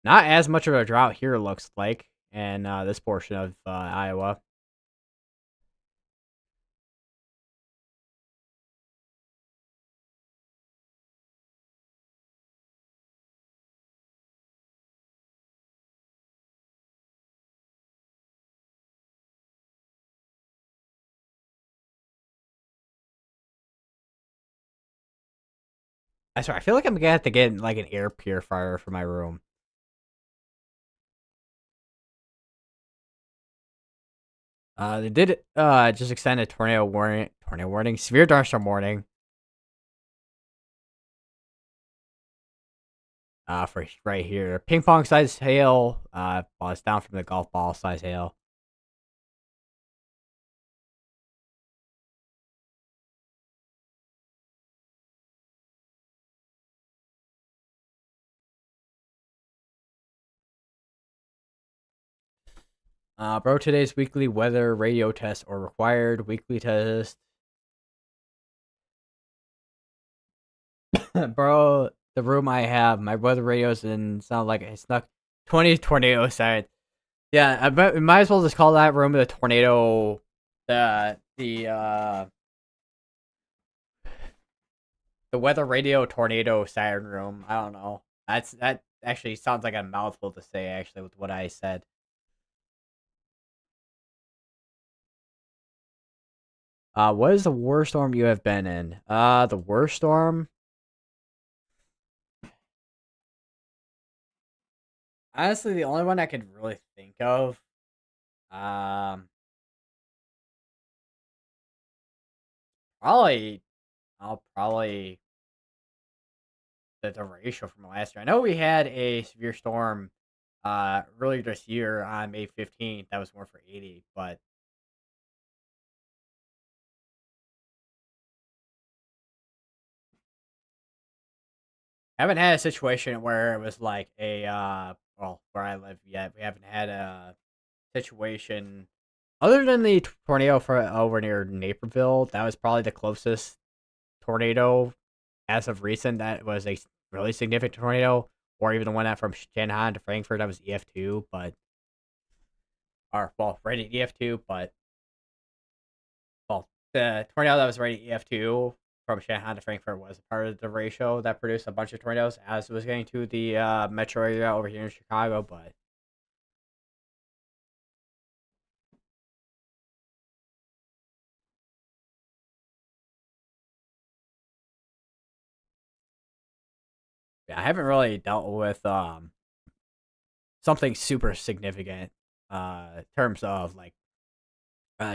Not as much of a drought here looks like in this portion of Iowa. I swear, I feel like I'm gonna have to get like an air purifier for my room. They did just extend a tornado warning, severe thunderstorm warning. For right here, ping pong size hail. Well, it's down from the golf ball size hail. Bro, today's weekly weather radio test or required weekly test. Bro, the room I have, my weather radio's in sound like it snuck 20 tornado sides. Yeah, we might as well just call that room the tornado. The weather radio tornado siren room. I don't know. That actually sounds like a mouthful to say. Actually, with what I said. What is the worst storm you have been in? The worst storm. Honestly, the only one I could really think of. Um, probably. I'll probably the derecho from last year. I know we had a severe storm earlier this year on May 15th. That was more for 80, but I haven't had a situation where it was like a well, where I live yet. We haven't had a situation other than the tornado for over near Naperville. That was probably the closest tornado as of recent that was a really significant tornado, or even the one that from Shanghai to Frankfurt that was EF2, but or well, rated EF2, but well, the tornado that was rated EF2 from Shanghai to Frankfurt was part of the ratio that produced a bunch of tornadoes as it was getting to the metro area over here in Chicago. But yeah, I haven't really dealt with something super significant in terms of like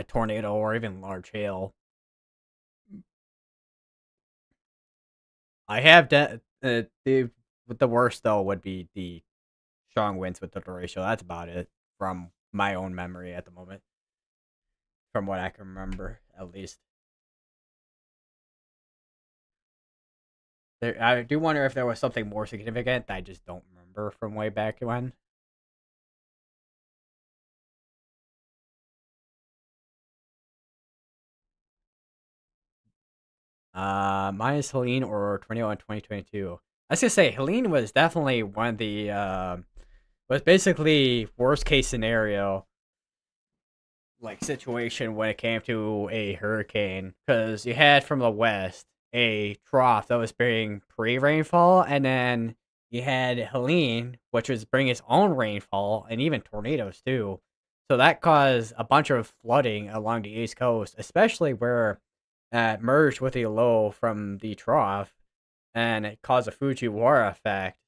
tornado or even large hail. I have the worst though would be the strong winds with the derecho. That's about it from my own memory at the moment, from what I can remember at least. I do wonder if there was something more significant that I just don't remember from way back when. Minus Helene or tornado in 2022. I was gonna say Helene was definitely one of the was basically worst case scenario like situation when it came to a hurricane because you had from the west a trough that was bringing pre-rainfall, and then you had Helene, which was bringing its own rainfall and even tornadoes too. So that caused a bunch of flooding along the east coast, especially where it merged with the low from the trough, and it caused a Fujiwara effect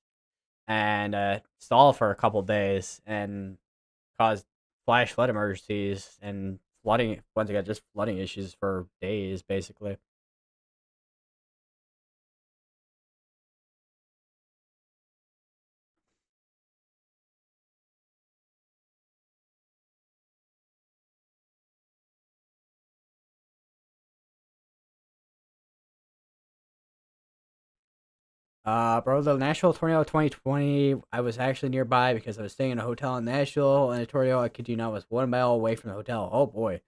and stalled for a couple days and caused flash flood emergencies and flooding once again just flooding issues for days basically. Bro, the Nashville tornado 2020, I was actually nearby because I was staying in a hotel in Nashville, and the tornado, I kid you not, was 1 mile away from the hotel. Oh boy,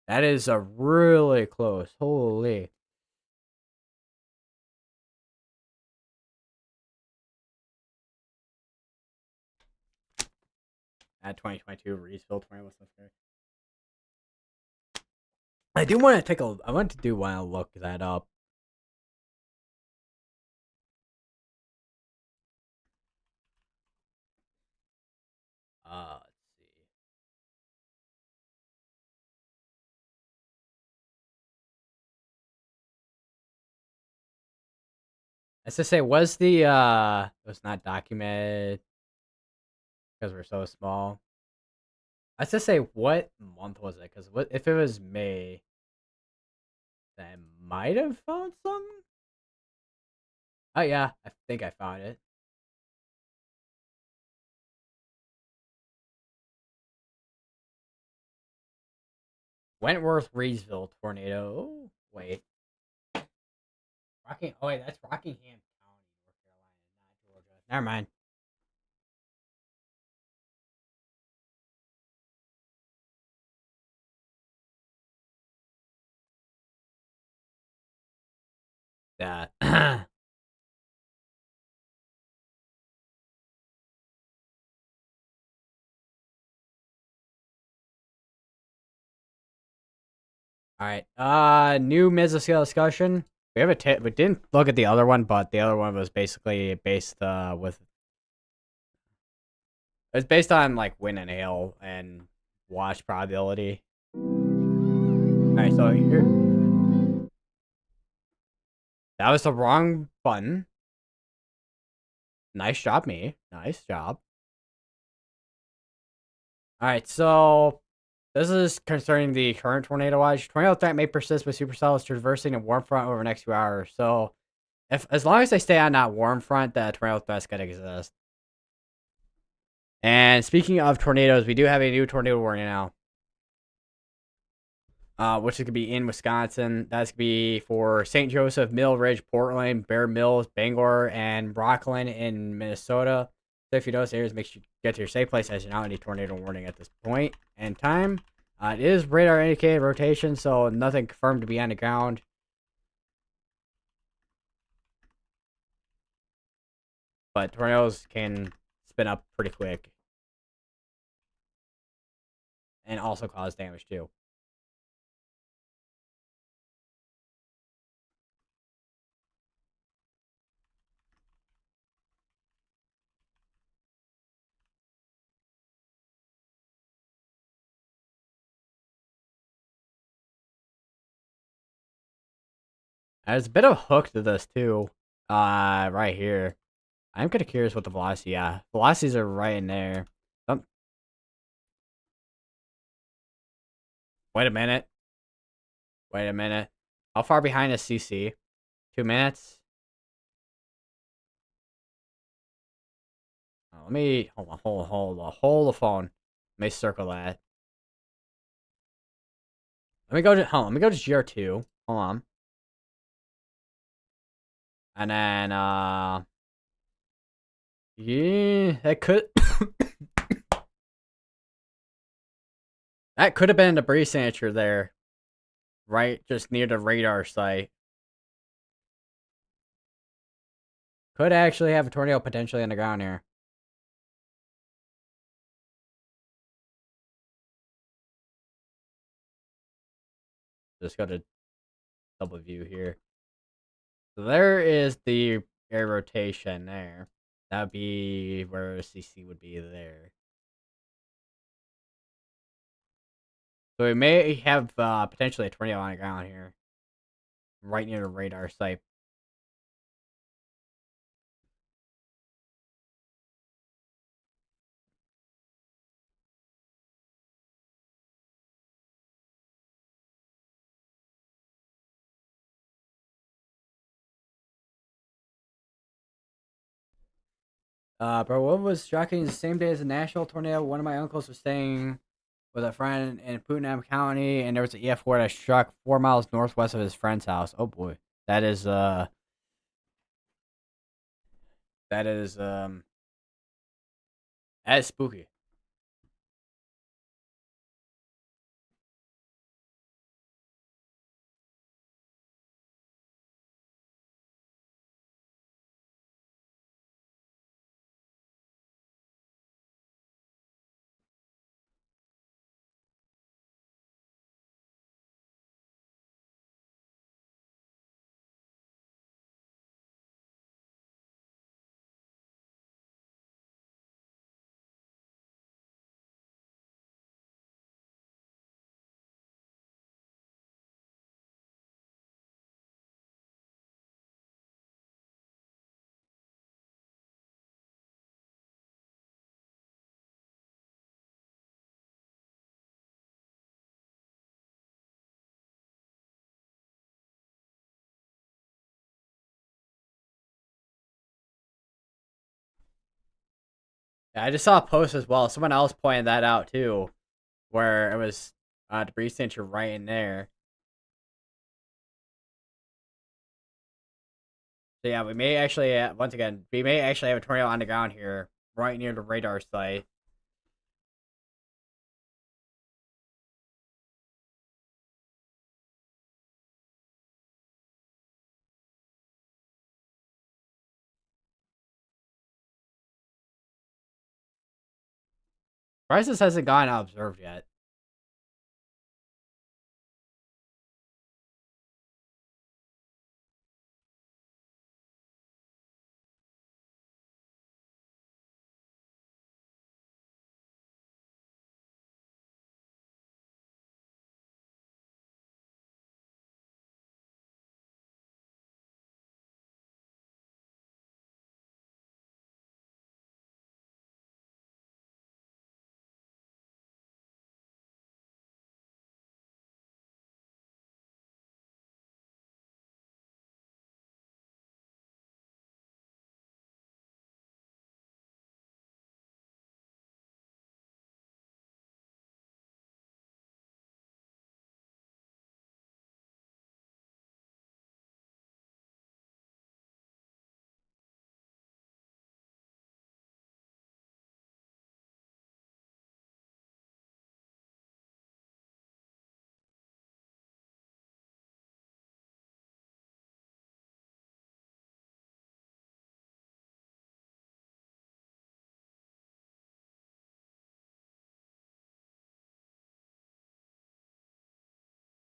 that is a really close. Holy. At 2022 Reesville tornado was so scary. I do want to take a. I want to look that up. Let's see. As to say, was the it was not documented because we're so small. Let's just say, what month was it? Because what if it was May? Then I might have found some. Oh yeah, I think I found it. Wentworth Reedsville tornado. Oh, wait, Rocking. Oh wait, that's Rockingham County, North Carolina, not Georgia. Never mind. That. All right. New mesoscale discussion. We didn't look at the other one, but the other one was basically based with it was based on like wind and hail and wash probability. All right, so here that was the wrong button. Nice job, me. Nice job. All right, so this is concerning the current tornado watch. Tornado threat may persist with supercells traversing a warm front over the next few hours. So, if as long as they stay on that warm front, the tornado threat's gonna exist. And speaking of tornadoes, we do have a new tornado warning now. Which is gonna be in Wisconsin. That's gonna be for St. Joseph, Mill Ridge, Portland, Bear Mills, Bangor, and Rockland in Minnesota. So if you notice areas, make sure you get to your safe place as you're not any tornado warning at this point and time. It is radar indicated rotation, so nothing confirmed to be on the ground. But tornadoes can spin up pretty quick and also cause damage too. There's a bit of a hook to this too. Right here. I'm kind of curious what the velocity. Yeah, velocities are right in there. Um, wait a minute. Wait a minute. How far behind is CC? 2 minutes. Oh, let me hold the phone. Let me circle that. Let me go to hold on, let me go to GR2. Hold on. And then yeah, that could that could have been a debris signature there. Right just near the radar site. Could actually have a tornado potentially on the ground here. Just go to double view here. So there is the air rotation there. That would be where CC would be there. So we may have potentially a tornado on the ground here. Right near the radar site. But what was shocking is the same day as the national tornado, one of my uncles was staying with a friend in Putnam County, and there was an EF4 that struck 4 miles northwest of his friend's house. Oh boy. That is That is spooky. Yeah, I just saw a post as well. Someone else pointed that out too, where it was debris center right in there. So yeah, we may actually once again we may actually have a tornado on the ground here, right near the radar site. Crisis hasn't gone observed yet.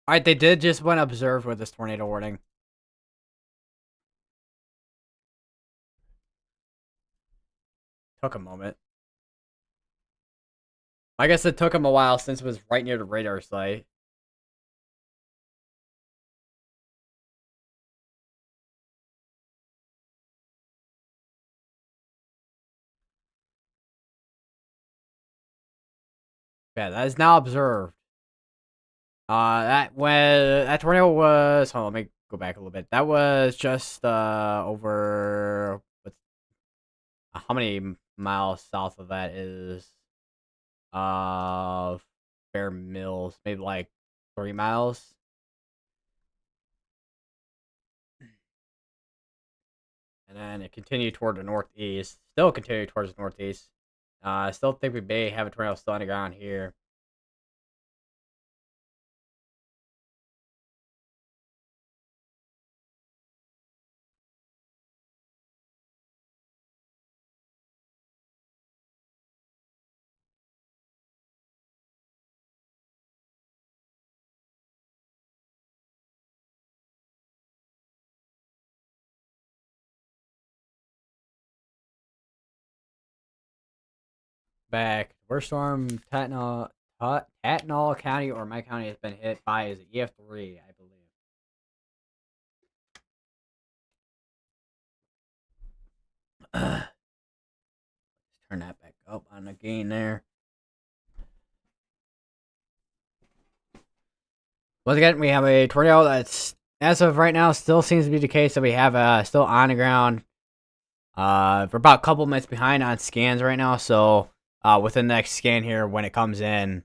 All right, they did just went observed with this tornado warning. Took a moment. I guess it took him a while since it was right near the radar site. Yeah, that is now observed. That tornado was. Hold on, let me go back a little bit. That was just over. How many miles south of that is uh Bear Mills? Maybe like 3 miles. And then it continued toward the northeast. Still continued towards the northeast. I still think we may have a tornado still on the ground here. Back. Worst storm Tatnall County or my county has been hit by is EF3, I believe. Let's turn that back up on the gain there. Once again, we have a tornado that's, as of right now, still seems to be the case that we have still on the ground. We're about a couple minutes behind on scans right now, so within the next scan here, when it comes in,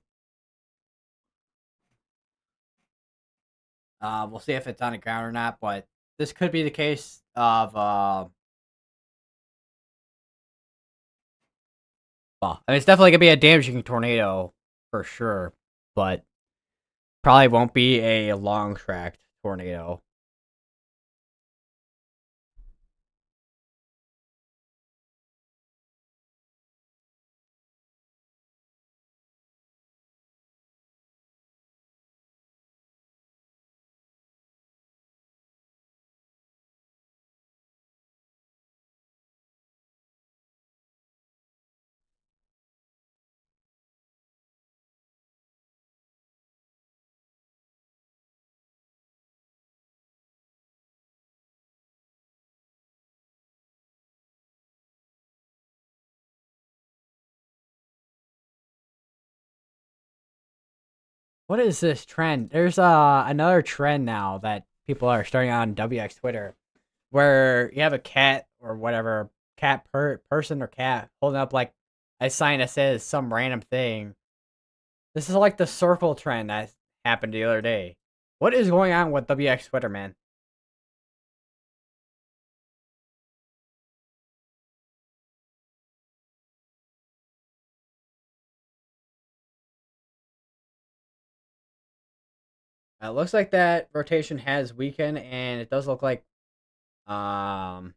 we'll see if it's on the ground or not. But this could be the case of Well, I mean, it's definitely gonna be a damaging tornado for sure, but probably won't be a long tracked tornado. What is this trend? There's another trend now that people are starting on WX Twitter, where you have a cat or whatever person or cat holding up like a sign that says some random thing. This is like the circle trend that happened the other day. What is going on with WX Twitter, man? It looks like that rotation has weakened, and it does look like um.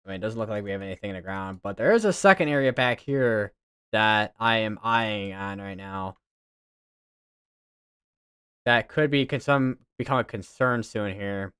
I mean, it doesn't look like we have anything in the ground, but there is a second area back here that I am eyeing on right now. That could be some become a concern soon here.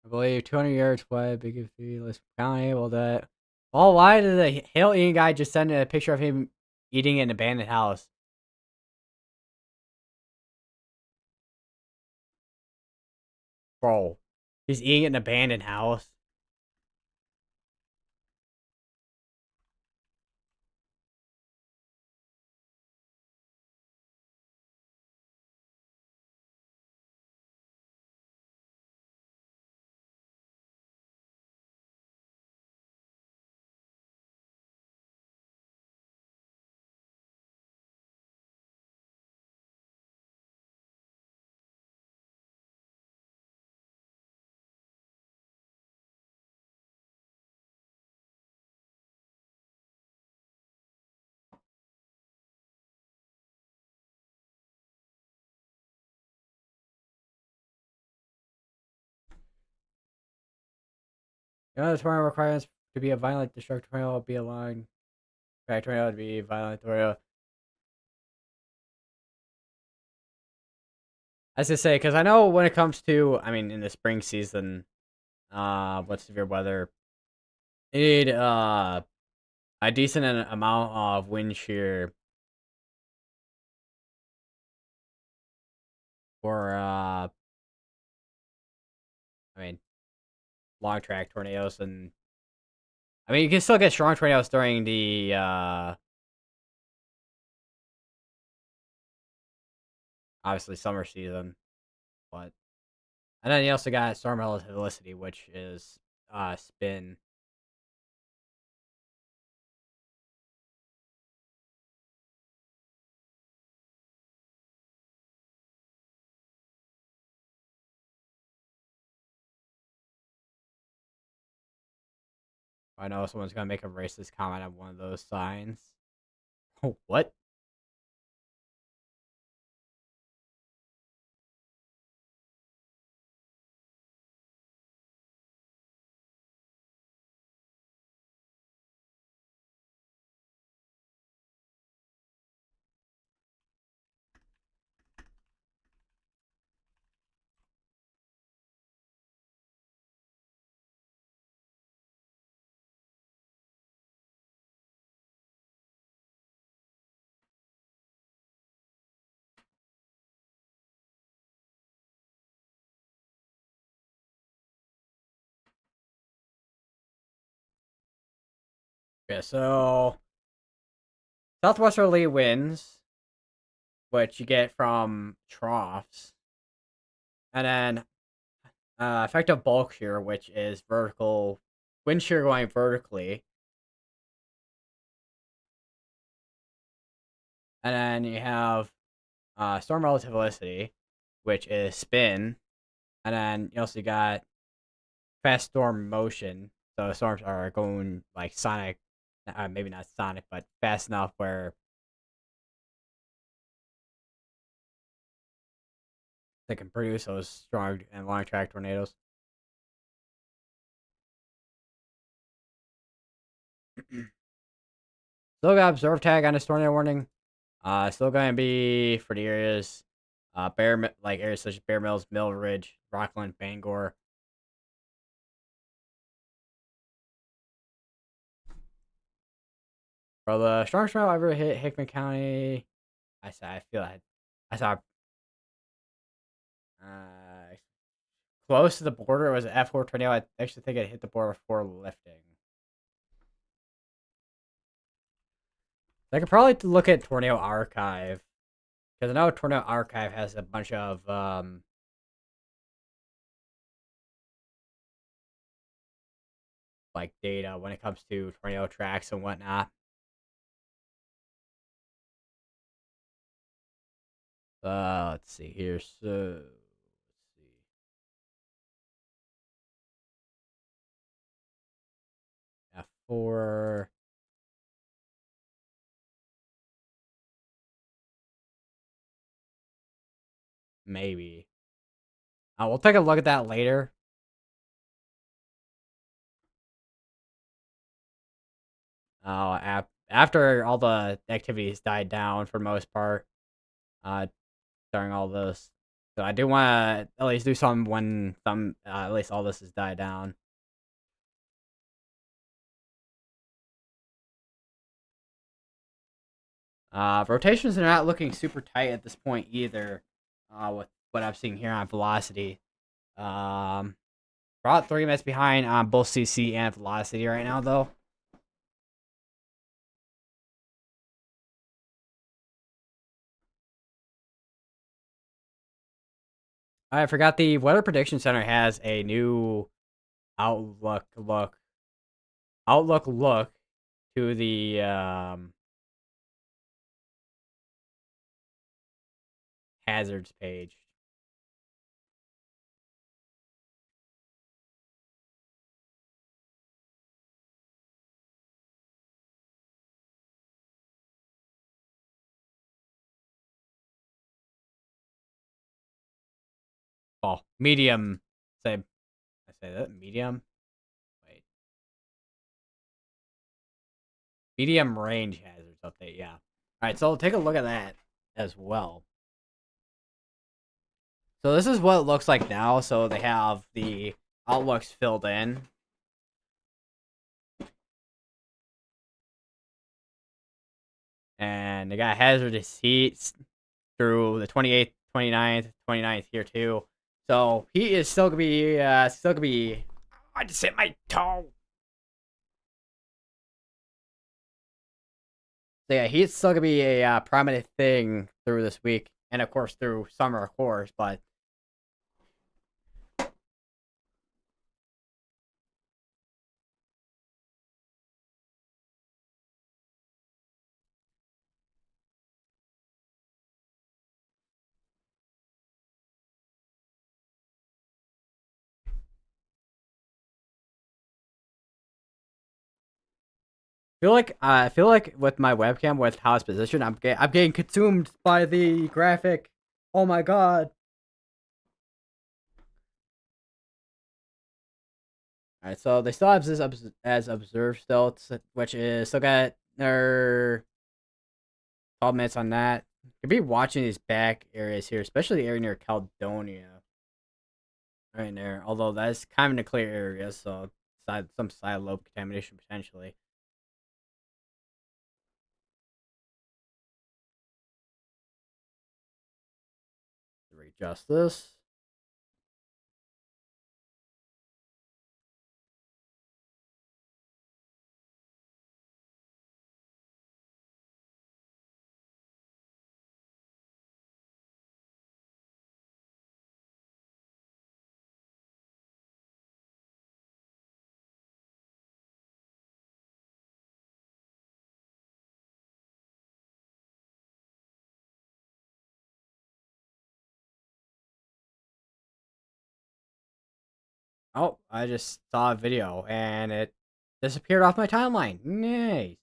I believe 200 yards away, big let's count able that. Oh, why did the hail eating guy just send a picture of him eating in an abandoned house? Bro, he's eating in an abandoned house. You know, the tornado requirements to be a violent destructive tornado be a line. Track tornado to be a violent tornado. As I say, because I know when it comes to, I mean, in the spring season, what's severe weather, you need a decent amount of wind shear for I mean, long track tornadoes, and I mean, you can still get strong tornadoes during the obviously summer season, but and then you also got storm relativity, which is spin. I know someone's gonna make a racist comment on one of those signs. What? Yeah, so southwesterly winds. which you get from troughs, and then effective bulk shear, which is vertical wind shear going vertically, and then you have storm relativity, which is spin, and then you also got fast storm motion. So storms are going like sonic, maybe not sonic, but fast enough where they can produce those strong and long track tornadoes. Still got observe tag on this tornado warning. Still gonna be for the areas, like areas such as Bear Mills, Mill Ridge, Rockland, Bangor. For the strongest tornado ever hit Hickman County, I feel I saw uh, close to the border. It was an F4 tornado. I actually think it hit the border before lifting. I could probably look at Tornado Archive because I know Tornado Archive has a bunch of like data when it comes to tornado tracks and whatnot. Let's see here. So let's see. F4. Maybe. We'll take a look at that later. After all the activities died down for the most part, uh, during all this. So I do want to at least do something when at least all this has died down. Rotations are not looking super tight at this point either. With what I'm seeing here on velocity. About 3 minutes behind on both CC and velocity right now, though. I forgot the Weather Prediction Center has a new outlook look to the hazards page. Oh, medium. I say that medium. Wait, medium range hazards update. Yeah. All right, so take a look at that as well. So this is what it looks like now. So they have the outlooks filled in. And they got hazardous heat through the 28th, 29th here too. So he is still gonna be. I just hit my toe. So yeah, he's still gonna be a prominent thing through this week, and of course through summer, of course. But I feel like with my webcam with how it's positioned, I'm getting consumed by the graphic. Oh my god! All right, so they still have this as observed still, which is still got their 12 minutes on that. Could be watching these back areas here, especially the area near Caledonia. Right there. Although that's kind of a clear area, so some side lobe contamination potentially. Readjust this. Oh, I just saw a video and it disappeared off my timeline. Nice.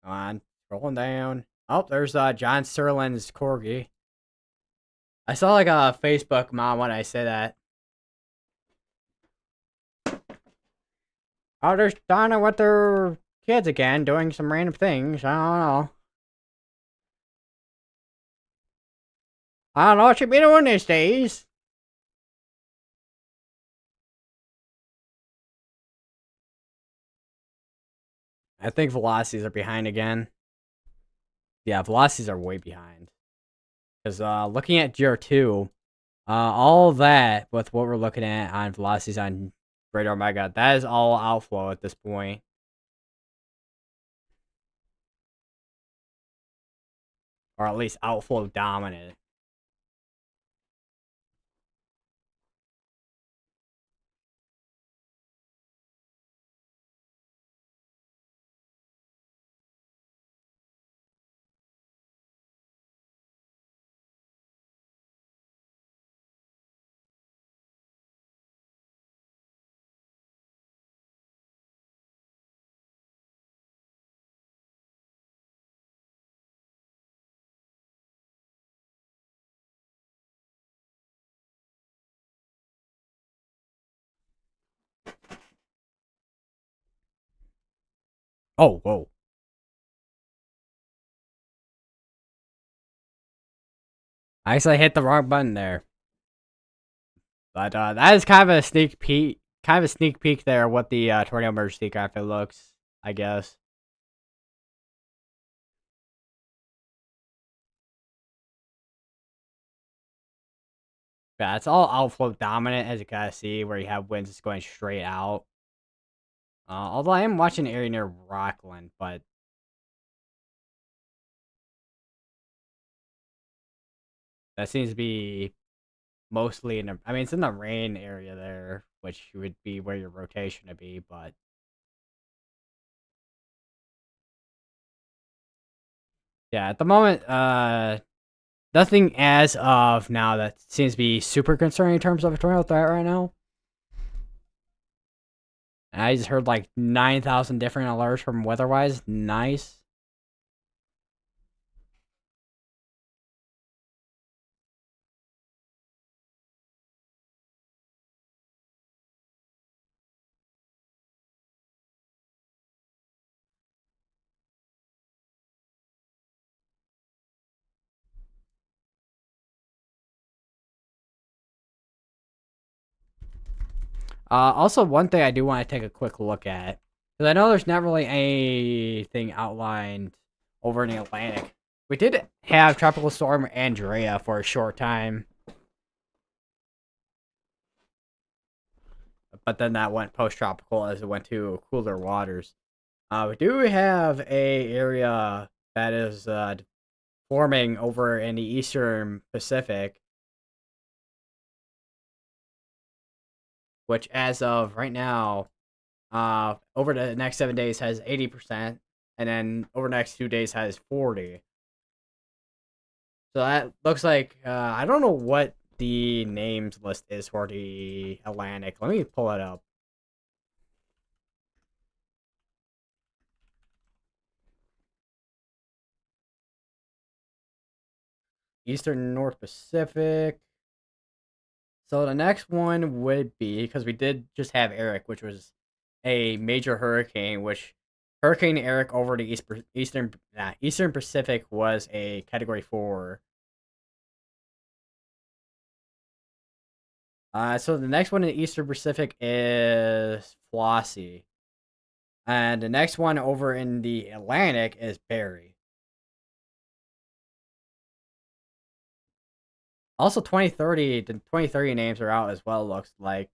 Come on, scrolling down. Oh, there's John Sterling's corgi. I saw like a Facebook mom when I say that. Oh, they're starting with their kids again, doing some random things. I don't know what you be doing these days. I think velocities are behind again. Yeah, velocities are way behind. Because looking at GR2, all that with what we're looking at on velocities on Great Omega, that is all outflow at this point. Or at least outflow dominant. Oh, whoa. I guess I hit the wrong button there. But that is kind of a sneak peek. Kind of a sneak peek there what the tornado emergency graphic looks, I guess. Yeah, it's all outflow dominant, as you kind of see, where you have winds just going straight out. Although I am watching an area near Rockland, but that seems to be mostly in the. I mean, it's in the rain area there, which would be where your rotation would be, but yeah, at the moment, nothing as of now that seems to be super concerning in terms of a tornado threat right now. I just heard like 9,000 different alerts from WeatherWise. Nice. Also, one thing I do want to take a quick look at, because I know there's not really anything outlined over in the Atlantic. We did have Tropical Storm Andrea for a short time, but then that went post-tropical as it went to cooler waters. We do have a area that is forming over in the eastern Pacific, which as of right now, over the next 7 days has 80%, and then over the next 2 days has 40. So that looks like I don't know what the names list is for the Atlantic. Let me pull it up. Eastern North Pacific. So the next one would be, because we did just have Eric, which was a major hurricane, which Hurricane Eric over the Eastern Pacific was a Category 4. So the next one in the Eastern Pacific is Flossie. And the next one over in the Atlantic is Barry. Also, 2030, the 2030 names are out as well, looks like.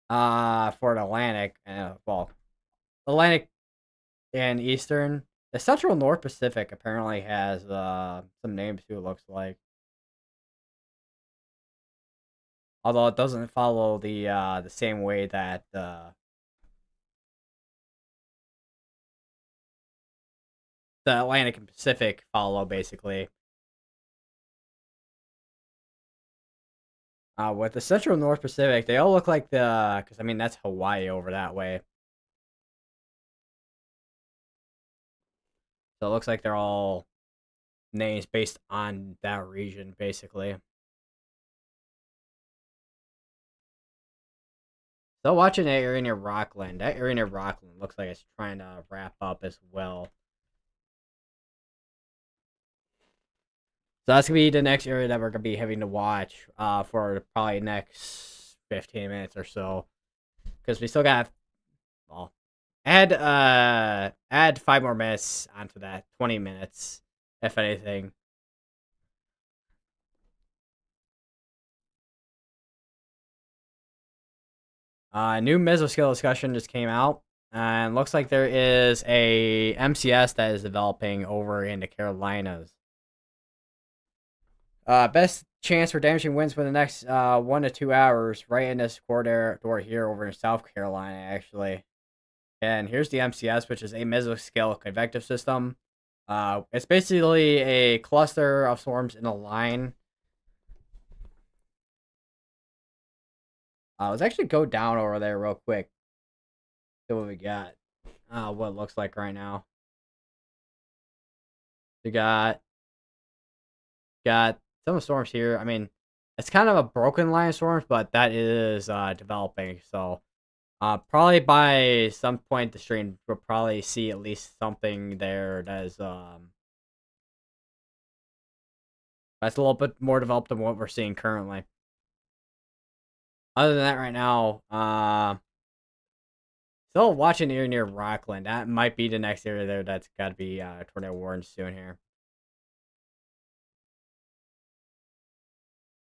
For the Atlantic, well, Atlantic and Eastern. The Central North Pacific apparently has some names too. It looks like, although it doesn't follow the same way that the Atlantic and Pacific follow, basically. With the Central North Pacific, they all look like because I mean that's Hawaii over that way, so it looks like they're all names based on that region, basically. So watching that area near Rockland, that area near Rockland looks like it's trying to wrap up as well. So that's gonna be the next area that we're gonna be having to watch for probably next 15 minutes or so, because we still got, well, add 5 more minutes onto that, 20 minutes if anything. New mesoskill discussion just came out, and looks like there is a MCS that is developing over in the Carolinas. Best chance for damaging winds for the next 1 to 2 hours, right in this corridor door here over in South Carolina, actually. And here's the MCS, which is a mesoscale convective system. It's basically a cluster of storms in a line. Let's actually go down over there real quick. See what we got. What it looks like right now. We got some storms here. I mean, it's kind of a broken line of storms, but that is developing. So probably by some point the stream we'll probably see at least something there that's a little bit more developed than what we're seeing currently. Other than that, right now, still watching here near Rockland. That might be the next area there that's got to be tornado warned soon here.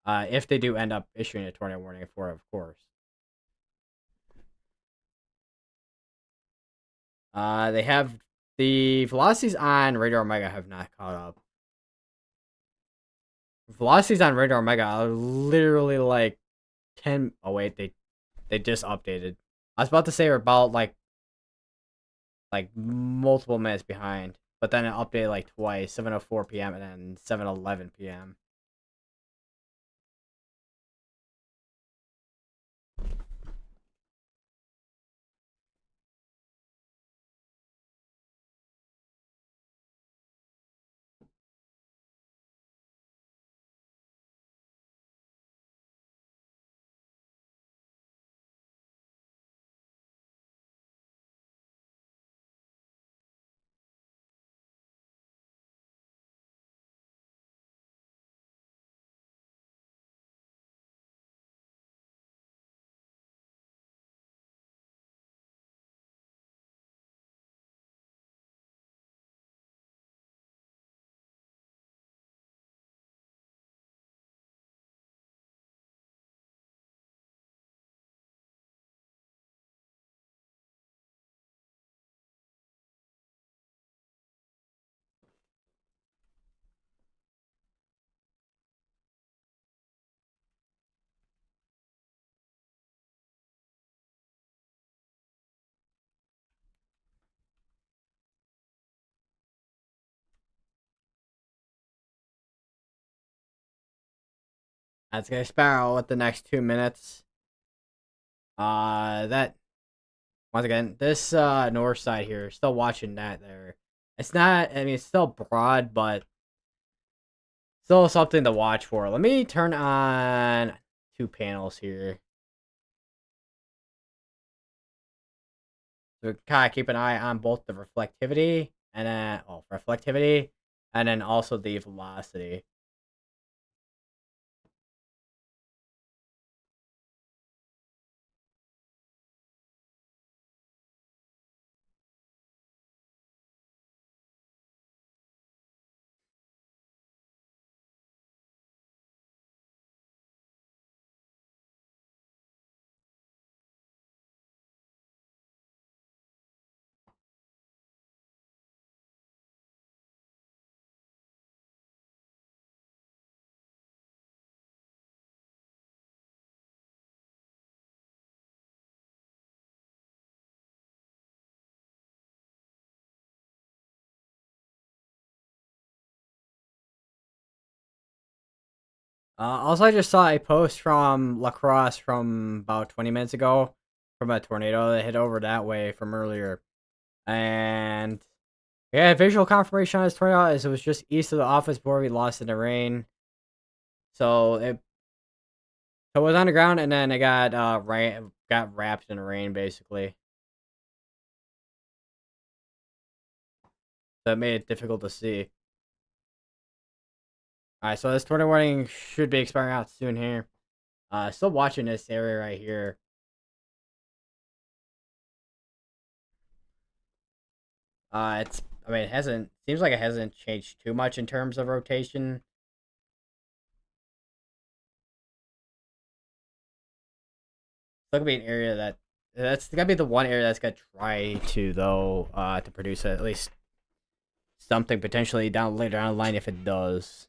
If they do end up issuing a tornado warning for it, of course. They have the velocities on Radar Omega have not caught up. Velocities on Radar Omega are literally like 10. Oh wait, they just updated. I was about to say we're about like multiple minutes behind, but then it updated like twice, 7:04 p.m. and then 7:11 p.m. That's gonna Sparrow with the next 2 minutes. That once again, this north side here, still watching that there. It's not. I mean, it's still broad, but still something to watch for. Let me turn on 2 panels here. So kind of keep an eye on both the reflectivity and then reflectivity and then also the velocity. Also, I just saw a post from La Crosse from about 20 minutes ago from a tornado that hit over that way from earlier. And yeah, visual confirmation on this tornado is it was just east of the office where we lost in the rain. So it was underground and then it got got wrapped in the rain basically. So it made it difficult to see. Alright, so this tornado warning should be expiring out soon here. Still watching this area right here. I mean, it hasn't, seems like it hasn't changed too much in terms of rotation. It's gonna be an area that's gonna be the one area that's gonna try to, though, to produce at least something potentially down later down the line if it does.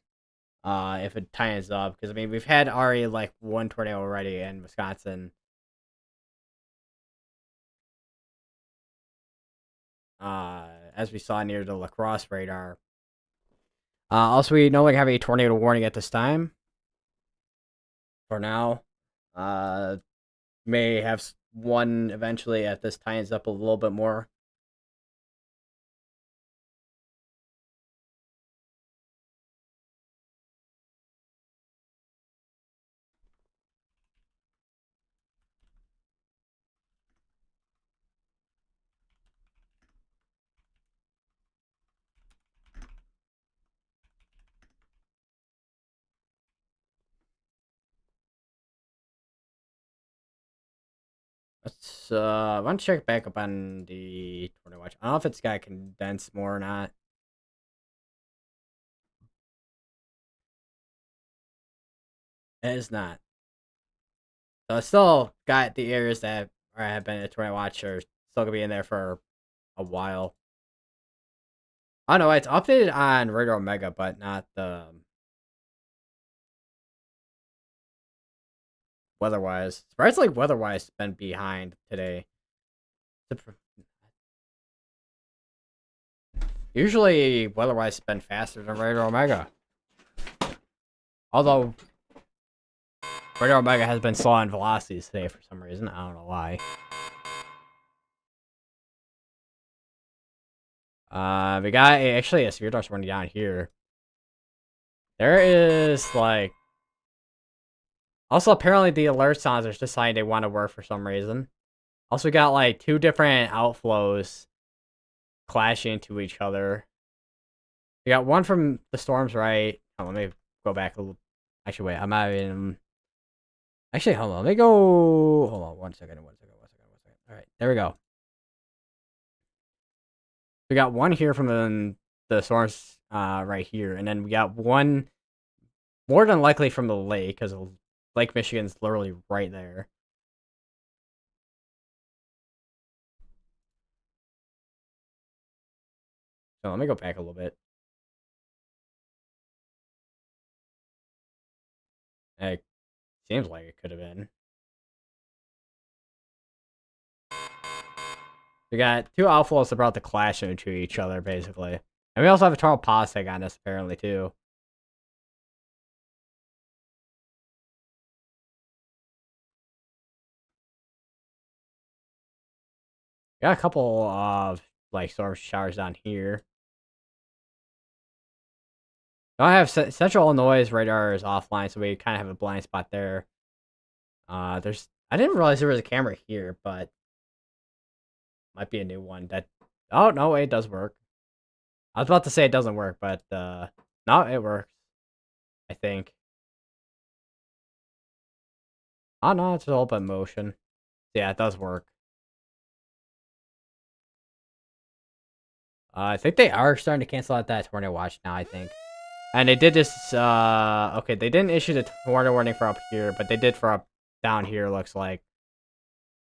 If it tightens up. Because, I mean, we've had already, like, one tornado already in Wisconsin. As we saw near the La Crosse radar. Also, we no longer have a tornado warning at this time. For now. May have one eventually if this tightens up a little bit more. I want to check back up on the tornado watch. I don't know if it's got condensed more or not. It is not. So it's still got the areas that have been a tornado watch are still gonna be in there for a while. I don't know, it's updated on Radar Omega, but not the weather-wise. Surprisingly, weather-wise been behind today. Usually, weather-wise been faster than Radar Omega. Although, Radar Omega has been slow on velocities today for some reason. I don't know why. We got actually a severe dust running down here. There is like also apparently the alert sounds are deciding they want to work for some reason. Also, we got like two different outflows clashing into each other. We got one from the storms, right? Oh, let me go back a little. Actually, wait. I'm not even. Actually, hold on. Let me go. Hold on. 1 second. 1 second. 1 second. 1 second. All right. There we go. We got one here from the source right here, and then we got one more than likely from the lake because Lake Michigan's literally right there. So let me go back a little bit. It seems like it could have been. We got two outflows about to clash into each other, basically. And we also have a tornado posting on us, apparently, too. We got a couple of, like, storm showers down here. I have Central Illinois radar is offline, so we kind of have a blind spot there. I didn't realize there was a camera here, but might be a new one that. Oh no, wait, it does work. I was about to say it doesn't work, but no, it works. I think. Oh no, it's all but motion. Yeah, it does work. I think they are starting to cancel out that tornado watch now. I think, and they did this. Okay, they didn't issue the tornado warning for up here, but they did for up down here. Looks like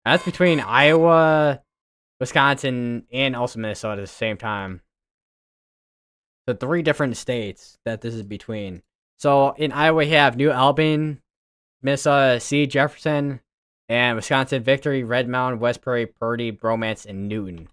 that's between Iowa, Wisconsin, and also Minnesota at the same time. The three different states that this is between. So in Iowa, we have New Albany, Minnesota, C. Jefferson, and Wisconsin, Victory, Red Mountain, West Prairie, Purdy, Bromance, and Newton.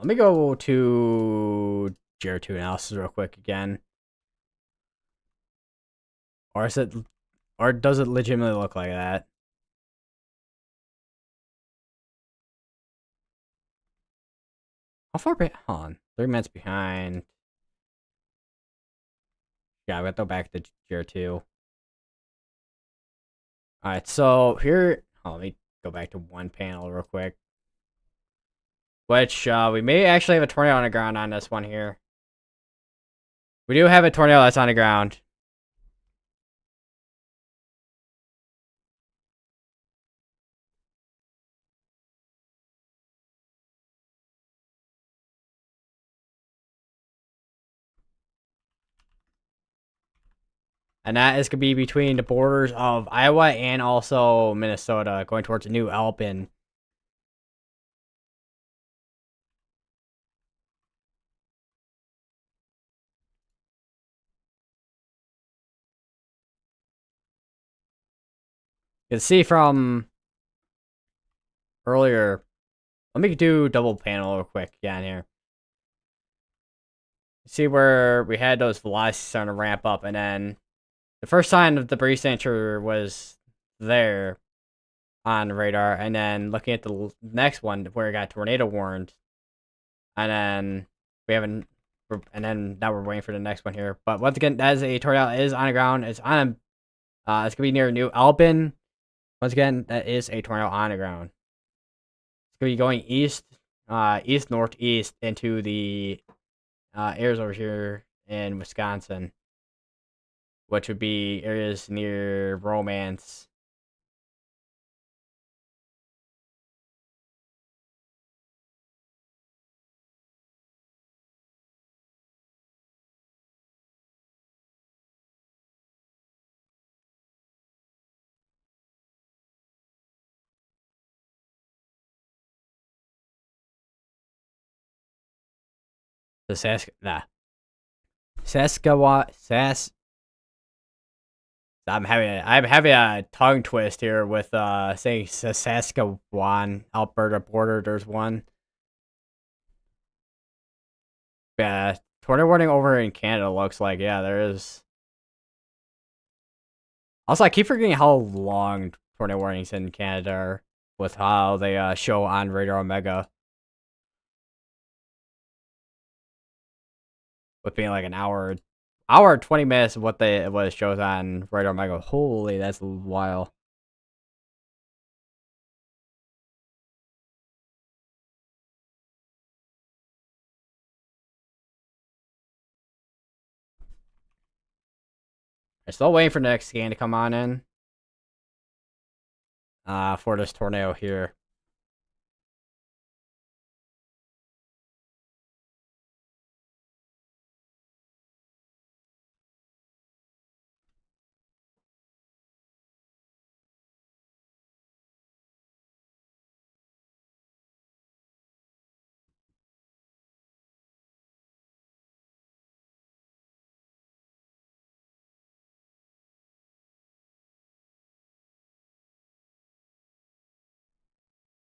Let me go to Tier 2 analysis real quick again. Or is it, or does it legitimately look like that? How far behind? Hold on. 3 minutes behind. Yeah, we have to go back to Tier 2. Alright, so here, let me go back to one panel real quick. Which, we may actually have a tornado on the ground on this one here. We do have a tornado that's on the ground. And that is going to be between the borders of Iowa and also Minnesota, going towards a New Alpin. You can see from earlier. Let me do double panel real quick again here. See where we had those velocities starting to ramp up, and then the first sign of the debris signature was there on the radar, and then looking at the next one where it got tornado warned, and then we haven't, and then now we're waiting for the next one here. But once again, that is a tornado. It is on the ground. It's on a, it's gonna be near New Alpin. Once again, that is a tornado on the ground. It's gonna be going east, east northeast into the areas over here in Wisconsin, which would be areas near Romance. The Saskatchewan. I'm having a tongue twist here with saying Saskatchewan, Alberta border. There's one. Yeah, tornado warning over in Canada looks like, yeah, there is. Also, I keep forgetting how long tornado warnings in Canada are with how they show on Radar Omega. With being like an hour 20 minutes of what it shows on Radar Omega. Holy, that's a while. I'm still waiting for the next scan to come on in. For this tornado here.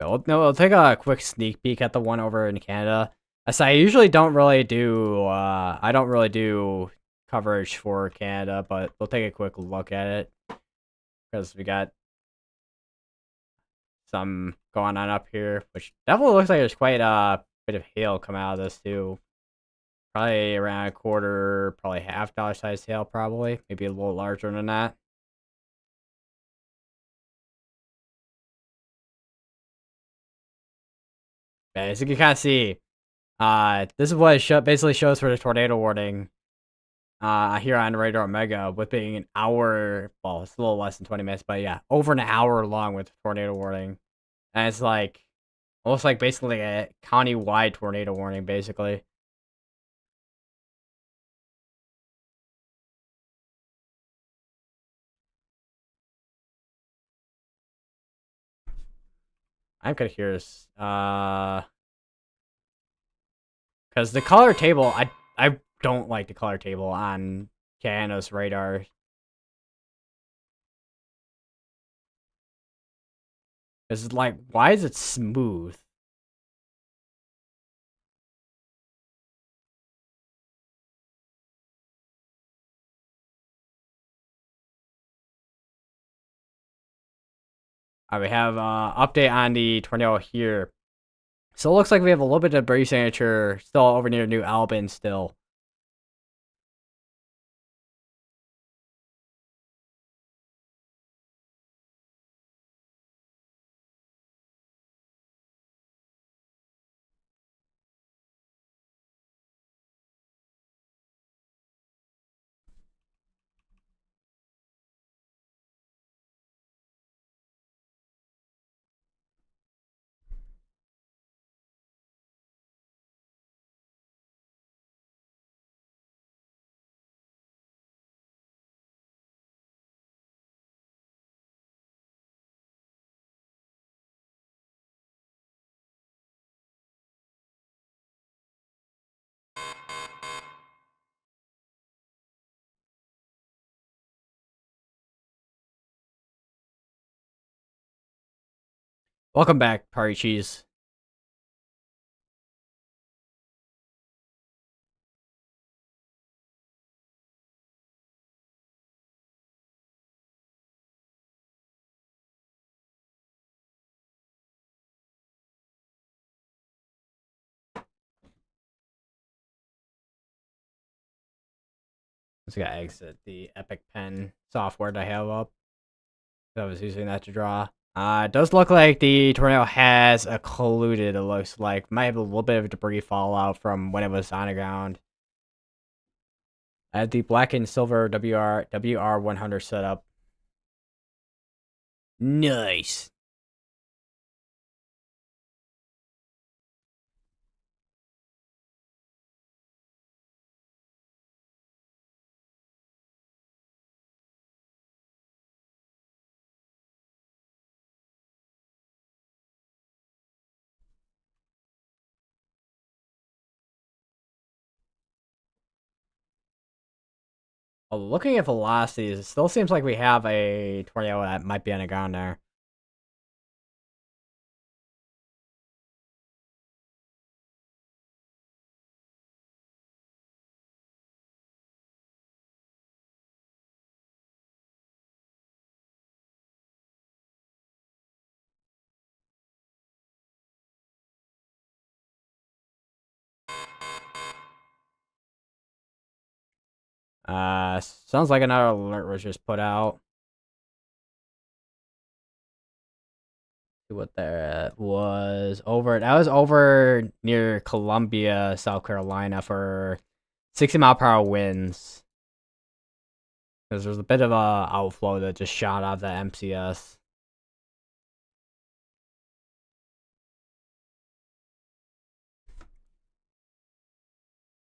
We'll take a quick sneak peek at the one over in Canada. As I usually don't really do, I don't really do coverage for Canada, but we'll take a quick look at it because we got some going on up here, which definitely looks like there's quite a bit of hail coming out of this too. Probably around a quarter, probably half dollar size hail, probably maybe a little larger than that. Yeah, as you can kind of see, this is what it basically shows for the tornado warning. Here on Radar Omega, with being an hour, well, it's a little less than 20 minutes, but yeah, over an hour long with tornado warning. And it's like, almost like basically a county-wide tornado warning, basically. I'm kind of curious, because the color table, I don't like the color table on Canada's radar. It's like, why is it smooth? We have update on the tornado here. So it looks like we have a little bit of debris signature still over near New Albin still. Welcome back, Party Cheese. Just gotta exit the Epic Pen software that I have up. I was using that to draw. It does look like the tornado has occluded, it looks like. Might have a little bit of debris fallout from when it was on the ground. I have the black and silver WR100 set up. Nice. Looking at velocities, it still seems like we have a tornado that might be on the ground there. Sounds like another alert was just put out. See what that was over. That was over near Columbia, South Carolina for 60-mile-per-hour winds. Because there's a bit of a outflow that just shot out of the MCS.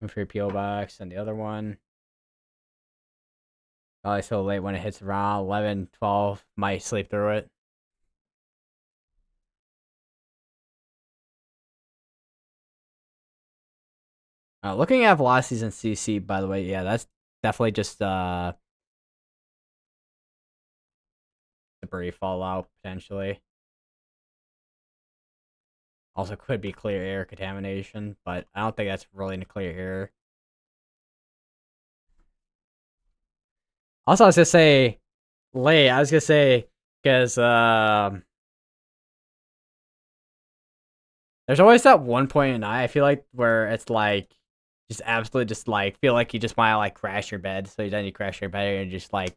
For your PO box and the other one. Probably so late when it hits around 11, 12. Might sleep through it. Looking at velocities and CC, by the way, yeah, that's definitely just debris fallout potentially. Also could be clear air contamination, but I don't think that's really in clear air. Also, I was gonna say, because there's always that one point in the night I feel like where it's like just absolutely just like feel like you just want to like crash your bed, so then you crash your bed and just like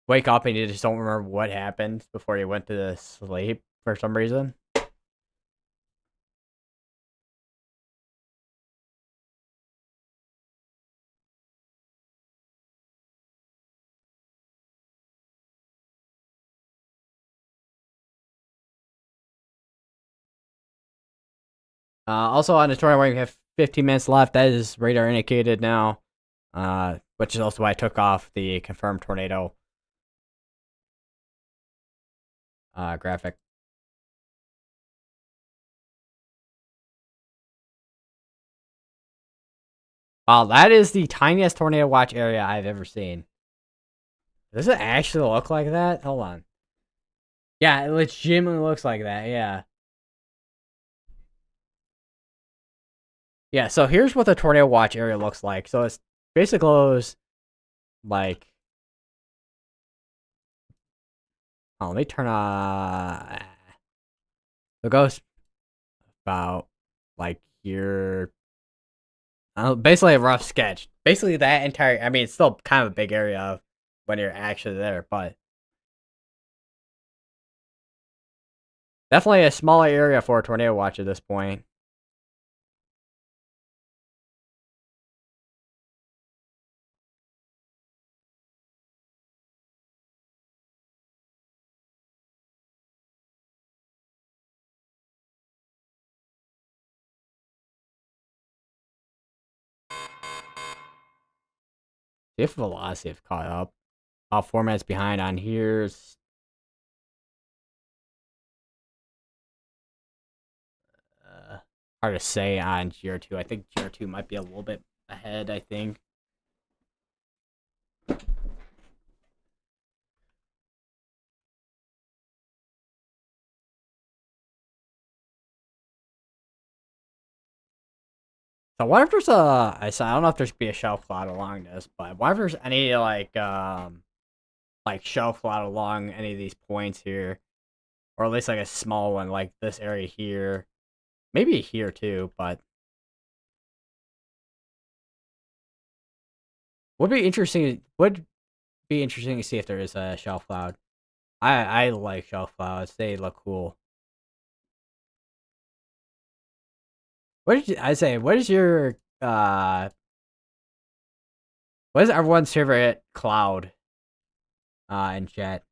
wake up and you just don't remember what happened before you went to sleep for some reason. Also on the tornado where we have 15 minutes left, that is radar indicated now. Which is also why I took off the confirmed tornado graphic. Wow, that is the tiniest tornado watch area I've ever seen. Does it actually look like that? Hold on. Yeah, it legitimately looks like that, yeah. Yeah, so here's what the tornado watch area looks like. So it's basically like Oh, let me turn on. It goes about like here. Basically a rough sketch. Basically that entire. I mean, it's still kind of a big area when you're actually there, but definitely a smaller area for a tornado watch at this point. See if velocity have caught up. About 4 minutes behind on here's uh, hard to say on GR2. I think GR2 might be a little bit ahead. I think. So what if there's I don't know if there's gonna be a shelf cloud along this, but what if there's any like shelf cloud along any of these points here, or at least like a small one like this area here, maybe here too, but would be interesting to see if there is a shelf cloud. I like shelf clouds. They look cool. What did I say? What is your what is everyone's favorite cloud in chat?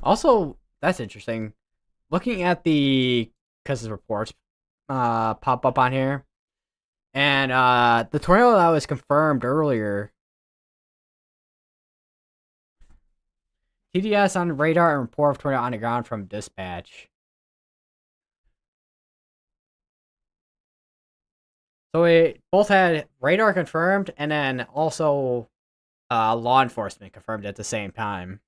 Also, that's interesting. Looking at the because reports pop up on here, and the tornado that was confirmed earlier, TDS on radar and report of tornado on the ground from dispatch. So we both had radar confirmed, and then also law enforcement confirmed at the same time.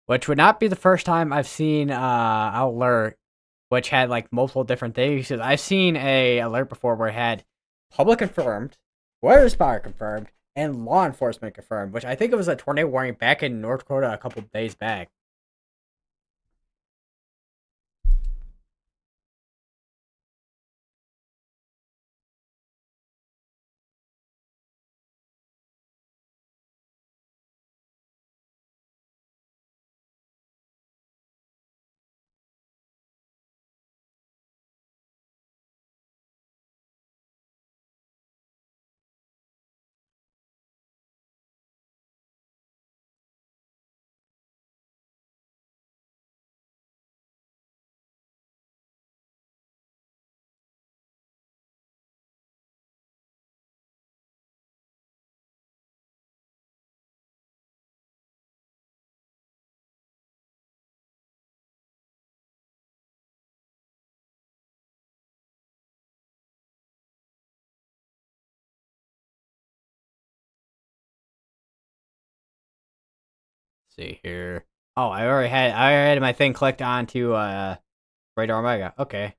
Which would not be the first time I've seen alert, which had like multiple different things. Because I've seen a alert before where it had public confirmed, weather spotter confirmed, and law enforcement confirmed. Which I think it was a tornado warning back in North Dakota a couple days back. Let's see here. Oh, I already had my thing clicked onto Radar Omega. Okay.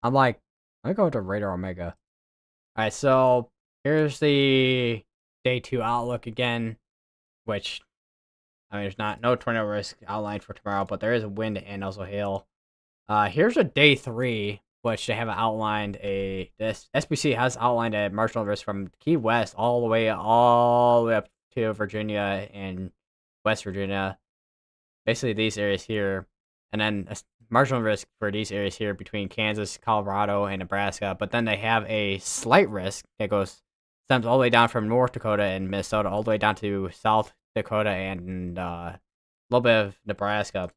I'm like, I go to Radar Omega. Alright, so here's the day 2 outlook again, which I mean there's no tornado risk outlined for tomorrow, but there is a wind and also hail. Here's a day 3, which they have outlined this SBC has outlined a marginal risk from Key West all the way up to Virginia and West Virginia. Basically these areas here, and then a marginal risk for these areas here between Kansas, Colorado, and Nebraska. But then they have a slight risk that goes stems all the way down from North Dakota and Minnesota all the way down to South Dakota and a little bit of Nebraska.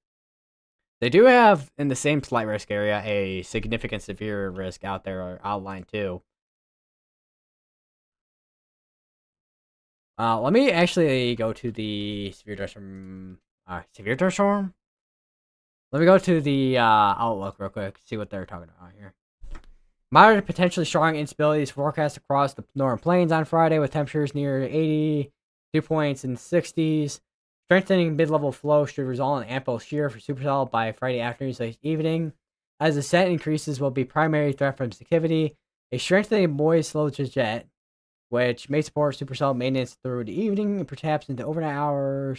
They do have, in the same slight risk area, a significant severe risk out there outlined too. Let me actually go to the severe thunderstorm. Severe thunderstorm? Let me go to the outlook real quick, see what they're talking about here. Moderate to potentially strong instabilities forecast across the northern plains on Friday with temperatures near 80 dew points in the 60s. Strengthening mid-level flow should result in ample shear for supercell by Friday afternoon/evening. As the set increases, will be primary threat from activity. A strengthening moist low jet, which may support supercell maintenance through the evening and perhaps into overnight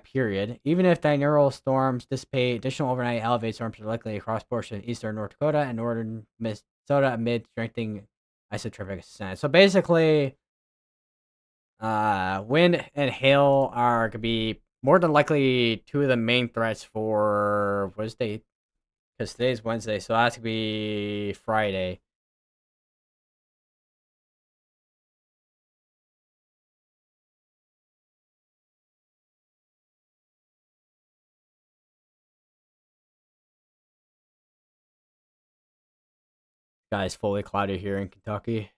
period. Even if diurnal storms dissipate, additional overnight elevated storms are likely across portions of eastern North Dakota and northern Minnesota amid strengthening isotropic ascent. So basically, wind and hail are gonna be more than likely two of the main threats for Wednesday, because today's Wednesday, so that's gonna be Friday. Guys, fully cloudy here in Kentucky.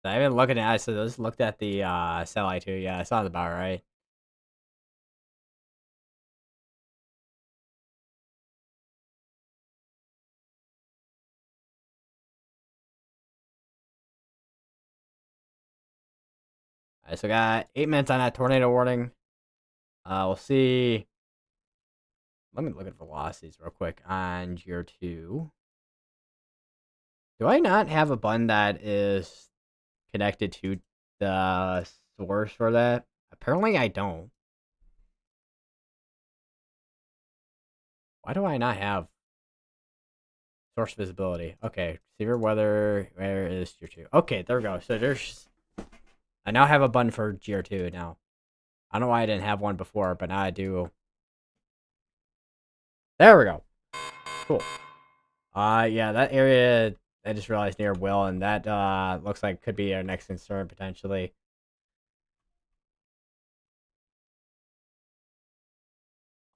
I've been looking at. I just looked at the satellite too. Yeah, it sounds about right. Alright, so got 8 minutes on that tornado warning. We'll see. Let me look at velocities real quick on year 2. Do I not have a button that is connected to the source for that? Apparently I don't. Why do I not have source visibility? Okay, severe weather. Where is year 2? Okay, there we go. So there's. I now have a button for year 2 now. I don't know why I didn't have one before, but now I do. There we go. Cool. Yeah, that area I just realized near Will, and that looks like could be our next concern potentially.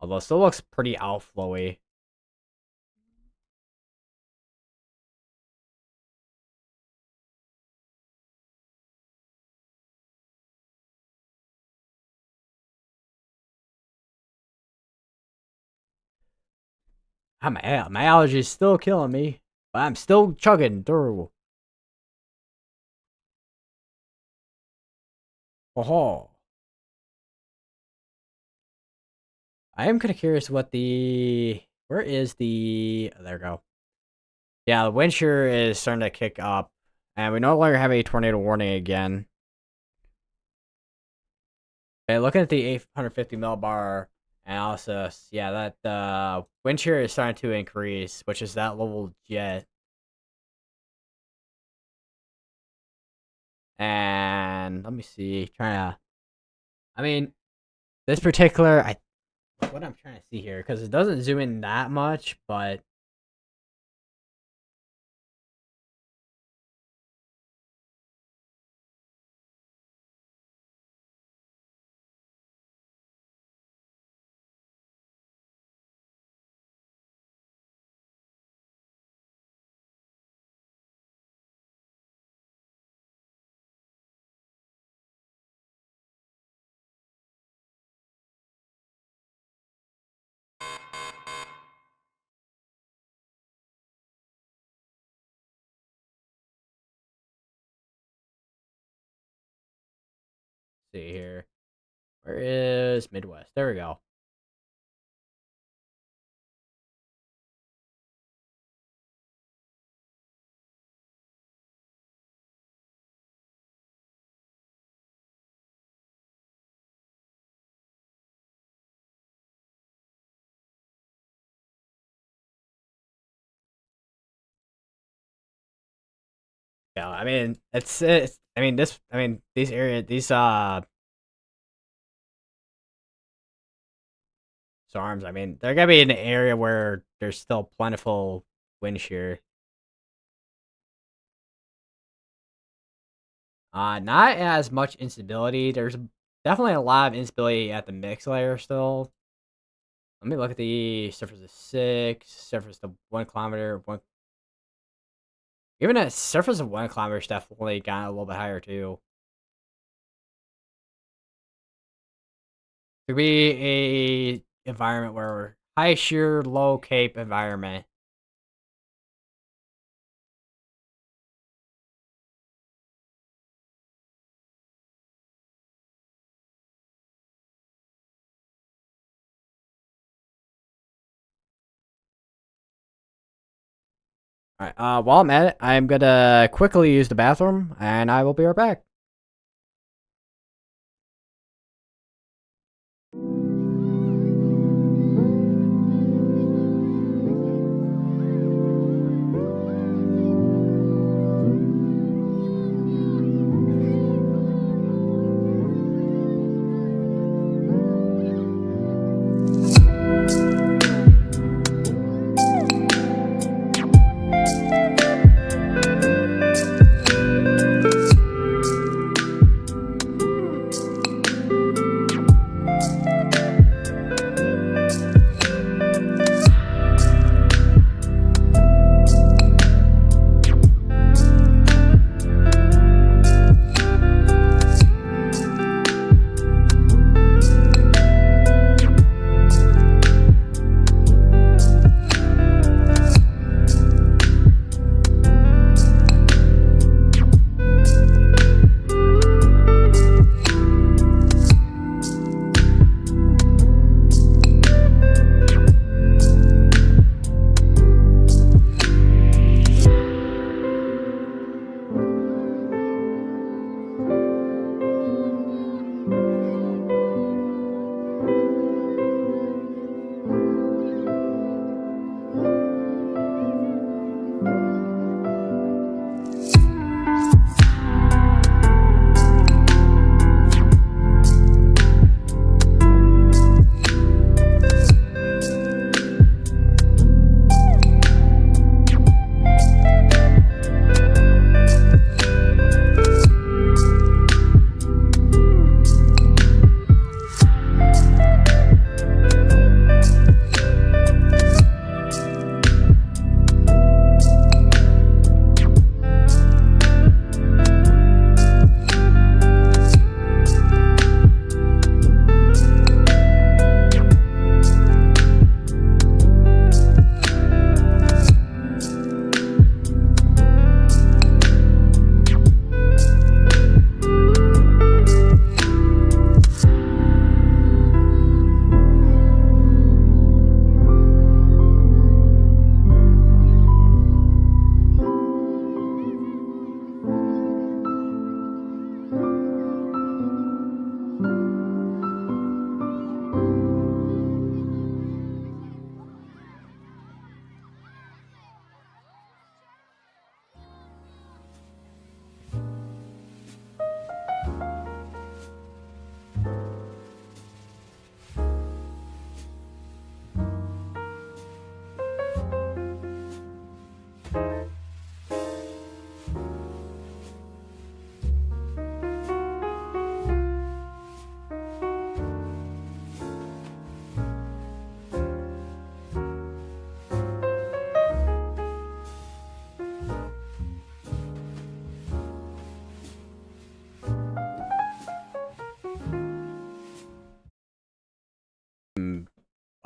Although it still looks pretty outflowy. My allergies still killing me, but I'm still chugging through. Oh, I am kind of curious what the where is the there we go. Yeah, the wind shear is starting to kick up, and we no longer have a tornado warning again. Okay, looking at the 850 millibar analysis, yeah, that wind shear is starting to increase, which is that level jet. And let me see, trying to. I mean, this particular, what I'm trying to see here, because it doesn't zoom in that much, but see here. Where is Midwest? There we go. Yeah, I mean, it's I mean, these areas, these storms. I mean, they're gonna be in an area where there's still plentiful wind shear. Not as much instability. There's definitely a lot of instability at the mix layer still. Let me look at the surface of 6, surface of 1 kilometer, even at surface of 1 kilometer is definitely got a little bit higher too. Could be a environment where high shear, low cape environment. All right. While I'm at it, I'm gonna quickly use the bathroom, and I will be right back.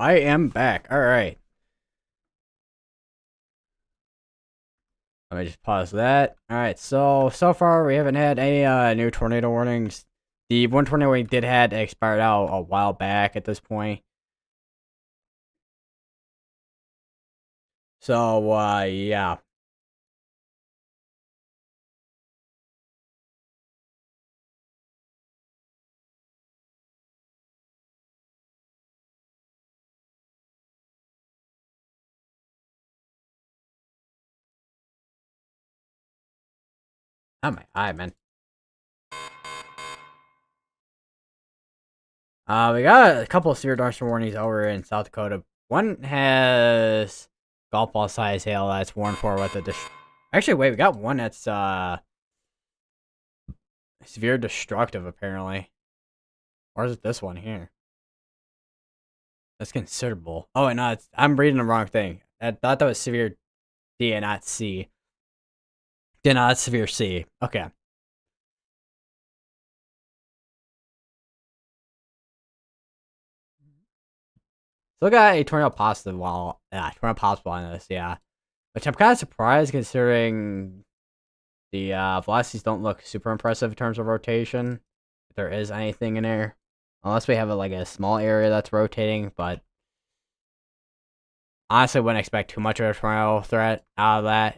I am back. All right. Let me just pause that. All right. So far we haven't had any new tornado warnings. The one tornado we did had expired out a while back at this point. So yeah. Oh my eye, man. We got a couple of severe thunderstorm warnings over in South Dakota. One has golf ball size hail that's warned for with a actually, wait, we got one that's severe destructive apparently. Or is it this one here? That's considerable. Oh, no, I'm reading the wrong thing. I thought that was severe D and not C. Yeah, no, that's severe C. Okay. Still got a tornado positive tornado possible on this, yeah. Which I'm kind of surprised considering the velocities don't look super impressive in terms of rotation. If there is anything in there. Unless we have like a small area that's rotating, but honestly wouldn't expect too much of a tornado threat out of that,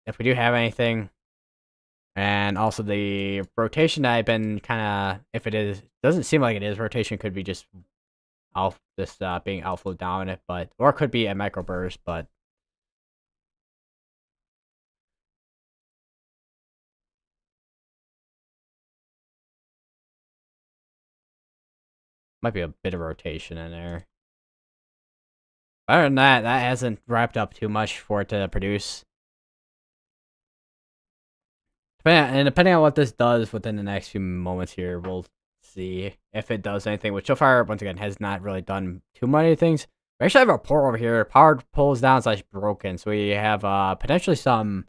if we do have anything. And also the rotation that I've been kinda if it is doesn't seem like it is, rotation could be just being outflow dominant, but or it could be a microburst, but might be a bit of rotation in there. Other than that, that hasn't wrapped up too much for it to produce. Depending on what this does within the next few moments here, we'll see if it does anything. Which so far, once again, has not really done too many things. We actually have a port over here. Power pulls down slash broken, so we have potentially some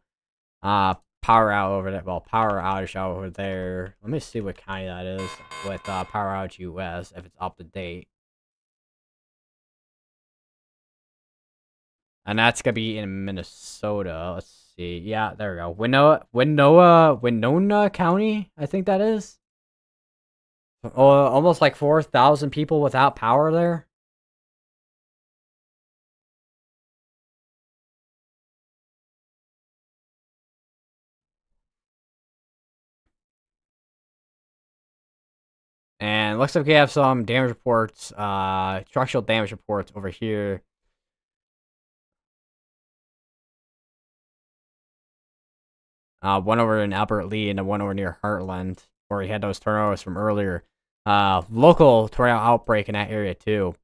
power out over there. Well, power outage out over there. Let me see what county that is with power outage US if it's up to date. And that's gonna be in Minnesota. Let's see. Yeah, there we go. Winona County, I think that is. Oh, almost like 4,000 people without power there. And looks like we have some damage reports, structural damage reports over here. One over in Albert Lee and one over near Heartland, where we had those tornadoes from earlier. Local tornado outbreak in that area too.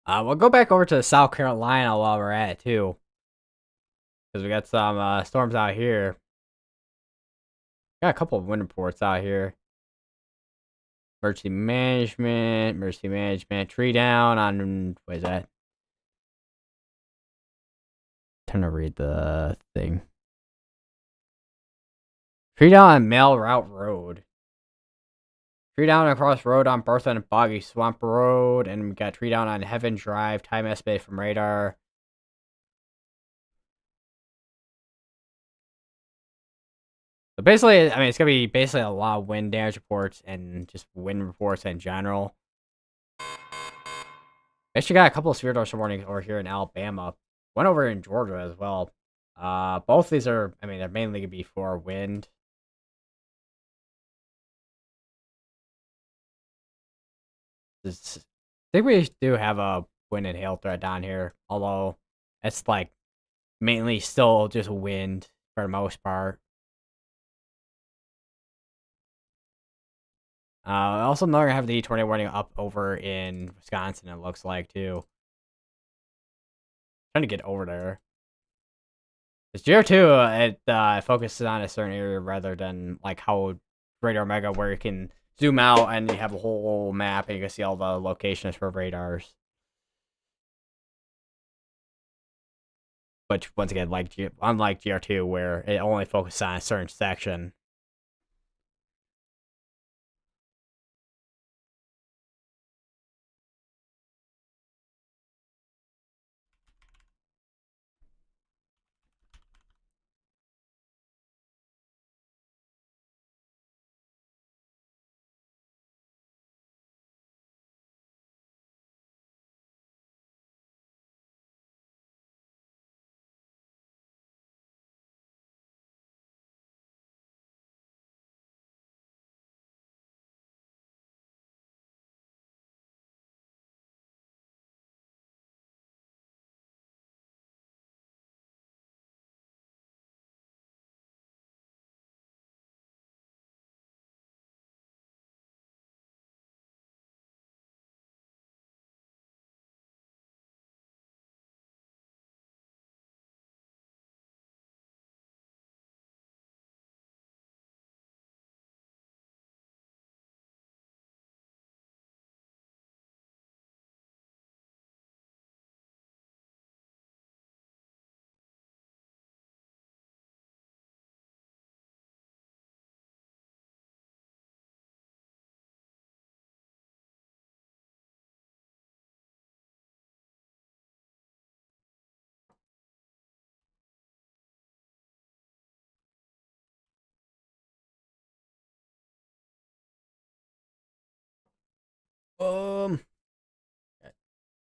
We'll go back over to South Carolina while we're at it too, because we got some storms out here. Got a couple of wind reports out here. Emergency management, tree down on, what is that? Trying to read the thing. Tree down on Mail Route Road. Tree down across road on Bertha and Boggy Swamp Road, and we got tree down on Heaven Drive, time estimated from radar. So basically, I mean, it's gonna be basically a lot of wind damage reports and just wind reports in general. Actually got a couple of severe thunderstorm warnings over here in Alabama. One over in Georgia as well. Both these are, I mean, they're mainly gonna be for wind. I think we do have a wind and hail threat down here, although it's like mainly still just wind for the most part. Also, not gonna have the tornado warning up over in Wisconsin. It looks like too. Trying to get over there. It's GR2. It focuses on a certain area rather than like how Radar Mega, where you can zoom out and you have a whole map and you can see all the locations for radars. Which once again, like unlike GR2, where it only focuses on a certain section.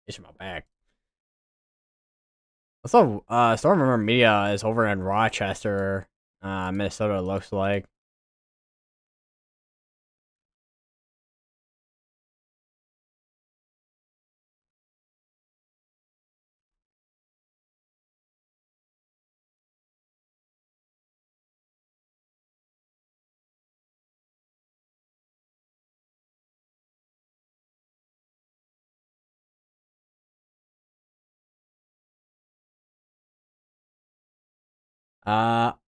Itching my back. Also, Storm River Media is over in Rochester, Minnesota. It looks like.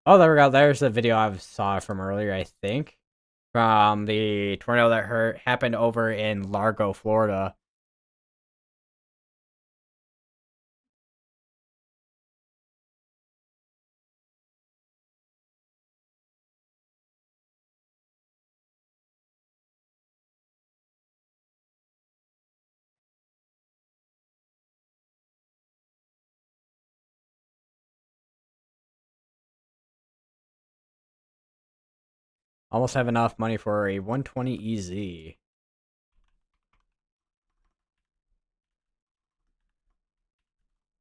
Oh, there we go. There's the video I saw from earlier, I think, from the tornado that happened over in Largo, Florida. Almost have enough money for a 120 EZ.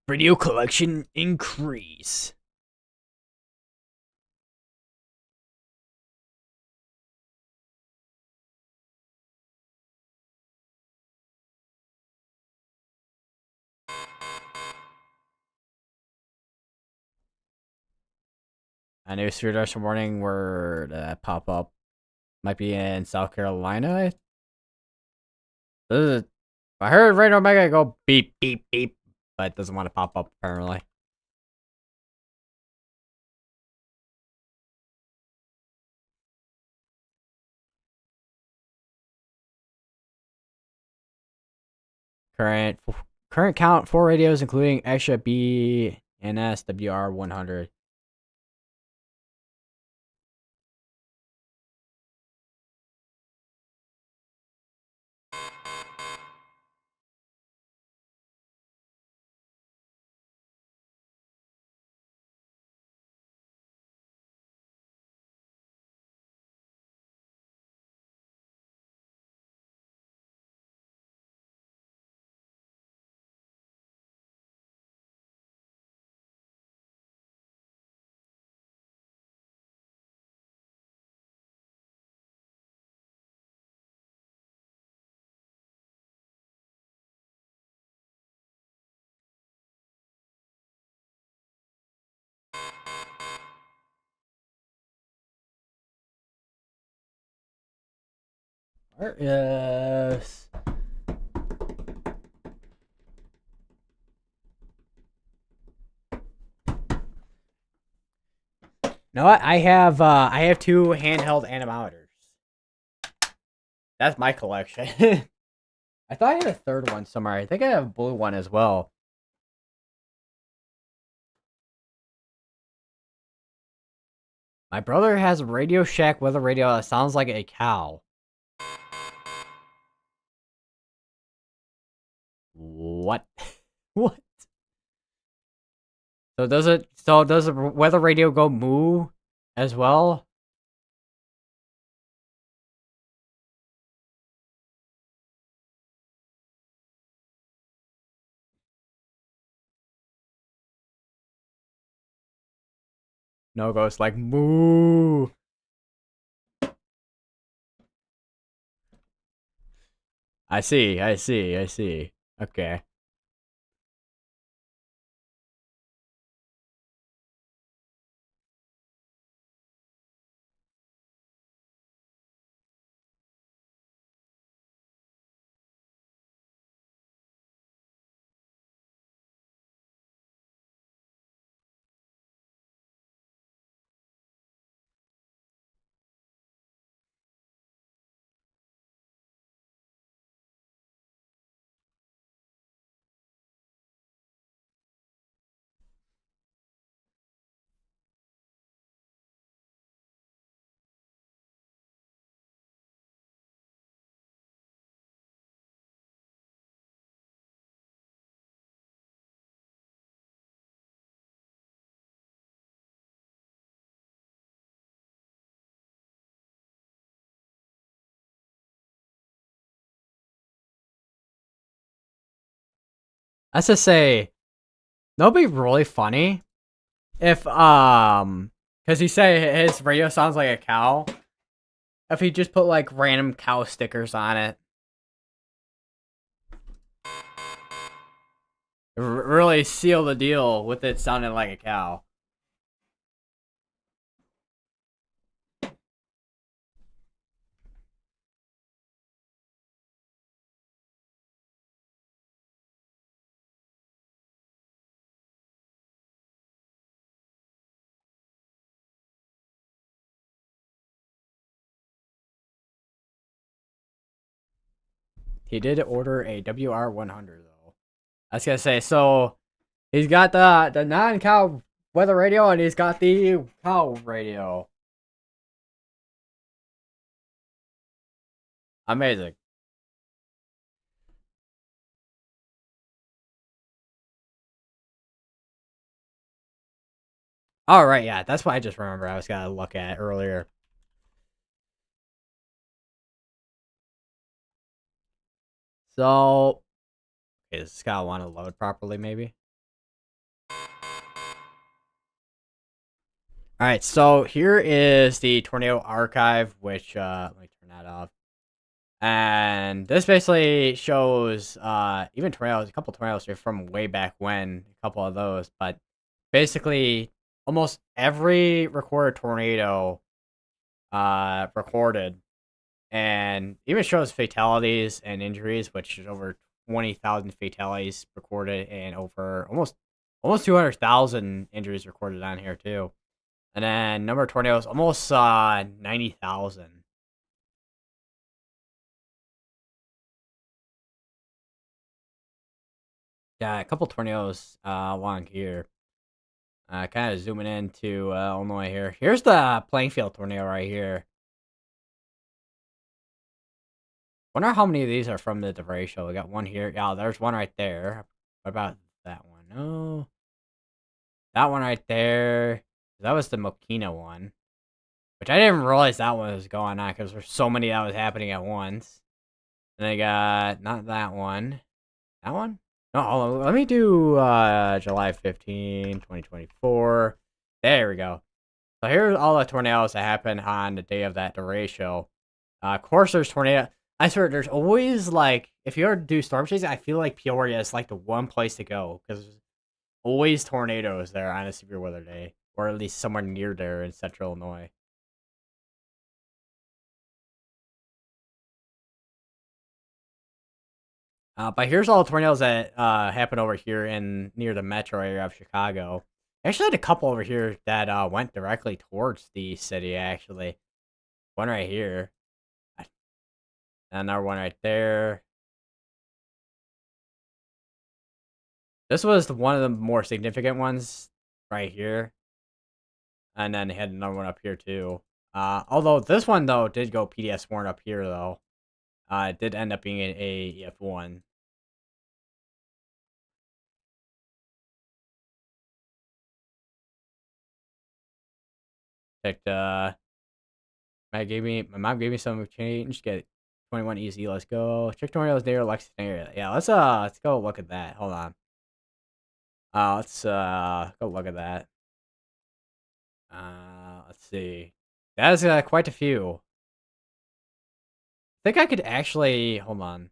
Video collection increase. A new Spear warning where that pop up might be in South Carolina. This is, I heard Rain Omega go beep beep beep, but it doesn't want to pop up apparently. Current current count 4 radios, including extra B and SWR 100. Yes. No, what? I have 2 handheld anemometers. That's my collection. I thought I had a third one somewhere. I think I have a blue one as well. My brother has a Radio Shack with a radio that sounds like a cow. What? What? So does it? So does the weather radio go moo as well? No, it goes like moo. I see. I see. I see. Okay. let's just say, that'll be really funny if, because he said his radio sounds like a cow. If he just put, like, random cow stickers on it. Really seal the deal with it sounding like a cow. He did order a WR100 though. I was gonna say, so he's got the non-cow weather radio and he's got the cow radio. Amazing. All right, yeah, that's what I just remember. I was gonna look at earlier. So, okay, does this guy want to load properly? Maybe. All right, so here is the tornado archive, which let me turn that off. And this basically shows even tornadoes, a couple tornadoes here from way back when, a couple of those, but basically almost every recorded tornado recorded, and even shows fatalities and injuries, which is over 20,000 fatalities recorded and over almost 200,000 injuries recorded on here too. And then number of tornadoes almost 90,000. Yeah, a couple tornadoes along here. Kind of zooming into Illinois here. Here's the Plainfield tornado right here. Wonder how many of these are from the derecho. We got one here. Yeah, there's one right there. What about that one? No. That one right there. That was the Mokina one. Which I didn't realize that one was going on because there's so many that was happening at once. And I got not that one. That one? No, let me do July 15, 2024. There we go. So here's all the tornadoes that happen on the day of that derecho. Of course, there's tornado. I swear, there's always like, if you ever do storm chasing, I feel like Peoria is like the one place to go because there's always tornadoes there on a severe weather day, or at least somewhere near there in central Illinois. But here's all the tornadoes that happen over here in near the metro area of Chicago. I actually had a couple over here that went directly towards the city. Actually, one right here, and another one right there. This was one of the more significant ones right here, and then they had another one up here too. Although this one though did go PDS warrant up here though. It did end up being an AEF1. Picked my mom gave me some change. Get 21 easy. Let's go. Check tornadoes near Lexington area. Yeah, let's go look at that. Hold on. Let's go look at that. Let's see. That is quite a few. I think I could actually hold on.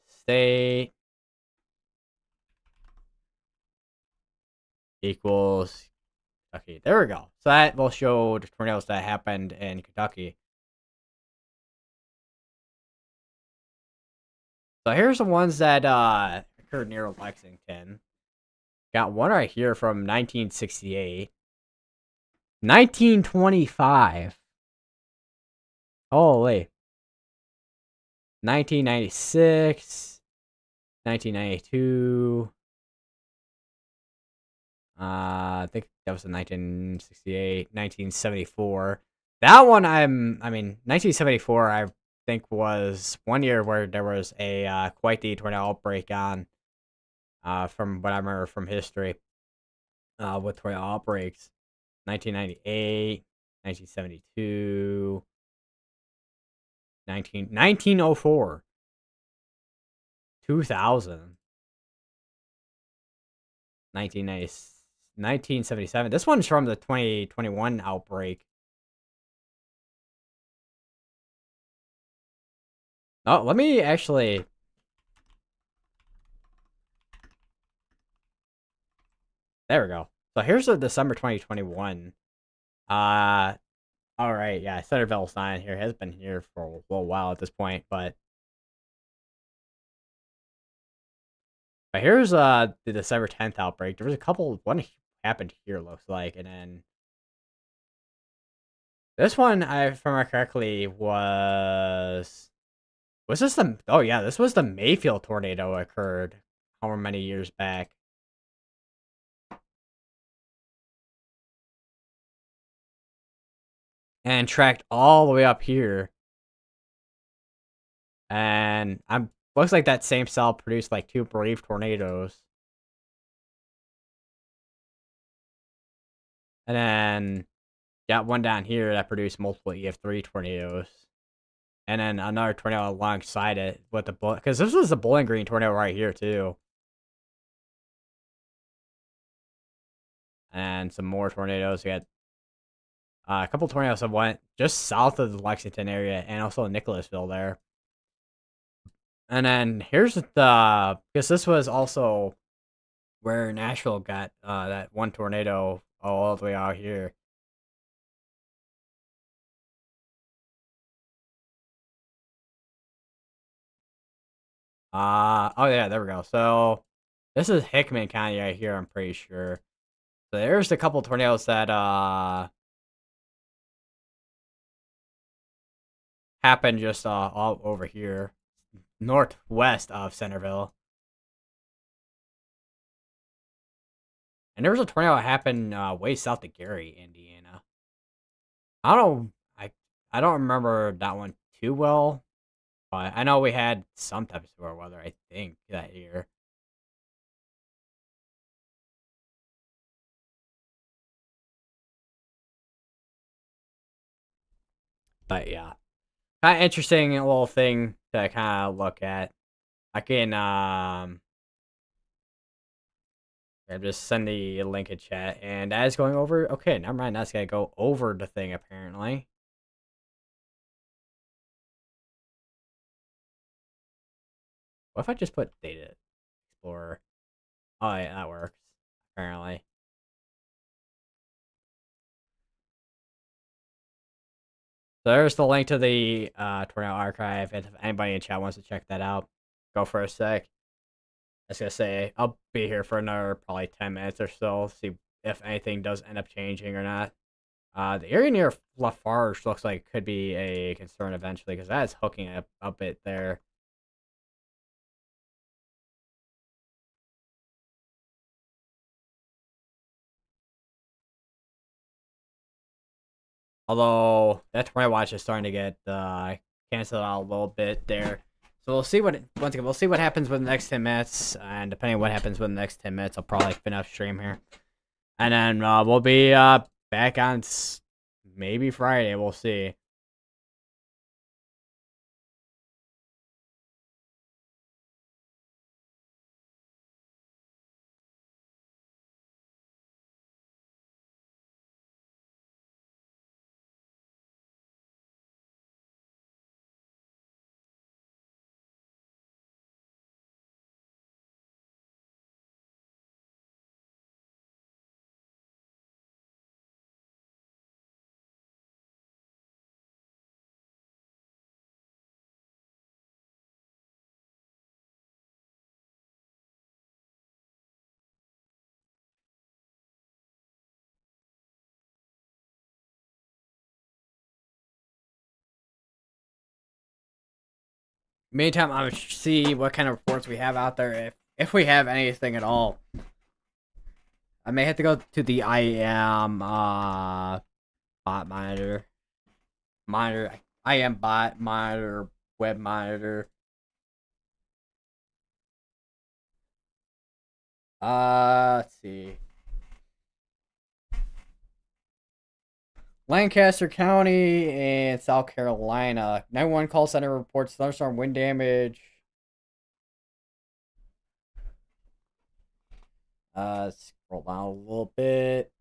State equals Kentucky. There we go. So that will show the tornadoes that happened in Kentucky. So here's the ones that occurred near Lexington. Got one right here from 1968. 1925. Holy. 1996. 1992. I think that was in 1968. 1974. That one I mean, 1974 I think was one year where there was a quite the tornado outbreak on from what I remember from history with tornado outbreaks. 1998, 1972, 1904. 2000, 1977. This one's from the 2021 outbreak. Oh, let me actually. There we go. So here's the December 2021. Uh, all right, yeah, Centerville's not in here. Has been here for a little while at this point, but here's the December 10th outbreak. There was a couple. One happened here, looks like, and then this one, if I remember correctly, was this the? Oh yeah, this was the Mayfield tornado occurred. However many years back. And tracked all the way up here. And I'm looks like that same cell produced like two brief tornadoes. And then got one down here that produced multiple EF3 tornadoes. And then another tornado alongside it with the bullet, because this was the Bowling Green tornado right here too. And some more tornadoes. We had a couple tornadoes that went just south of the Lexington area and also Nicholasville there. And then here's the, because this was also where Nashville got that one tornado all the way out here. Oh yeah, there we go. So this is Hickman County right here, I'm pretty sure. So there's a couple tornadoes that happened just all over here, northwest of Centerville. And there was a tornado that happened way south of Gary, Indiana. I don't I don't remember that one too well, but I know we had some type of severe weather, I think, that year. But yeah, kind of interesting little thing to kind of look at. I can yeah, just send the link in chat, and as going over. Okay, never mind. That's gonna go over the thing apparently. What if I just put Data Explorer? Oh yeah, that works apparently. So there's the link to the Tornado archive. If anybody in chat wants to check that out, go for a sec. I was gonna say I'll be here for another probably 10 minutes or so. See if anything does end up changing or not. The area near Lafarge looks like could be a concern eventually because that is hooking up a bit there. Although that tornado watch is starting to get canceled out a little bit there. So we'll see once again we'll see what happens with the next 10 minutes, and depending on what happens with the next 10 minutes, I'll probably finish stream here, and then we'll be back on maybe Friday. We'll see. Meantime, I'm gonna see what kind of reports we have out there, if we have anything at all. I may have to go to the IAM bot monitor IAM bot monitor, web monitor. Let's see. Lancaster County and South Carolina. 911 call center reports thunderstorm wind damage. Scroll down a little bit.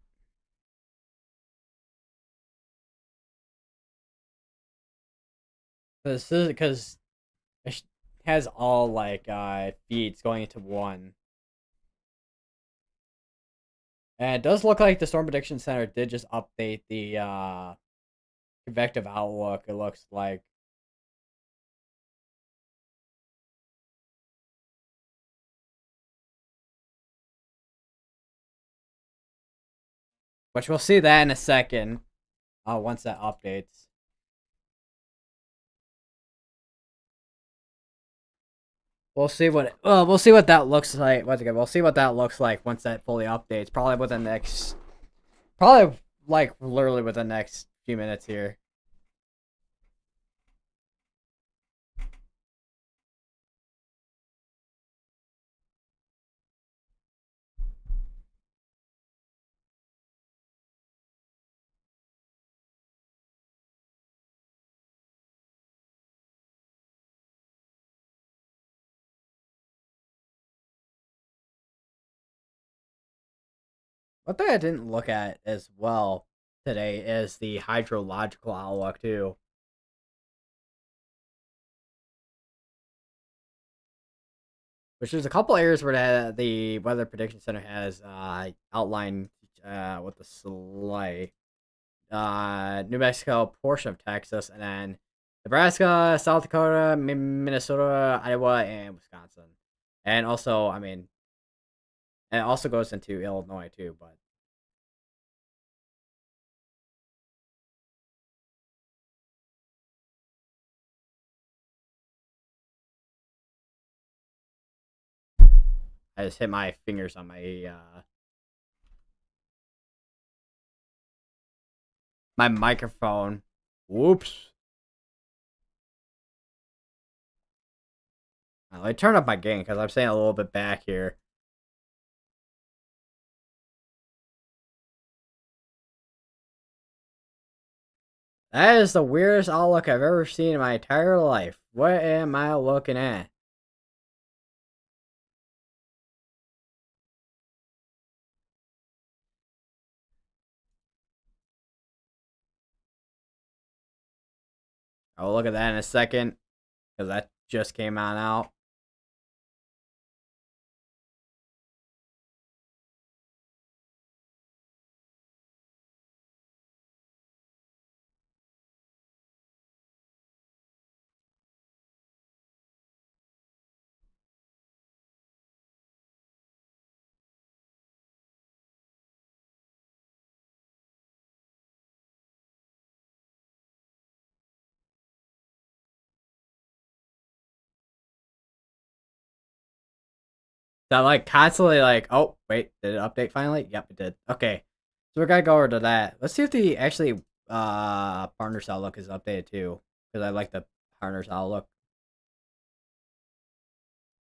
This is because it has all like feeds going into one. And it does look like the Storm Prediction Center did just update the convective outlook, it looks like. Which we'll see that in a second. Once that updates. We'll see what that looks like. Once again, we'll see what that looks like once that fully updates. Probably like literally within the next few minutes here. One thing I didn't look at as well today is the hydrological outlook too. Which there's a couple areas where the Weather Prediction Center has outlined with the slight. New Mexico, portion of Texas, and then Nebraska, South Dakota, Minnesota, Iowa, and Wisconsin. And also, I mean, it also goes into Illinois too, but I just hit my fingers on my microphone. Whoops. Let me turn up my gain because I'm saying a little bit back here. That is the weirdest outlook I've ever seen in my entire life. What am I looking at? I'll look at that in a second because that just came on out. That like constantly like, oh wait, did it update finally? Yep, it did. Okay, so we're gonna go over to that. Let's see if the actually partners outlook is updated too, because I like the partners outlook.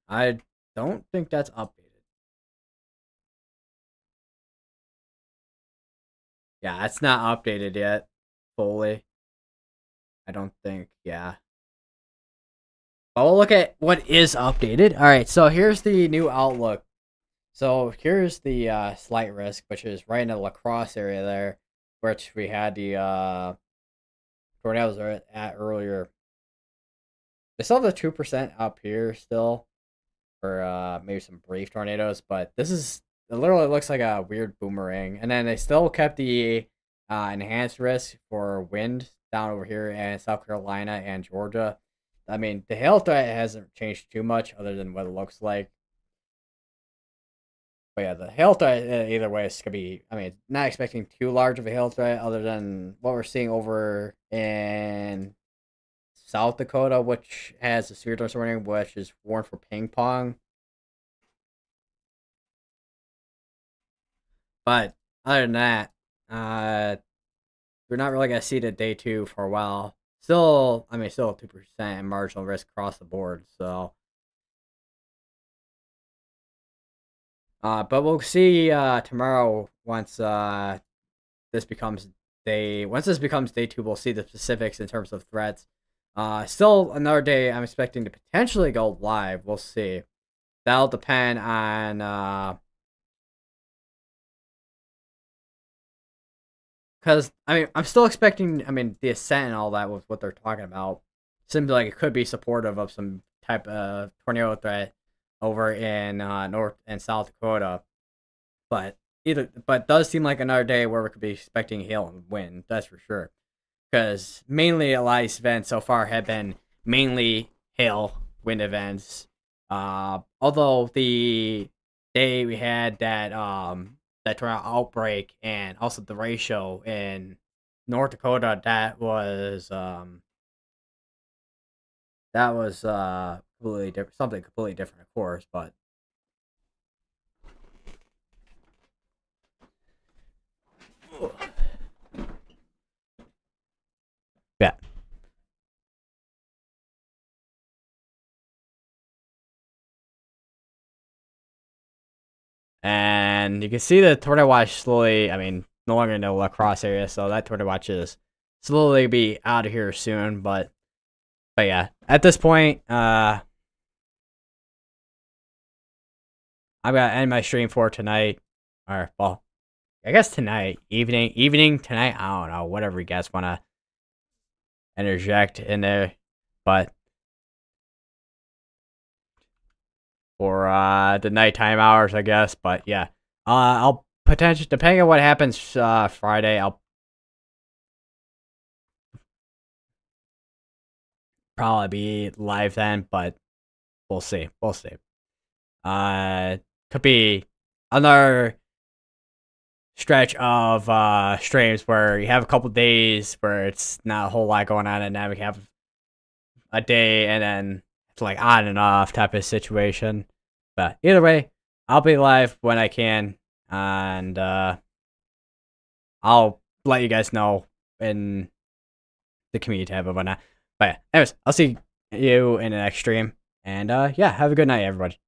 I don't think that's updated. Yeah, it's not updated yet fully. I don't think. Yeah. But we'll look at what is updated. All right, so here's the new outlook. So here's the slight risk, which is right in the La Crosse area there, which we had the tornadoes at earlier. They still have the 2% up here still for maybe some brief tornadoes, but it literally looks like a weird boomerang. And then they still kept the enhanced risk for wind down over here in South Carolina and Georgia. I mean, the hail threat hasn't changed too much other than what it looks like. But yeah, the hail threat either way is gonna be. I mean, not expecting too large of a hail threat other than what we're seeing over in South Dakota, which has a severe tornado warning, which is warned for ping pong. But other than that, we're not really gonna see the day two for a while. Still, I mean, still 2% marginal risk across the board. So, but we'll see tomorrow once this becomes day two, we'll see the specifics in terms of threats. Still another day I'm expecting to potentially go live. We'll see. That'll depend on because I mean, I'm still expecting. I mean, the ascent and all that was what they're talking about. Seems like it could be supportive of some type of tornado threat over in North and South Dakota. But it does seem like another day where we could be expecting hail and wind. That's for sure. Because mainly a lot of these events so far have been mainly hail wind events. Although the day we had that tornado outbreak and also the ratio in North Dakota, that was completely different, something completely different, of course. But yeah. And you can see the tornado watch slowly. I mean, no longer in the lacrosse area, so that tornado watch is slowly be out of here soon. But yeah, at this point, I'm gonna end my stream for tonight. Or well, I guess tonight, evening tonight. I don't know, whatever you guys wanna interject in there, but for the nighttime hours, I guess. But yeah, I'll potentially, depending on what happens Friday, I'll probably be live then. But we'll see. We'll see. Uh, could be another stretch of streams where you have a couple days where it's not a whole lot going on, and then we have a day and then it's like on and off type of situation. But either way, I'll be live when I can, and I'll let you guys know in the community tab and whatnot. But yeah, anyways, I'll see you in the next stream, and yeah, have a good night, everybody.